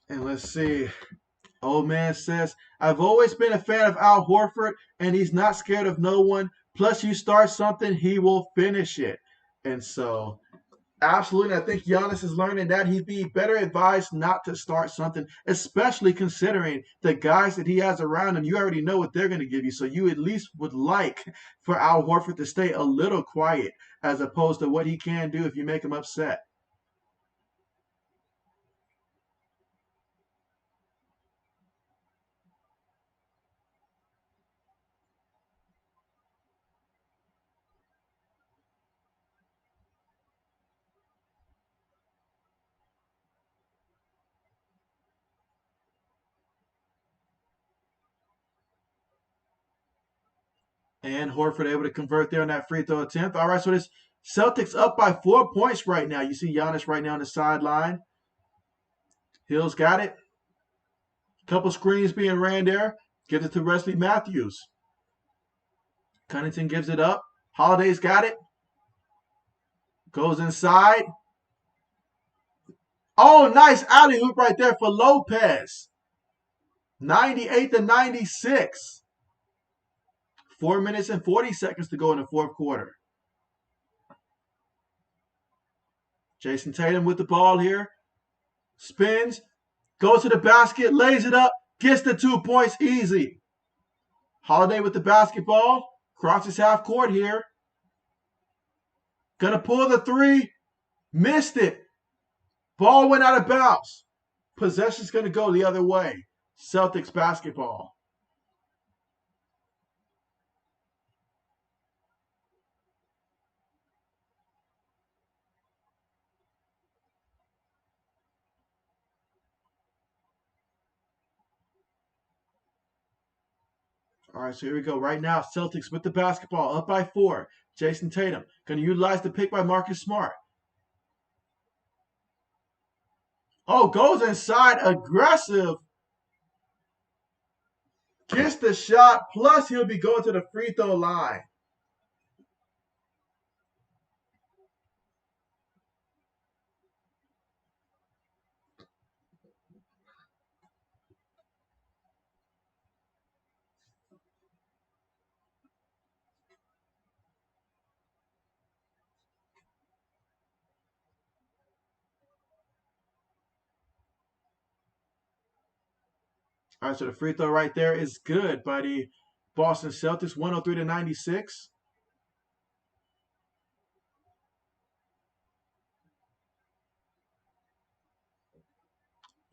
And let's see. Old man says, I've always been a fan of Al Horford, and he's not scared of no one. Plus, you start something, he will finish it. And so, absolutely, I think Giannis is learning that he'd be better advised not to start something, especially considering the guys that he has around him. You already know what they're going to give you, so you at least would like for Al Horford to stay a little quiet as opposed to what he can do if you make him upset. And Horford able to convert there on that free throw attempt. All right, so this Celtics up by 4 points right now. You see Giannis right now on the sideline. Hill's got it. Couple screens being ran there. Gives it to Wesley Matthews. Connington gives it up. Holiday's got it. Goes inside. Oh, nice alley hoop right there for Lopez. 98-96. 4 minutes and 40 seconds to go in the fourth quarter. Jason Tatum with the ball here. Spins. Goes to the basket. Lays it up. Gets the 2 points easy. Holiday with the basketball. Crosses half court here. Gonna pull the three. Missed it. Ball went out of bounds. Possession's gonna go the other way. Celtics basketball. All right, so here we go. Right now, Celtics with the basketball, up by 4. Jason Tatum going to utilize the pick by Marcus Smart. Oh, goes inside, aggressive. Gets the shot, plus he'll be going to the free throw line. All right, so the free throw right there is good by the Boston Celtics, 103-96.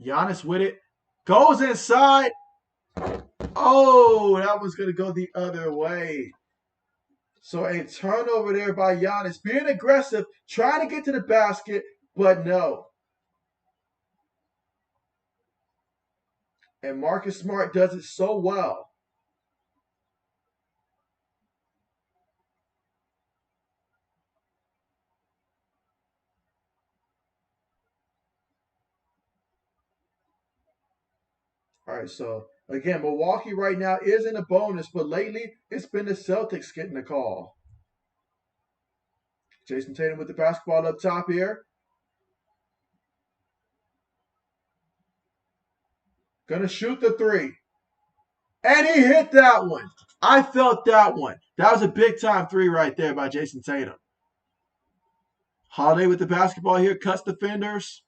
Giannis with it. Goes inside. Oh, that was going to go the other way. So a turnover there by Giannis, being aggressive, trying to get to the basket, but no. And Marcus Smart does it so well. All right, so again, Milwaukee right now is in a bonus, but lately it's been the Celtics getting the call. Jason Tatum with the basketball up top here. Gonna shoot the three. And he hit that one. I felt that one. That was a big time three right there by Jason Tatum. Holiday with the basketball here, cuts defenders.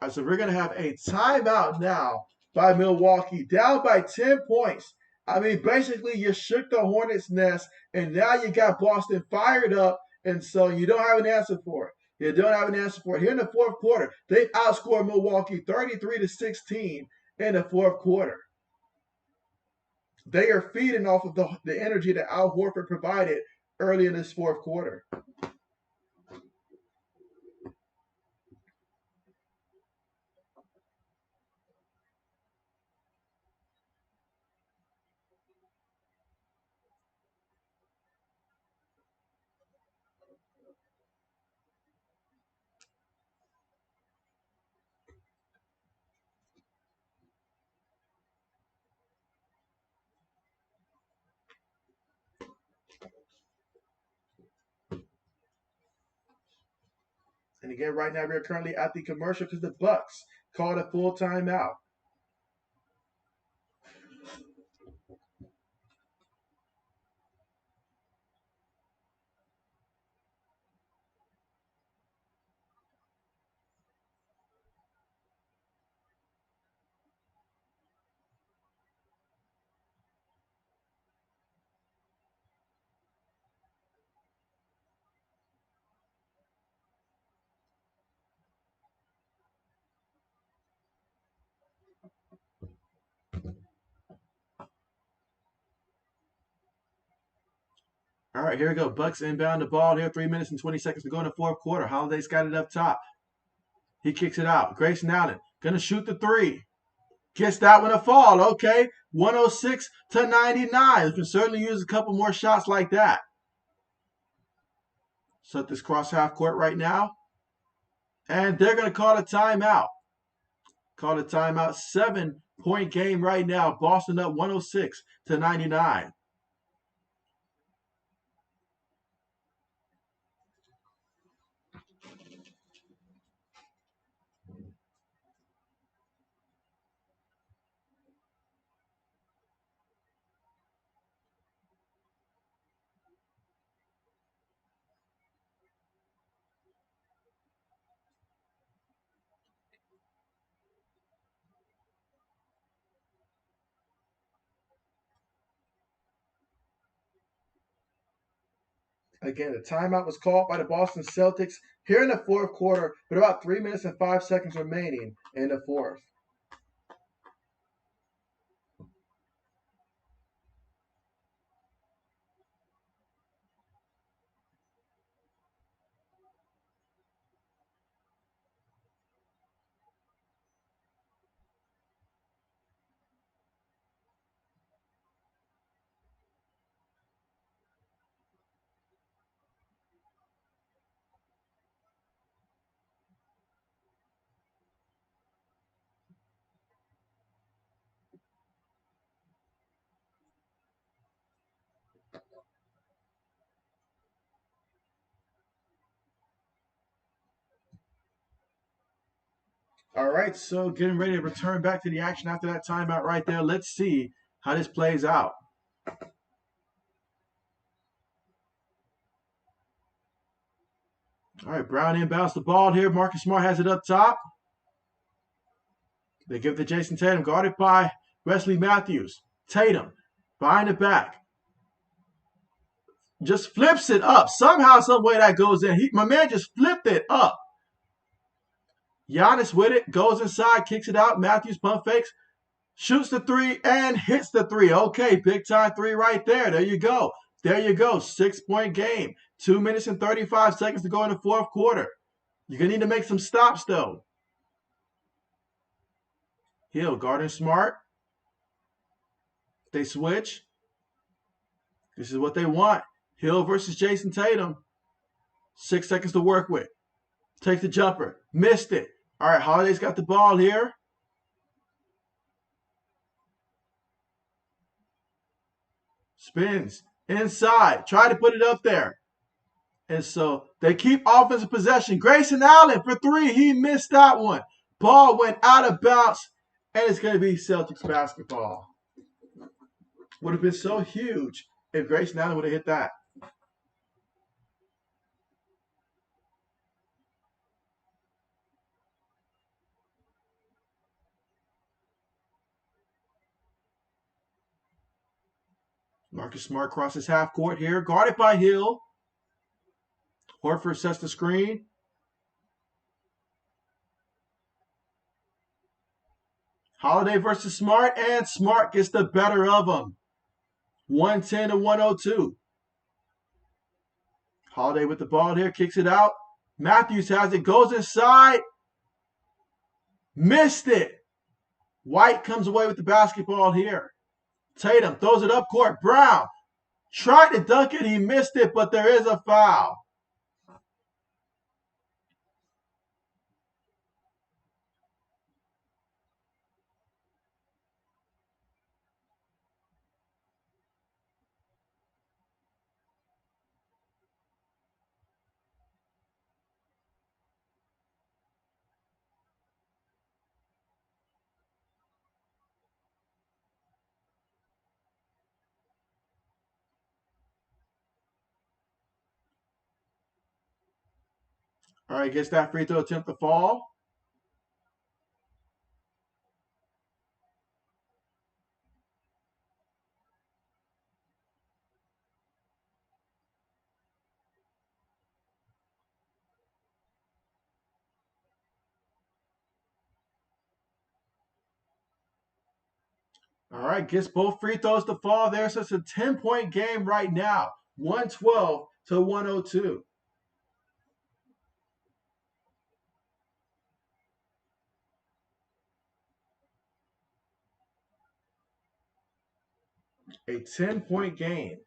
All right, so we're going to have a timeout now by Milwaukee, down by 10 points. I mean, basically, you shook the Hornets' nest, and now you got Boston fired up, and so you don't have an answer for it. You don't have an answer for it. Here in the fourth quarter, they've outscored Milwaukee 33-16 in the fourth quarter. They are feeding off of the energy that Al Horford provided early in this fourth quarter. And again, right now we're currently at the commercial because the Bucks called a full timeout. All right, here we go. Bucks inbound the ball here. 3 minutes and 20 seconds to go in the fourth quarter. Holiday's got it up top. He kicks it out. Grayson Allen gonna shoot the three. Gets that one a fall. Okay, 106 to 99. We can certainly use a couple more shots like that. Set this cross half court right now, and they're gonna call a timeout. Call a timeout. 7-point game right now. Boston up 106 to 99. Again, the timeout was called by the Boston Celtics here in the fourth quarter, with about 3 minutes and 5 seconds remaining in the fourth. All right, so getting ready to return back to the action after that timeout right there. Let's see how this plays out. All right, Brown inbounds the ball here. Marcus Smart has it up top. They give it to Jason Tatum, guarded by Wesley Matthews. Tatum, behind the back. Just flips it up. Somehow, some way that goes in. My man just flipped it up. Giannis with it, goes inside, kicks it out. Matthews pump fakes, shoots the three, and hits the three. Okay, big time three right there. There you go. There you go. 6-point game. 2 minutes and 35 seconds to go in the fourth quarter. You're going to need to make some stops, though. Hill, guarding Smart. They switch. This is what they want. Hill versus Jason Tatum. 6 seconds to work with. Takes the jumper. Missed it. All right, Holiday's got the ball here. Spins. Inside. Try to put it up there. And so they keep offensive possession. Grayson Allen for three. He missed that one. Ball went out of bounds. And it's going to be Celtics basketball. Would have been so huge if Grayson Allen would have hit that. Marcus Smart crosses half court here. Guarded by Hill. Horford sets the screen. Holiday versus Smart, and Smart gets the better of him. 110 to 102. Holiday with the ball here, kicks it out. Matthews has it, goes inside. Missed it. White comes away with the basketball here. Tatum throws it up court. Brown tried to dunk it. He missed it, but there is a foul. All right, gets that free throw attempt to fall. All right, gets both free throws to fall there. So it's a 10-point game right now. 112 to 102. A 10-point game.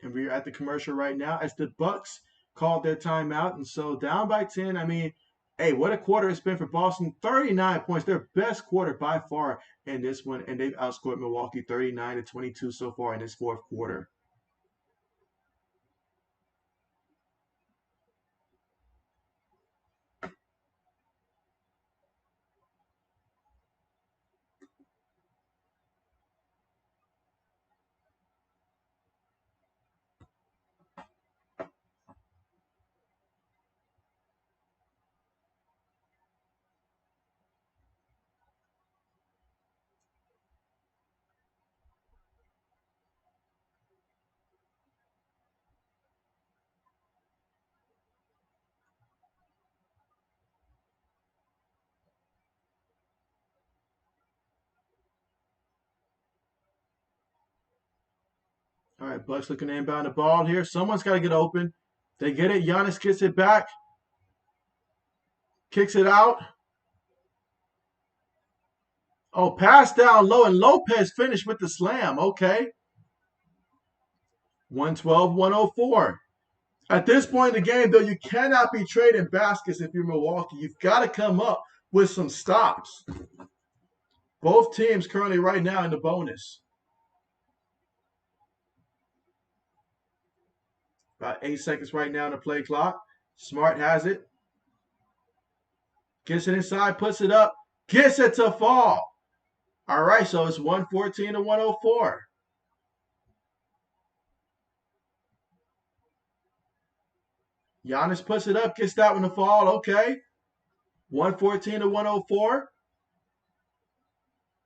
And we're at the commercial right now as the Bucks called their timeout. And so down by 10, I mean, hey, what a quarter it's been for Boston. 39 points, their best quarter by far in this one. And they've outscored Milwaukee 39 to 22 so far in this fourth quarter. All right, Bucks looking to inbound the ball here. Someone's got to get open. They get it. Giannis gets it back. Kicks it out. Oh, pass down low, and Lopez finished with the slam. Okay. 112, 104. At this point in the game, though, you cannot be trading baskets if you're Milwaukee. You've got to come up with some stops. Both teams currently right now in the bonus. About 8 seconds right now in the play clock. Smart has it. Gets it inside, puts it up, gets it to fall. All right, so it's 114 to 104. Giannis puts it up, gets that one to fall. Okay. 114 to 104.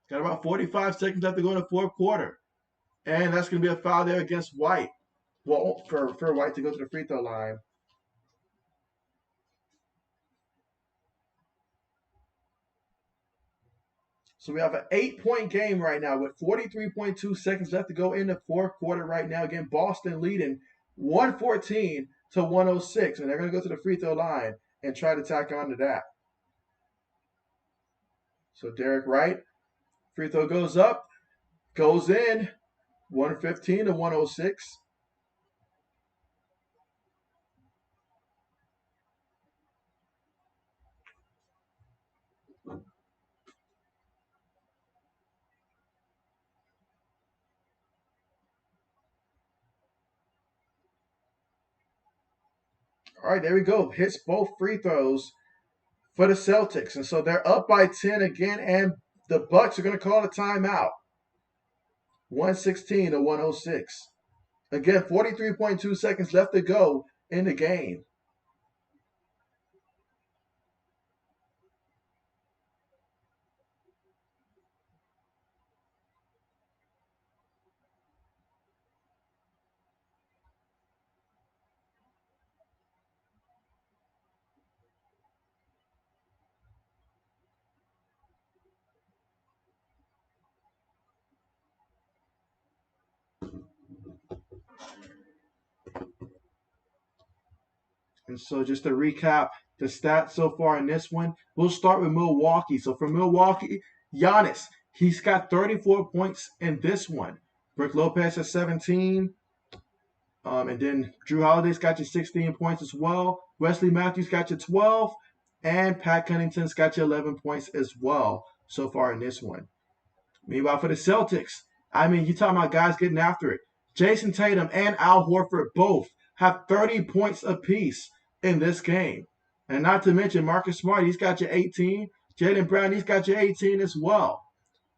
Got about 45 seconds left to go in the fourth quarter. And that's going to be a foul there against White. Well, for White to go to the free throw line. So we have an 8-point game right now with 43.2 seconds left to go in the fourth quarter right now. Again, Boston leading 114 to 106. And they're going to go to the free throw line and try to tack on to that. So Derek Wright, free throw goes up, goes in, 115 to 106. All right, there we go. Hits both free throws for the Celtics. And so they're up by 10 again, and the Bucks are going to call a timeout. 116 to 106. Again, 43.2 seconds left to go in the game. And so just to recap the stats so far in this one, we'll start with Milwaukee. So for Milwaukee, Giannis, he's got 34 points in this one. Brook Lopez has 17. And then Drew Holiday's got you 16 points as well. Wesley Matthews got you 12. And Pat Connaughton's got you 11 points as well so far in this one. Meanwhile, for the Celtics, I mean, you talking about guys getting after it. Jason Tatum and Al Horford both have 30 points apiece in this game. And not to mention Marcus Smart, he's got you 18. Jaylen Brown, he's got you 18 as well.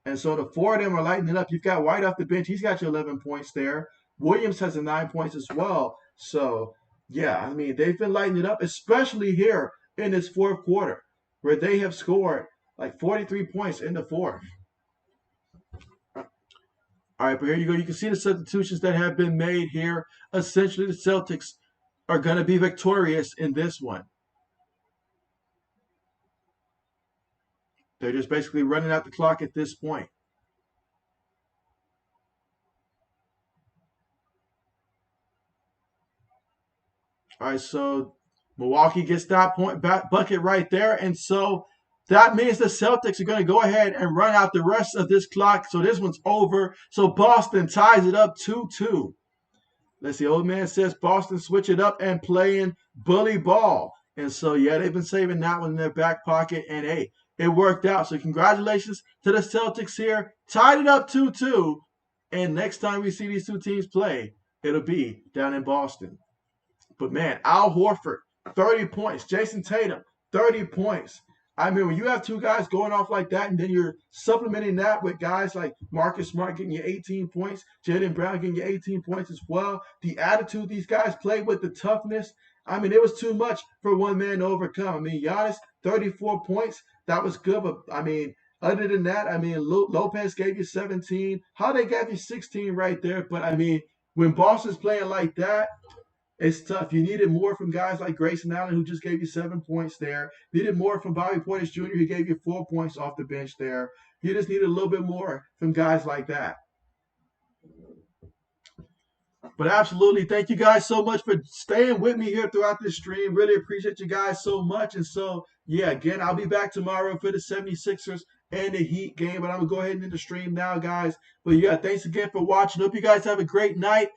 And so the four of them are lighting it up. You've got White off the bench. He's got you 11 points there. Williams has a 9 points as well. So, yeah, I mean, they've been lighting it up, especially here in this fourth quarter, where they have scored like 43 points in the fourth. All right, but here you go. You can see the substitutions that have been made here. Essentially, the Celtics are going to be victorious in this one. They're just basically running out the clock at this point. All right, so Milwaukee gets that point bucket right there, and so that means the Celtics are going to go ahead and run out the rest of this clock. So this one's over. So Boston ties it up 2-2. Let's see, old man says Boston switch it up and playing bully ball. And so, yeah, they've been saving that one in their back pocket. And, hey, it worked out. So congratulations to the Celtics here. Tied it up 2-2. And next time we see these two teams play, it'll be down in Boston. But, man, Al Horford, 30 points. Jason Tatum, 30 points. I mean, when you have two guys going off like that, and then you're supplementing that with guys like Marcus Smart getting you 18 points, Jaylen Brown getting you 18 points as well, the attitude these guys play with, the toughness, I mean, it was too much for one man to overcome. I mean, Giannis, 34 points, that was good, but, I mean, other than that, I mean, Lopez gave you 17. Holiday gave you 16 right there, but, I mean, when Boston's playing like that, it's tough. You needed more from guys like Grayson Allen, who just gave you 7 points there. You needed more from Bobby Portis Jr., who gave you 4 points off the bench there. You just needed a little bit more from guys like that. But absolutely, thank you guys so much for staying with me here throughout this stream. Really appreciate you guys so much. And so, yeah, again, I'll be back tomorrow for the 76ers and the Heat game. But I'm going to go ahead and end the stream now, guys. But, yeah, thanks again for watching. Hope you guys have a great night.